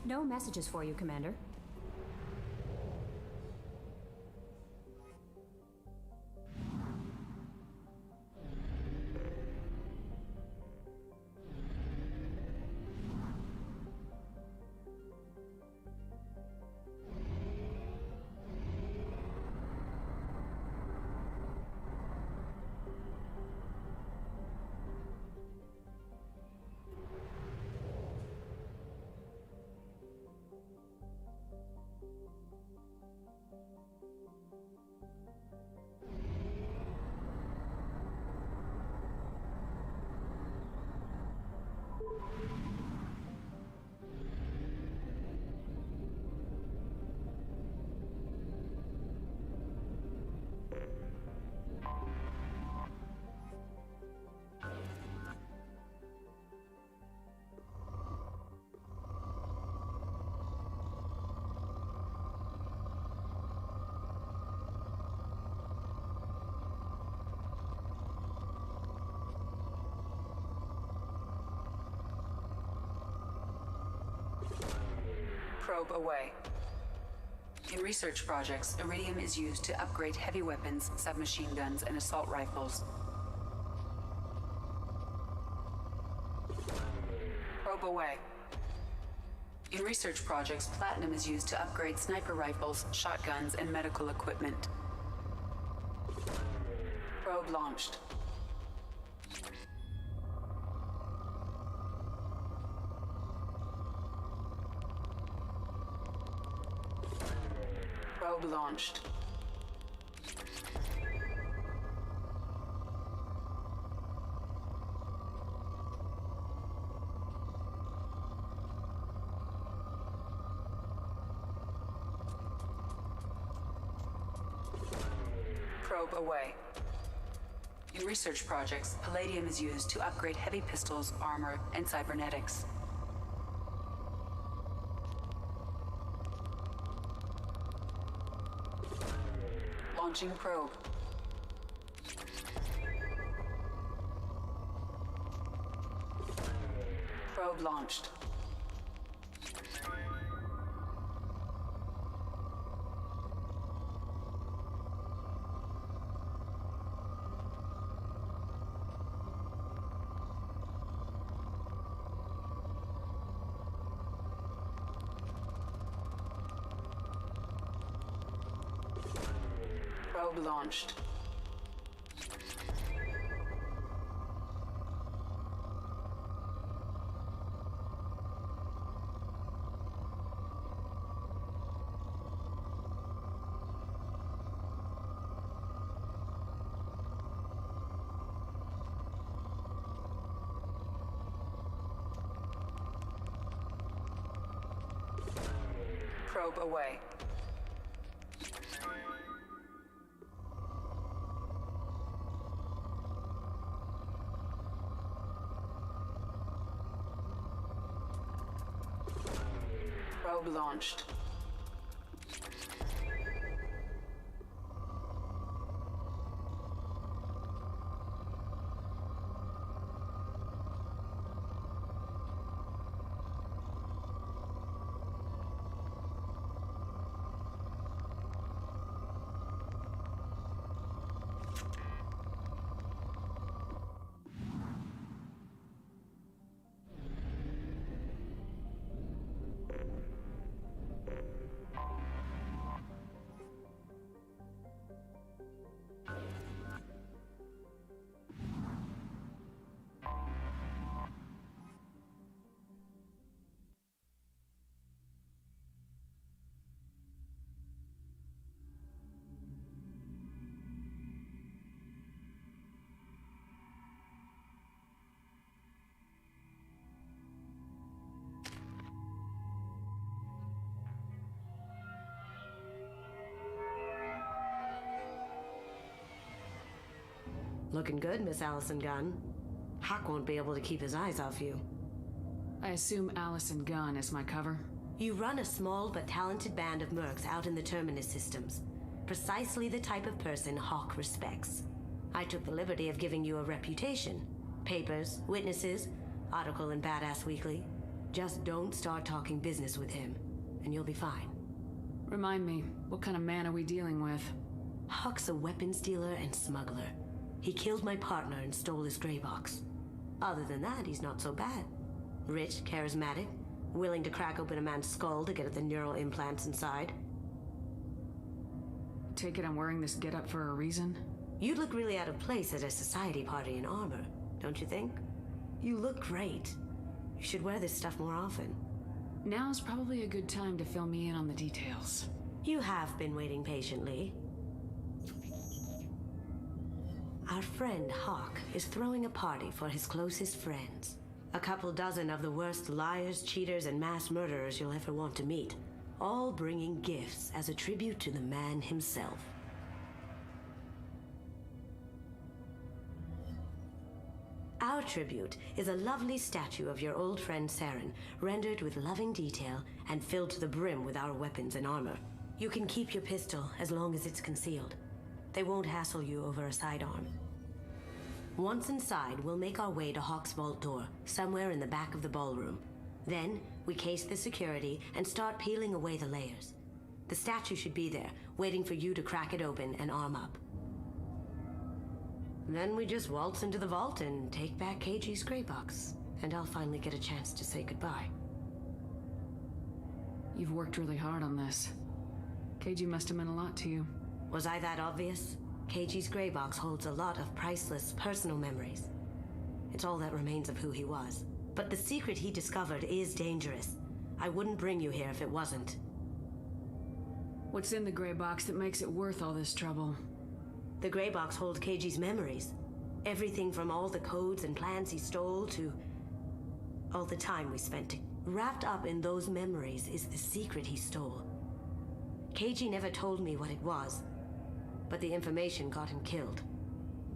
No messages for you, Commander. Probe away. In research projects, iridium is used to upgrade heavy weapons, submachine guns, and assault rifles. Probe away. In research projects, platinum is used to upgrade sniper rifles, shotguns, and medical equipment. Probe launched. Probe launched. Probe away. In research projects, palladium is used to upgrade heavy pistols, armor, and cybernetics. Launching probe. Probe launched. Probe launched. Probe away. Probe launched. Looking good, Miss Allison Gunn. Hawk won't be able to keep his eyes off you. I assume Allison Gunn is my cover? You run a small but talented band of mercs out in the Terminus systems. Precisely the type of person Hawk respects. I took the liberty of giving you a reputation. Papers, witnesses, article in Badass Weekly. Just don't start talking business with him, and you'll be fine. Remind me, what kind of man are we dealing with? Hawk's a weapons dealer and smuggler. He killed my partner and stole his gray box. Other than that, he's not so bad. Rich, charismatic, willing to crack open a man's skull to get at the neural implants inside. Take it I'm wearing this getup for a reason? You'd look really out of place at a society party in armor, don't you think? You look great. You should wear this stuff more often. Now's probably a good time to fill me in on the details. You have been waiting patiently. Our friend Hawk is throwing a party for his closest friends. A couple dozen of the worst liars, cheaters, and mass murderers you'll ever want to meet. All bringing gifts as a tribute to the man himself. Our tribute is a lovely statue of your old friend Saren, rendered with loving detail and filled to the brim with our weapons and armor. You can keep your pistol as long as it's concealed. They won't hassle you over a sidearm. Once inside, we'll make our way to Hawk's vault door, somewhere in the back of the ballroom. Then, we case the security and start peeling away the layers. The statue should be there, waiting for you to crack it open and arm up. Then we just waltz into the vault and take back KG's gray box, and I'll finally get a chance to say goodbye. You've worked really hard on this. KG must have meant a lot to you. Was I that obvious? KG's gray box holds a lot of priceless personal memories. It's all that remains of who he was. But the secret he discovered is dangerous. I wouldn't bring you here if it wasn't. What's in the gray box that makes it worth all this trouble? The gray box holds KG's memories. Everything from all the codes and plans he stole to all the time we spent. Wrapped up in those memories is the secret he stole. KG never told me what it was, but the information got him killed.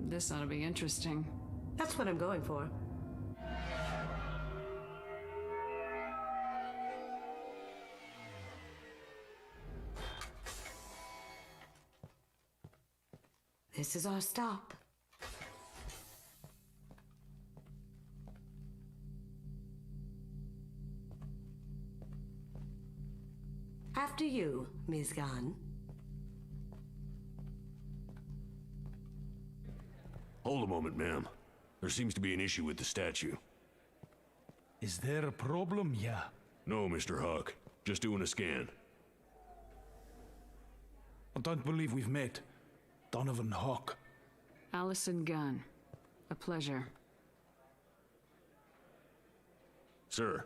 This ought to be interesting. That's what I'm going for. This is our stop. After you, Ms. Gunn. Hold a moment, ma'am. There seems to be an issue with the statue. Is there a problem? Yeah. No, Mr. Hawk. Just doing a scan. I don't believe we've met. Donovan Hawk. Allison Gunn. A pleasure. Sir,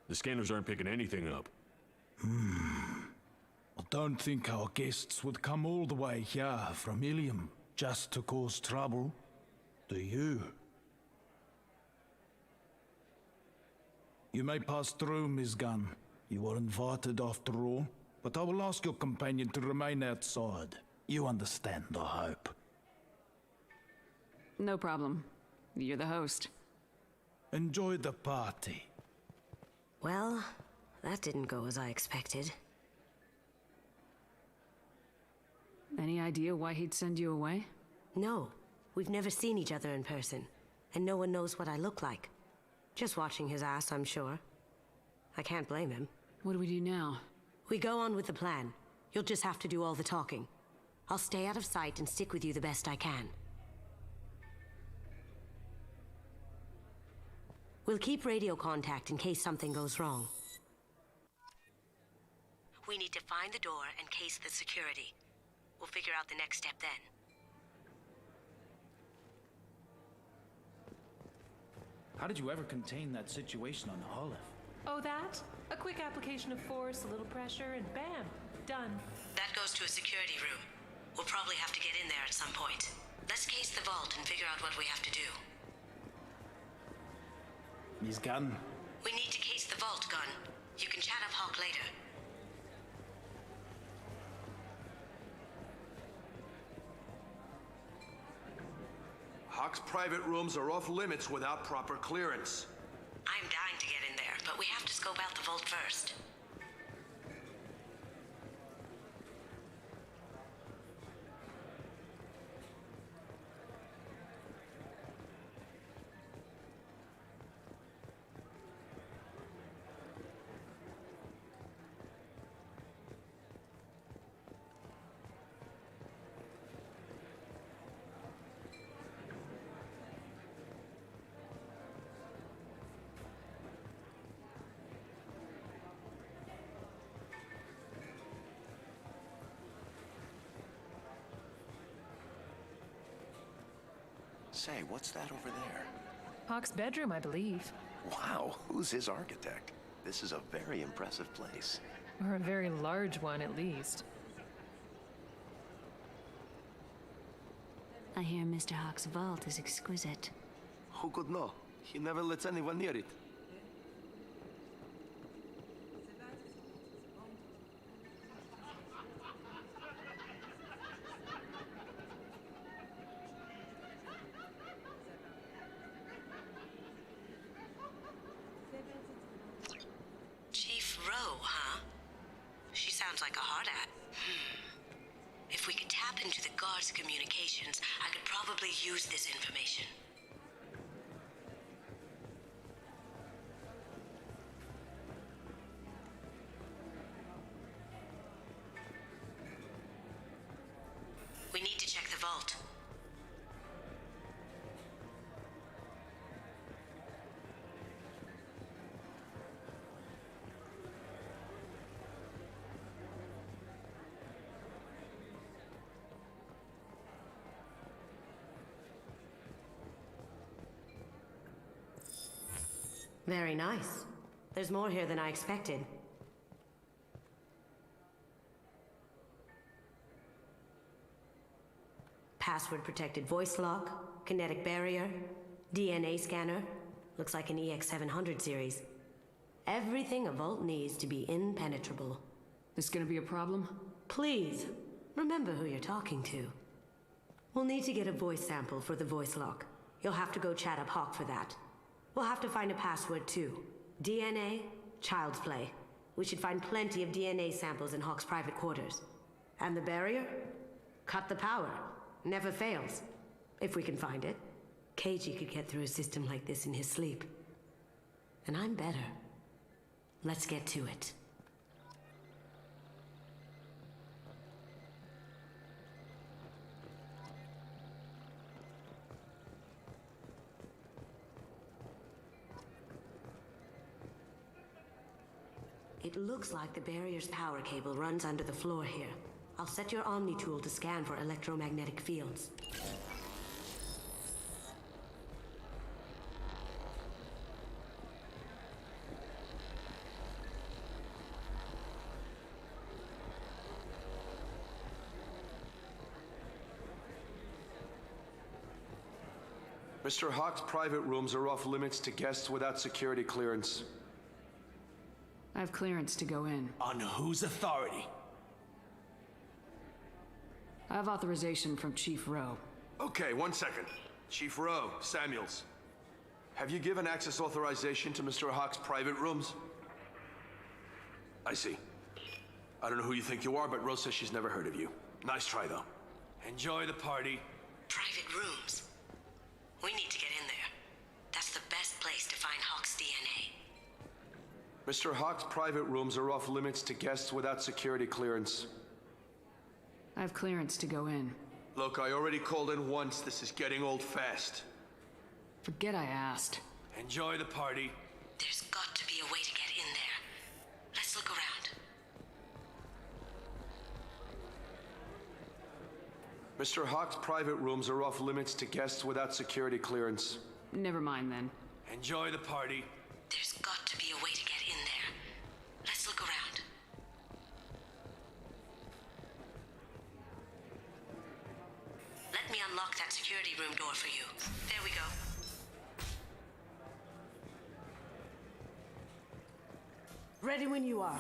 the scanners aren't picking anything up. I don't think our guests would come all the way here from Ilium just to cause trouble. Do you? You may pass through, Ms. Gunn. You were invited after all, but I will ask your companion to remain outside. You understand, I hope. No problem. You're the host. Enjoy the party. Well, that didn't go as I expected. Any idea why he'd send you away? No. We've never seen each other in person, and no one knows what I look like. Just watching his ass, I'm sure. I can't blame him. What do we do now? We go on with the plan. You'll just have to do all the talking. I'll stay out of sight and stick with you the best I can. We'll keep radio contact in case something goes wrong. We need to find the door and case the security. We'll figure out the next step then. How did you ever contain that situation on Hollis? Oh, that? A quick application of force, a little pressure, and bam, done. That goes to a security room. We'll probably have to get in there at some point. Let's case the vault and figure out what we have to do. Ms. Gunn. We need to case the vault, Gunn. You can chat up Hawk later. Hawk's private rooms are off limits without proper clearance. I'm dying to get in there, but we have to scope out the vault first. Say, what's that over there? Hawk's bedroom, I believe. Wow, who's his architect? This is a very impressive place. Or a very large one, at least. I hear Mr. Hawk's vault is exquisite. Who could know? He never lets anyone near it. Chief Rowe, huh? She sounds like a hard at. If we could tap into the guard's communications, I could probably use this information. We need to check the vault. Very nice. There's more here than I expected. Password-protected voice lock, kinetic barrier, DNA scanner. Looks like an EX700 series. Everything a vault needs to be impenetrable. This gonna be a problem? Please, remember who you're talking to. We'll need to get a voice sample for the voice lock. You'll have to go chat up Hawk for that. We'll have to find a password too. DNA, child's play. We should find plenty of DNA samples in Hawk's private quarters. And the barrier? Cut the power. Never fails. If we can find it. KG could get through a system like this in his sleep. And I'm better. Let's get to it. It looks like the barrier's power cable runs under the floor here. I'll set your Omni tool to scan for electromagnetic fields. Mr. Hawk's private rooms are off limits to guests without security clearance. I have clearance to go in. On whose authority? I have authorization from Chief Rowe. Okay, 1 second. Chief Rowe, Samuels. Have you given access authorization to Mr. Hawk's private rooms? I see. I don't know who you think you are, but Rose says she's never heard of you. Nice try, though. Enjoy the party. Private rooms. We need to get in there. That's the best place to find Hawk's DNA. Mr. Hawk's private rooms are off limits to guests without security clearance. I have clearance to go in. Look, I already called in once. This is getting old fast. Forget I asked. Enjoy the party. There's got to be a way to get in there. Let's look around. Mr. Hawk's private rooms are off limits to guests without security clearance. Never mind then. Enjoy the party. There's got to be a way to get in there. Let's look around. Let me unlock that security room door for you. There we go. Ready when you are.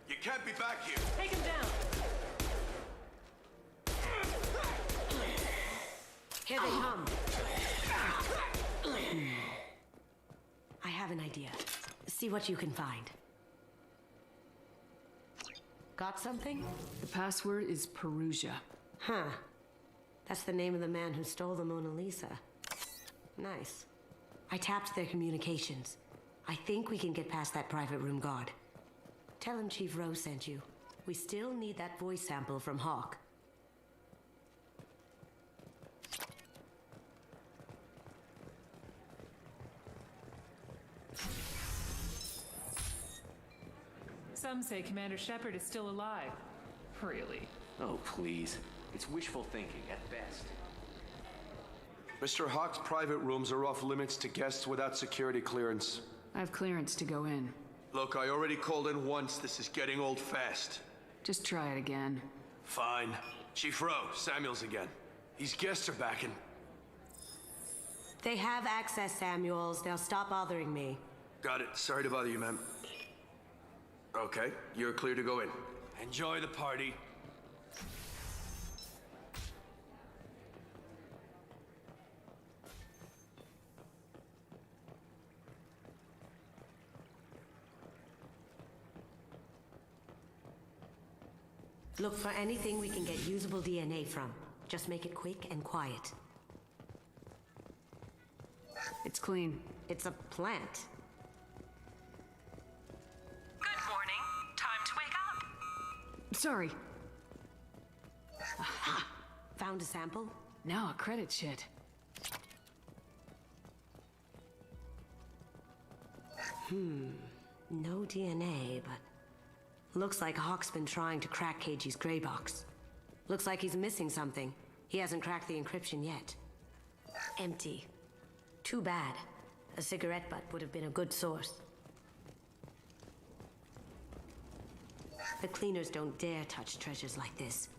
You can't be back here. Take him down. Here they come. I have an idea. See what you can find. Got something? The password is Perugia. Huh. That's the name of the man who stole the Mona Lisa. Nice. I tapped their communications. I think we can get past that private room guard. Tell him Chief Rowe sent you. We still need that voice sample from Hawk. Some say Commander Shepard is still alive. Really? Oh, please. It's wishful thinking at best. Mr. Hawk's private rooms are off limits to guests without security clearance. I have clearance to go in. Look, I already called in once. This is getting old fast. Just try it again. Fine. Chief Rowe, Samuels again. These guests are back and... They have access, Samuels. They'll stop bothering me. Got it. Sorry to bother you, ma'am. Okay, you're clear to go in. Enjoy the party. Look for anything we can get usable DNA from. Just make it quick and quiet. It's clean. It's a plant. Good morning. Time to wake up. Sorry. Aha! Found a sample? Now a credit shit. No DNA, but... Looks like Hawk's been trying to crack KG's gray box. Looks like he's missing something. He hasn't cracked the encryption yet. Empty. Too bad. A cigarette butt would have been a good source. The cleaners don't dare touch treasures like this.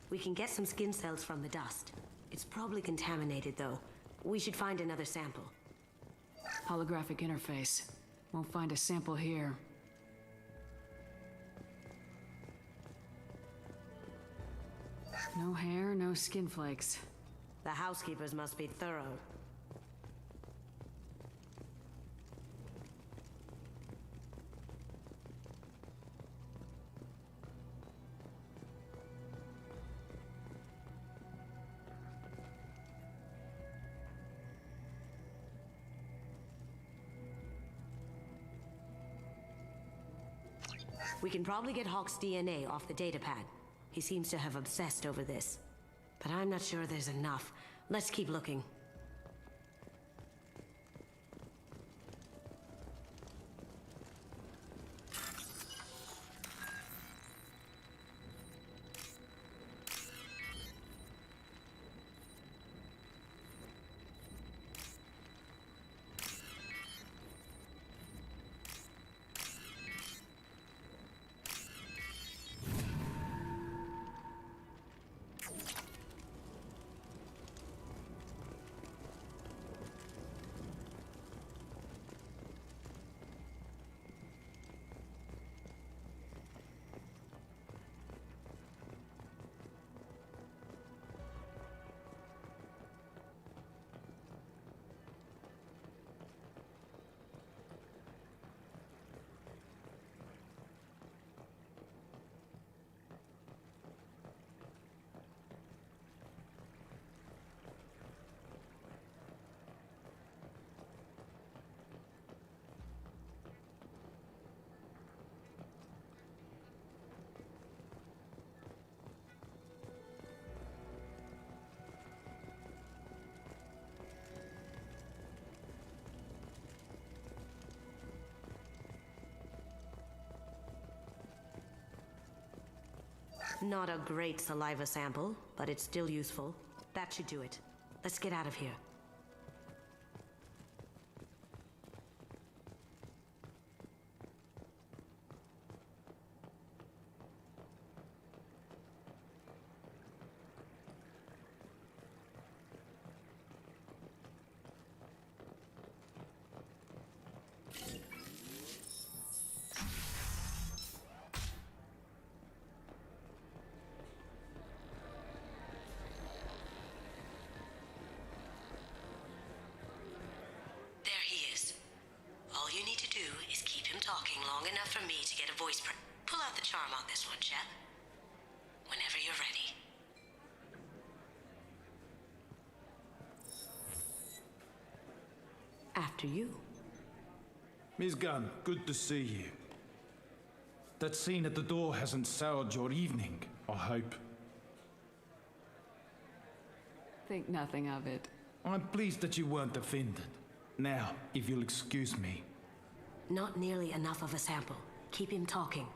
We can get some skin cells from the dust. It's probably contaminated, though. We should find another sample. Holographic interface. Won't find a sample here. No hair, no skin flakes. The housekeepers must be thorough. We can probably get Hawk's DNA off the datapad. He seems to have obsessed over this. But I'm not sure there's enough. Let's keep looking. Not a great saliva sample, but it's still useful. That should do it. Let's get out of here. Long enough for me to get a voice pull out the charm on this one, Shep. Whenever you're ready. After you. Miss Gunn, good to see you. That scene at the door hasn't soured your evening, I hope. Think nothing of it. I'm pleased that you weren't offended. Now, if you'll excuse me. Not nearly enough of a sample. Keep him talking.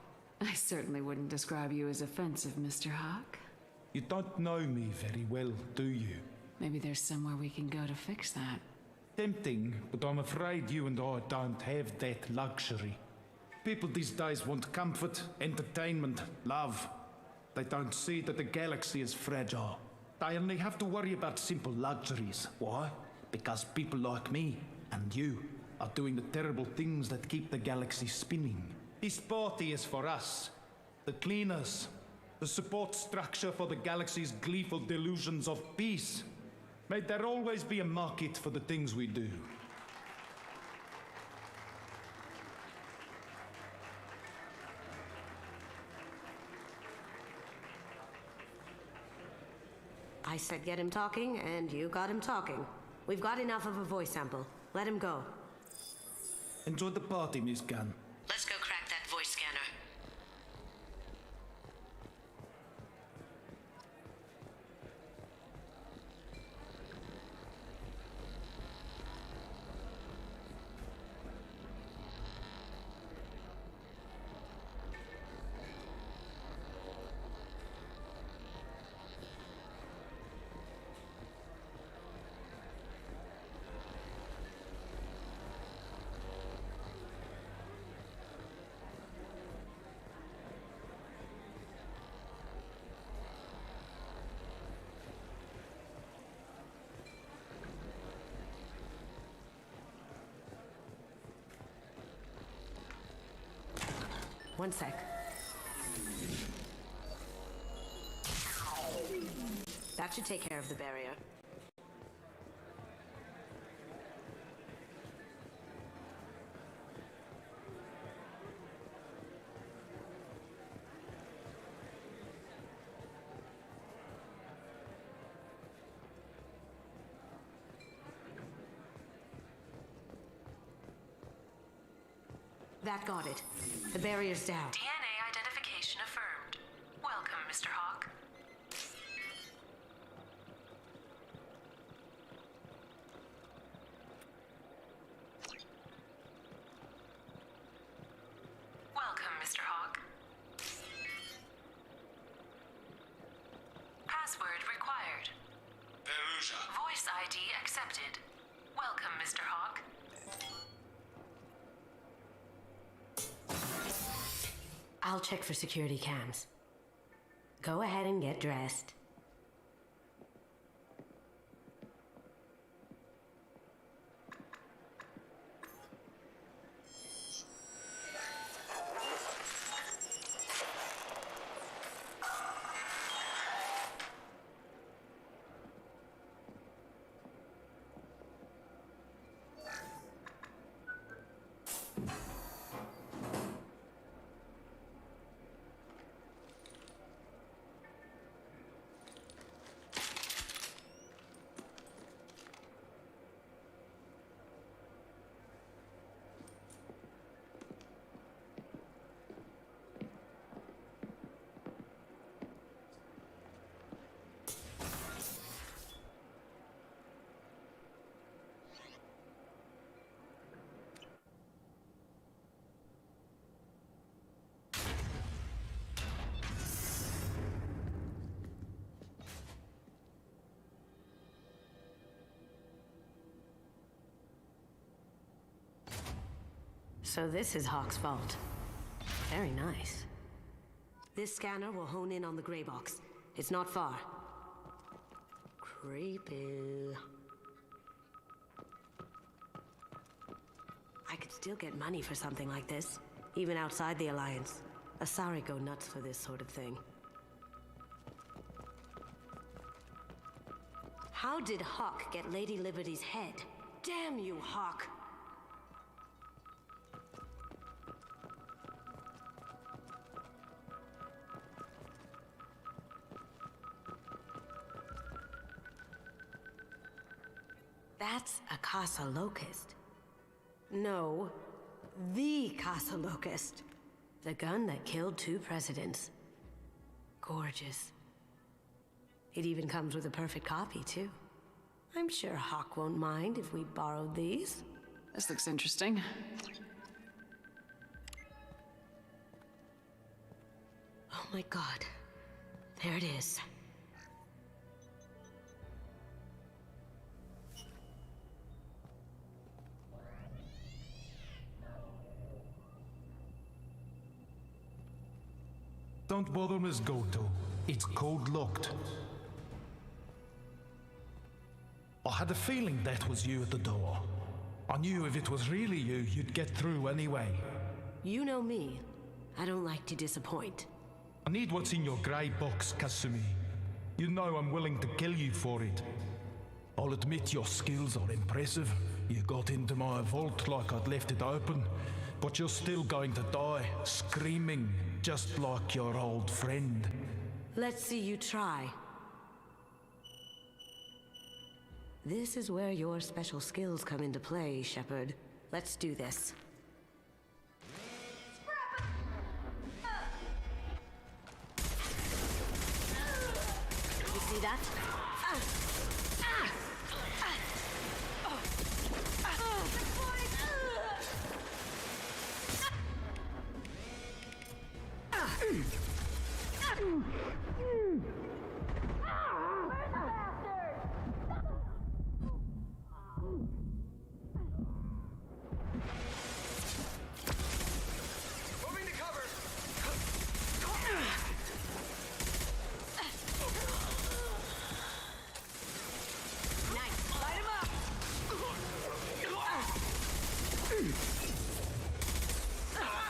I certainly wouldn't describe you as offensive, Mr. Hawk. You don't know me very well, do you? Maybe there's somewhere we can go to fix that. Tempting, but I'm afraid you and I don't have that luxury. People these days want comfort, entertainment, love. They don't see that the galaxy is fragile. They only have to worry about simple luxuries. Why? Because people like me and you are doing the terrible things that keep the galaxy spinning. This party is for us, the cleaners, the support structure for the galaxy's gleeful delusions of peace. May there always be a market for the things we do. I said get him talking, and you got him talking. We've got enough of a voice sample. Let him go. Enjoy the party, Miss Gunn. Let's go crack that voice scanner. One sec. That should take care of the barrier. That got it. The barrier's down. DNA Mr. Hawk. Welcome, Mr. Hawk. Password required. Perusa. Voice ID accepted. Welcome, Mr. Hawk. I'll check for security cams. Go ahead and get dressed. So this is Hawk's vault. Very nice. This scanner will hone in on the gray box. It's not far. Creepy. I could still get money for something like this, even outside the Alliance. Asari go nuts for this sort of thing. How did Hawk get Lady Liberty's head? Damn you, Hawk! That's a Casa Locust. No, the Casa Locust. The gun that killed 2 presidents. Gorgeous. It even comes with a perfect copy, too. I'm sure Hawk won't mind if we borrowed these. This looks interesting. Oh my god. There it is. Don't bother, Miss Goto. It's code locked. I had a feeling that was you at the door. I knew if it was really you, you'd get through anyway. You know me. I don't like to disappoint. I need what's in your grey box, Kasumi. You know I'm willing to kill you for it. I'll admit your skills are impressive. You got into my vault like I'd left it open, but you're still going to die, screaming, just like your old friend. Let's see you try. This is where your special skills come into play, Shepard. Let's do this. You see that? Moving to cover. Nice. Light him up.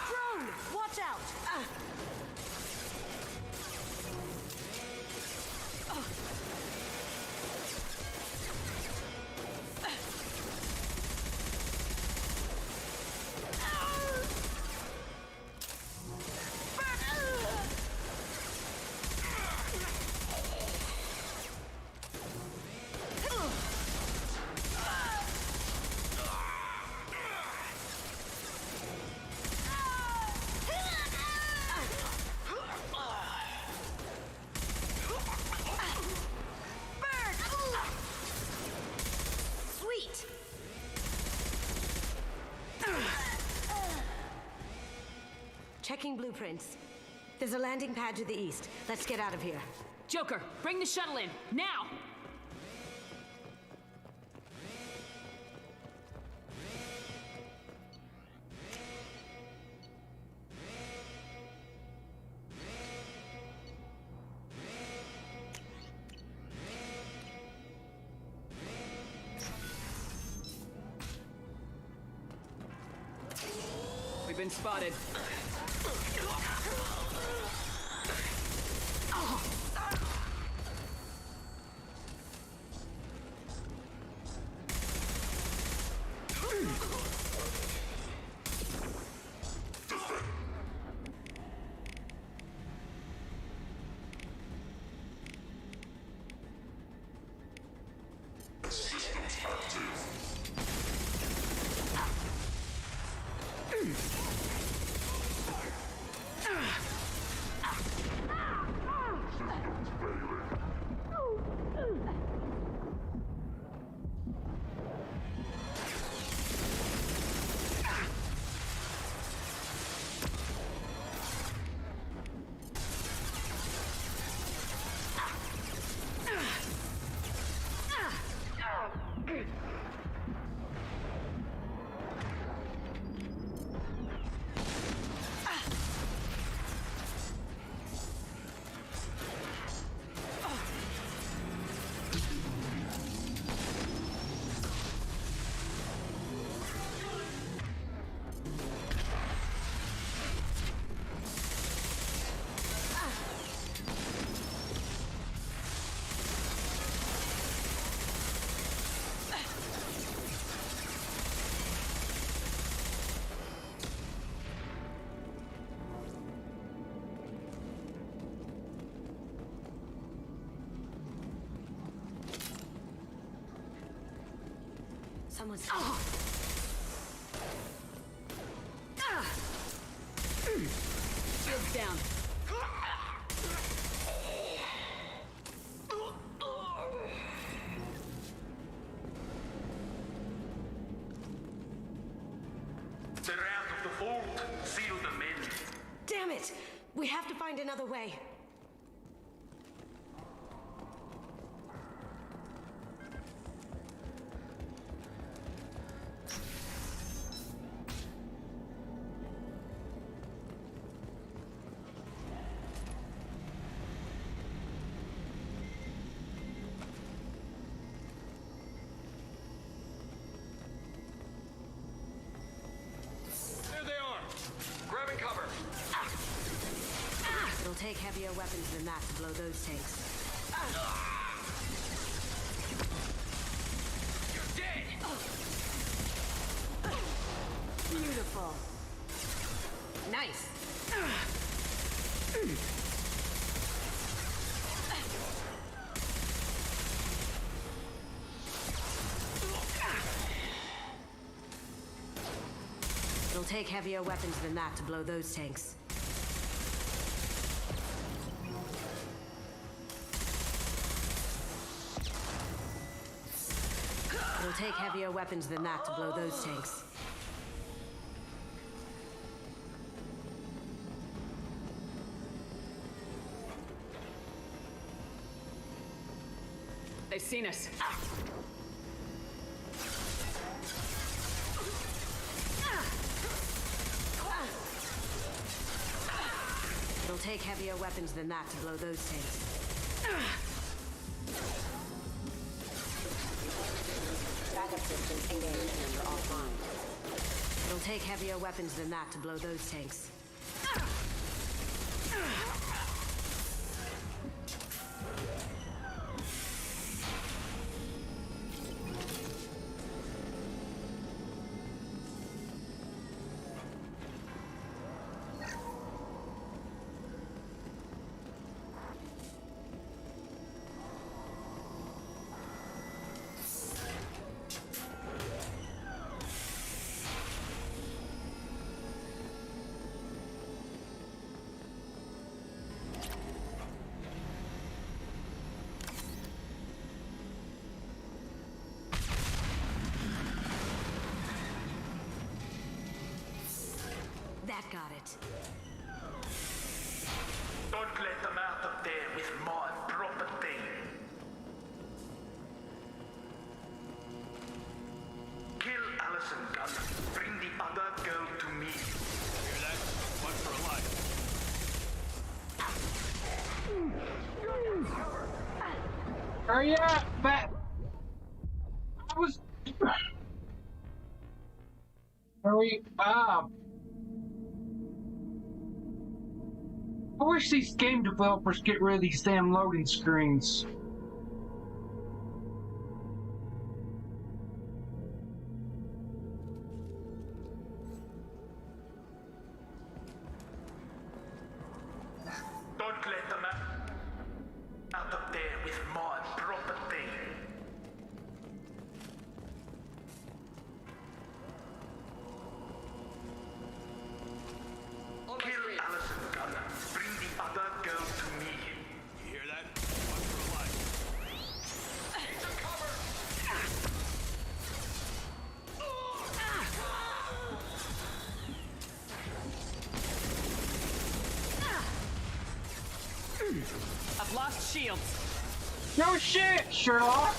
Drone, watch out. Checking blueprints. There's a landing pad to the east. Let's get out of here. Joker, bring the shuttle in, now! We've been spotted. Someone's... Shields down. They're out of the vault. Seal them in. Damn it! We have to find another way. It'll take heavier weapons than that to blow those tanks. You're dead! Beautiful. Nice. It'll take heavier weapons than that to blow those tanks. It'll take heavier weapons than that to blow those tanks. They've seen us. It'll take heavier weapons than that to blow those tanks. Backup systems engaged and are offline. It'll take heavier weapons than that to blow those tanks. That got it. Don't let them out of there with my property. Kill Allison Gunn. Bring the other girl to me. Hear that? One for a life. Hurry up! I was... Hurry up! I wish these game developers get rid of these damn loading screens. Don't let them out of there with my property. Kill Allison Gunn. Bring the other girl to me. You hear that? One for a life. Need some cover! I've lost shields. No shit, Sherlock!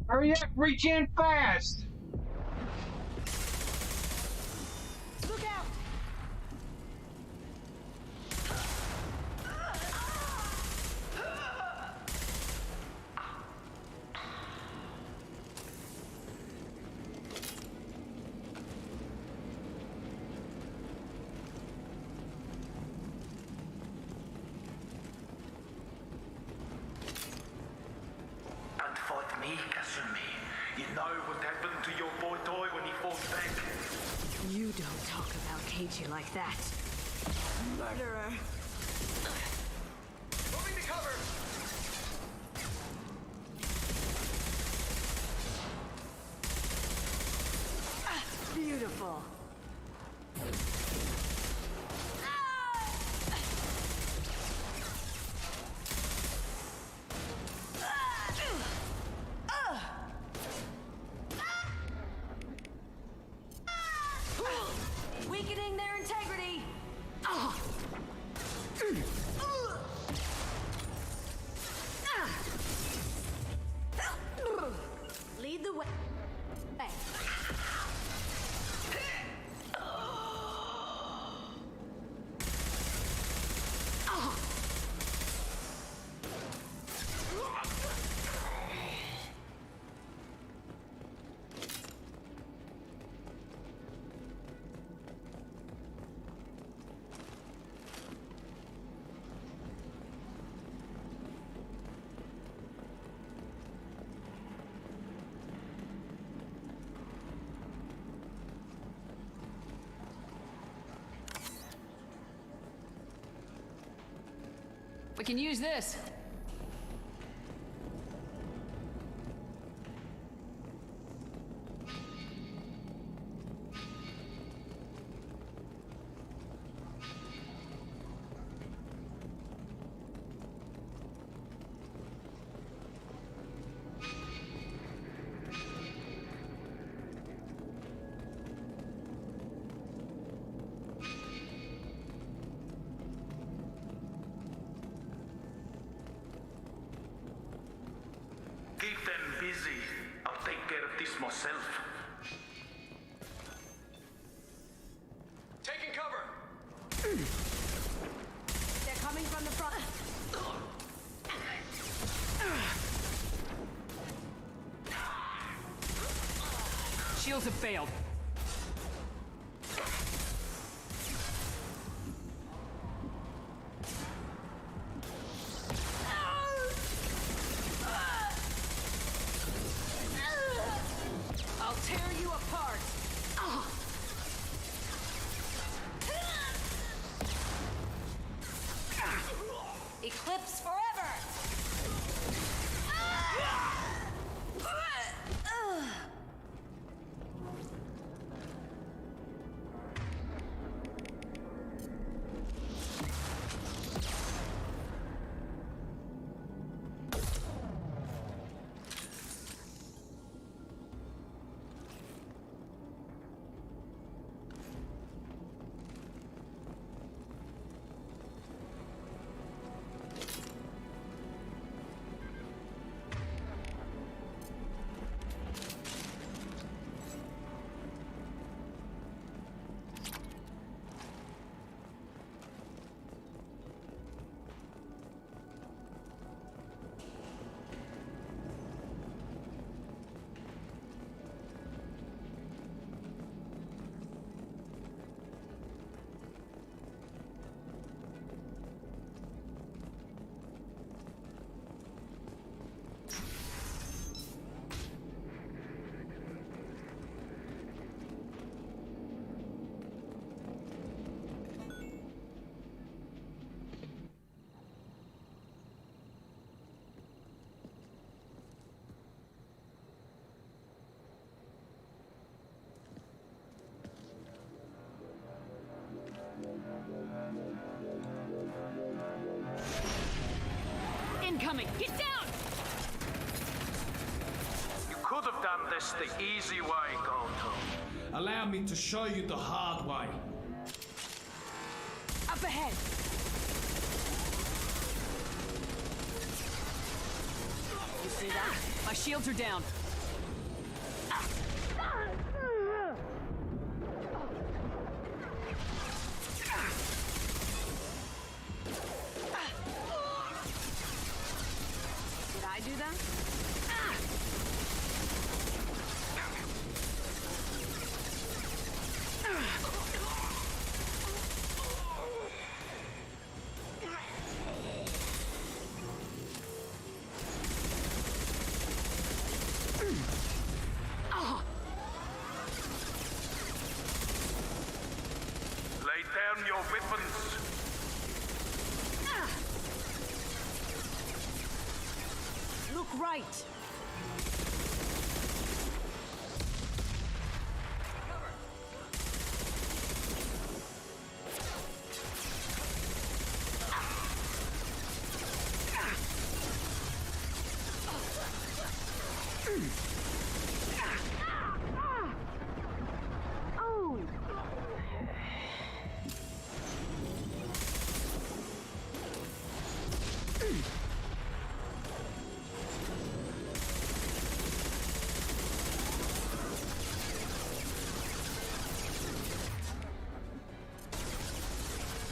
Hurry up, reach in fast! Look out! Don't fight me, Kasumi. You know what happened to your boy toy when he fought back. You don't talk about Keiji like that. Murderer. Moving to cover! Beautiful. Weakening their integrity. Lead the way. We can use this. Keep them busy. I'll take care of this myself. Taking cover! They're coming from the front. Shields have failed. Incoming! Get down! You could have done this the easy way, Goto. Allow me to show you the hard way. Up ahead! You see that? My shields are down. Did I do that? Lay down your weapons. Look right.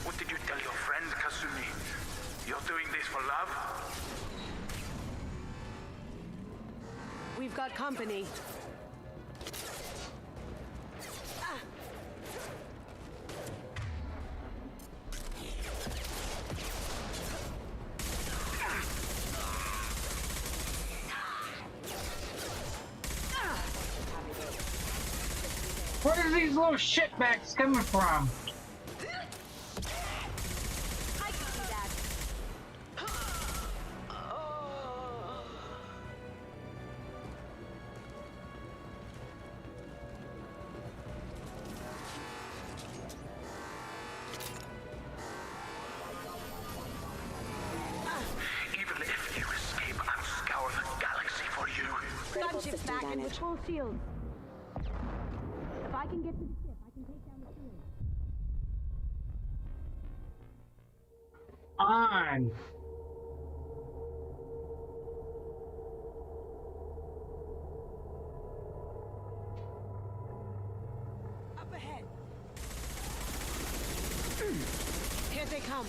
What did you tell your friend, Kasumi? You're doing this for love? We've got company. Where are these little shitbags coming from? Even if you escape, I'll scour the galaxy for you. Gunship's back in with full shield. If I can get to the ship, I can take down the shield. On. Up ahead. Here they come.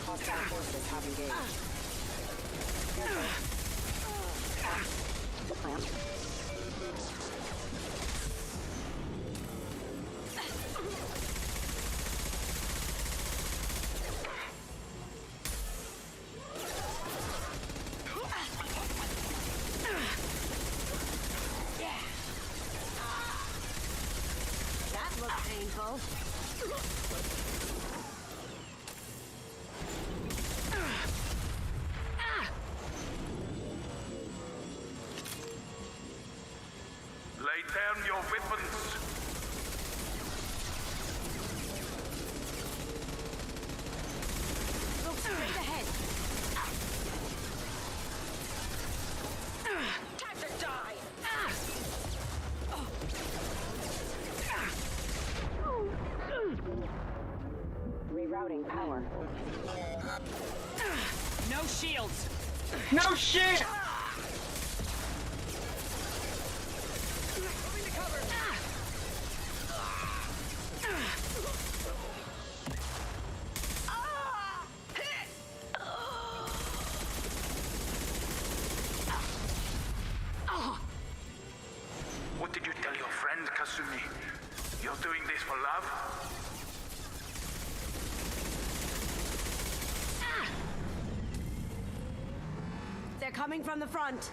Hostile forces have engaged. That looks painful. Lay down your weapons. Look straight ahead. Time to die. Rerouting power. No shields! No shit! Moving to cover! What did you tell your friend, Kasumi? You're doing this for love? They're coming from the front.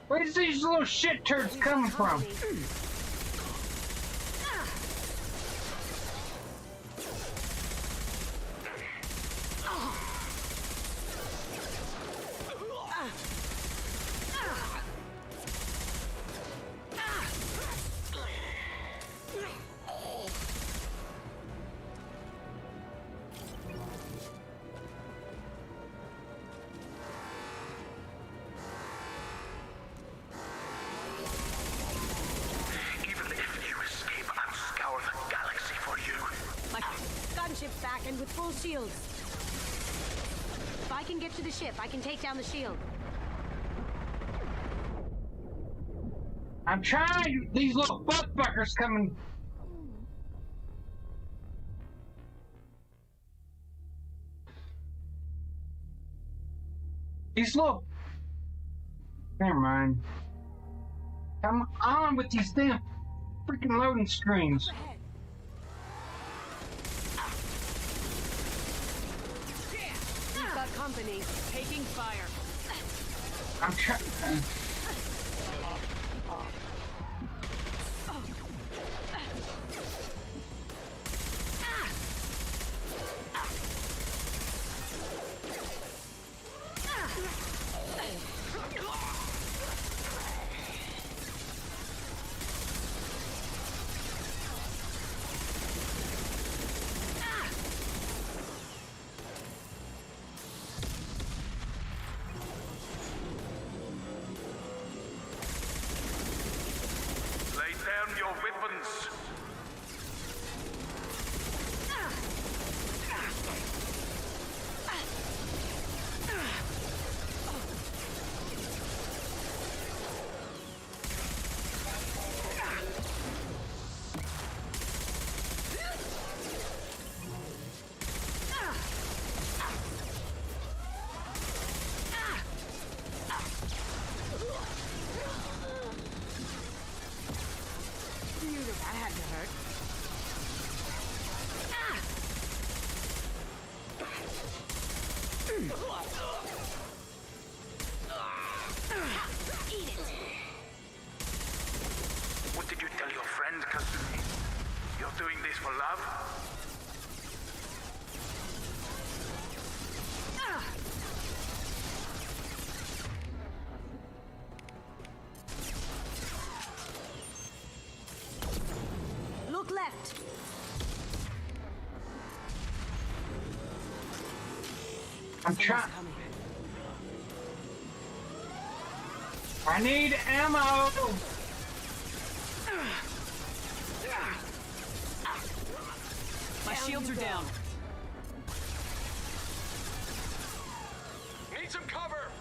Where's these little shit turds coming from? with full shields. If I can get to the ship, I can take down the shield. I'm trying. These little buckbuckers coming. These little. Never mind. Come on with these damn freaking loading screens. We've got company. Taking fire. I'm trying. Lay down your weapons. That had to hurt. Eat it. What did you tell your friend, Kasumi? You're doing this for love? Look left. I'm trying. I need ammo. My shields are down. Need some cover!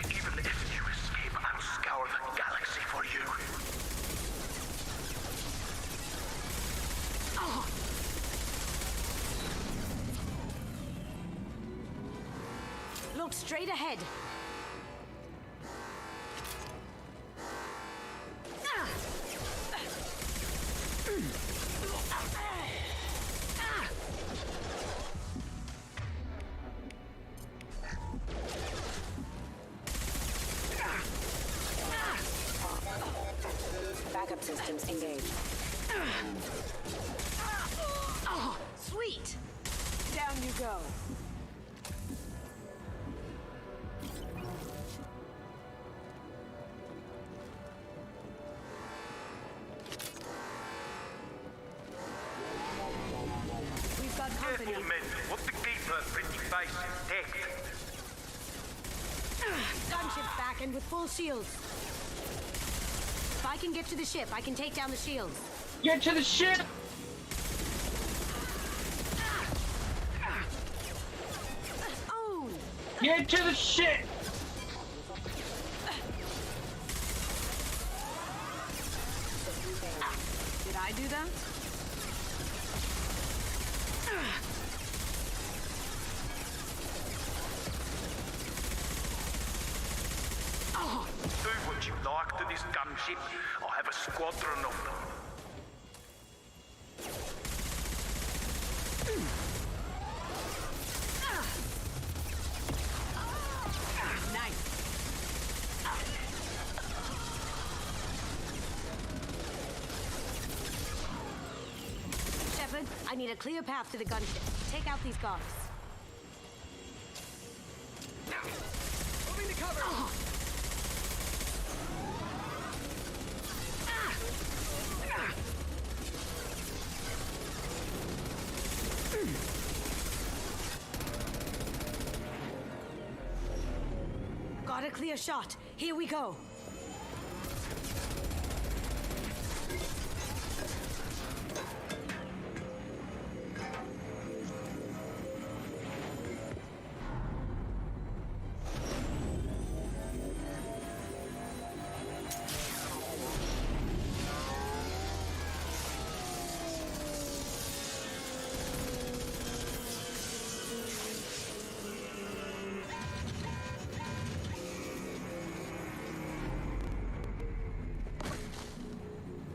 Even if you escape, I'll scour the galaxy for you. Look straight ahead. Backup systems engaged. Oh, sweet. Down you go. We've got company. Careful, men. What the keeper pretty face intact. Gunship's back and with full shields. If I can get to the ship, I can take down the shields. Get to the ship. Own. Get to the ship. Did I do that? Do what you like to this gunship. I have a squadron of them. Nice. Shepard, I need a clear path to the gunship. Take out these guards. Moving to cover! Got Got a clear shot. Here we go.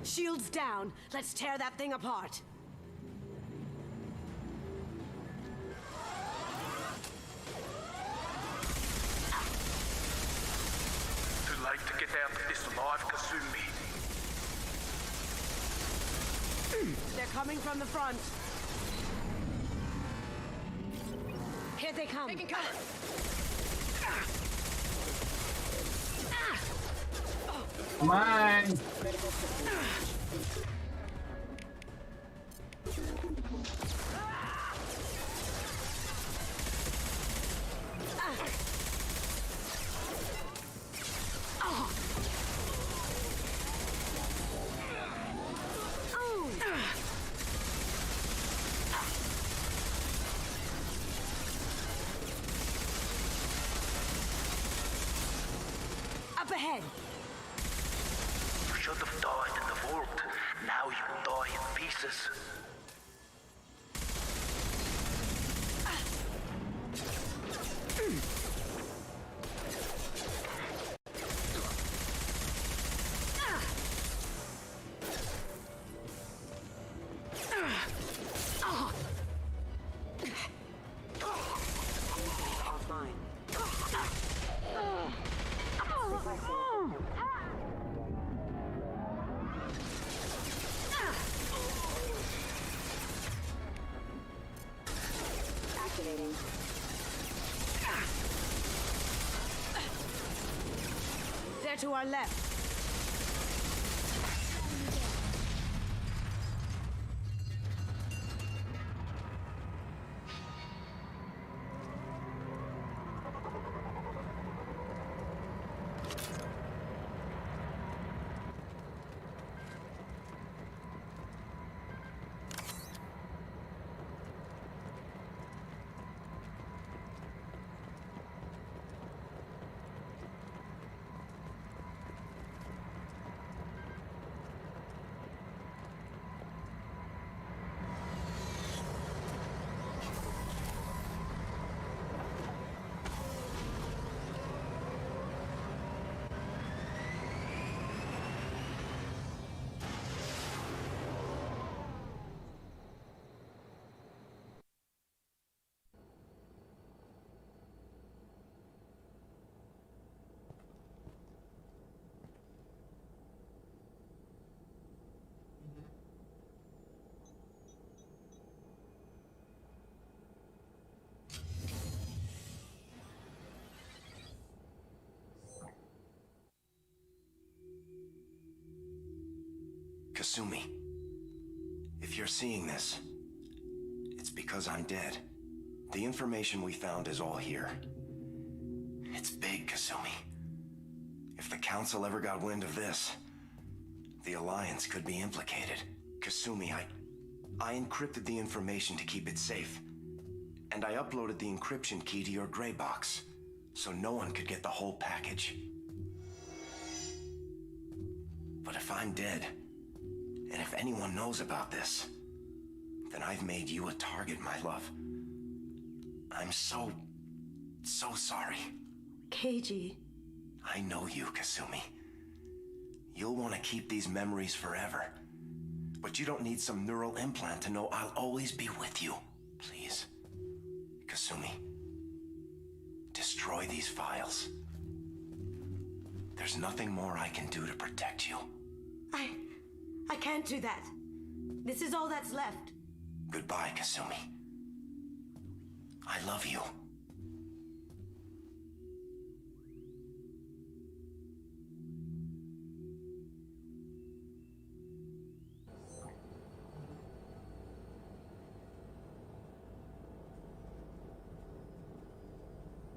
Shields down. Let's tear that thing apart. Too late to get out of this alive, Kasumi. They're coming from the front. Here they come. Taking cover. Come on. Up ahead. You should have died in the vault. Now you will die in pieces. They're to our left. Kasumi, if you're seeing this, it's because I'm dead. The information we found is all here. It's big, Kasumi. If the Council ever got wind of this, the Alliance could be implicated. Kasumi, I encrypted the information to keep it safe. And I uploaded the encryption key to your gray box, so no one could get the whole package. But if I'm dead, and if anyone knows about this, then I've made you a target, my love. I'm so sorry. Keiji. I know you, Kasumi. You'll want to keep these memories forever. But you don't need some neural implant to know I'll always be with you. Please, Kasumi, destroy these files. There's nothing more I can do to protect you. I can't do that. This is all that's left. Goodbye, Kasumi. I love you.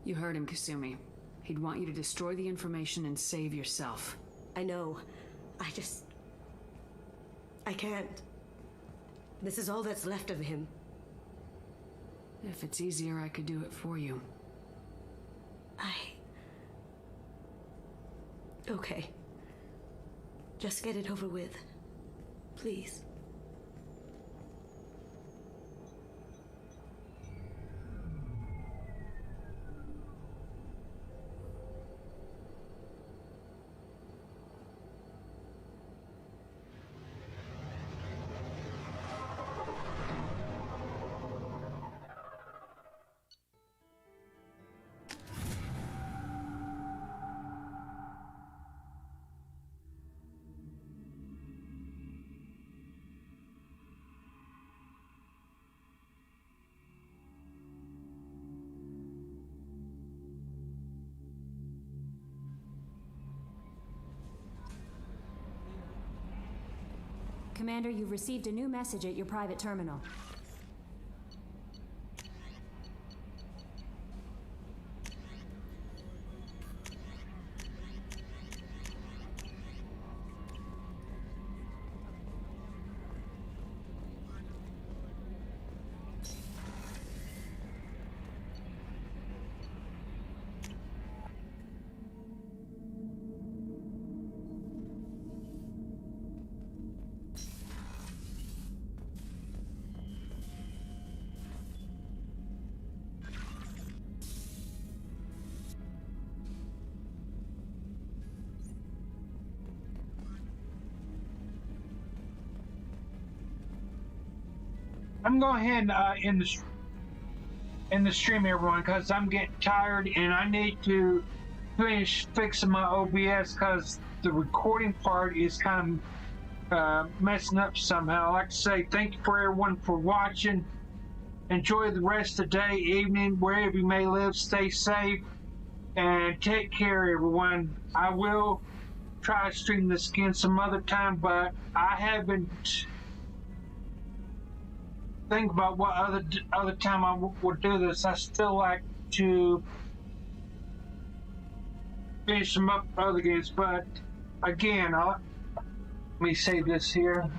You heard him, Kasumi. He'd want you to destroy the information and save yourself. I know. I can't. This is all that's left of him. If it's easier, I could do it for you. Okay. Just get it over with. Please. Commander, you've received a new message at your private terminal. I'm going ahead and end the stream, everyone, because I'm getting tired and I need to finish fixing my OBS because the recording part is kind of messing up somehow. I'd like to say thank you for everyone for watching. Enjoy the rest of the day, evening, wherever you may live. Stay safe and take care, everyone. I will try to stream this again some other time, but I haven't think about what other time I would do this. I still like to finish some up other games, but again, let me save this here.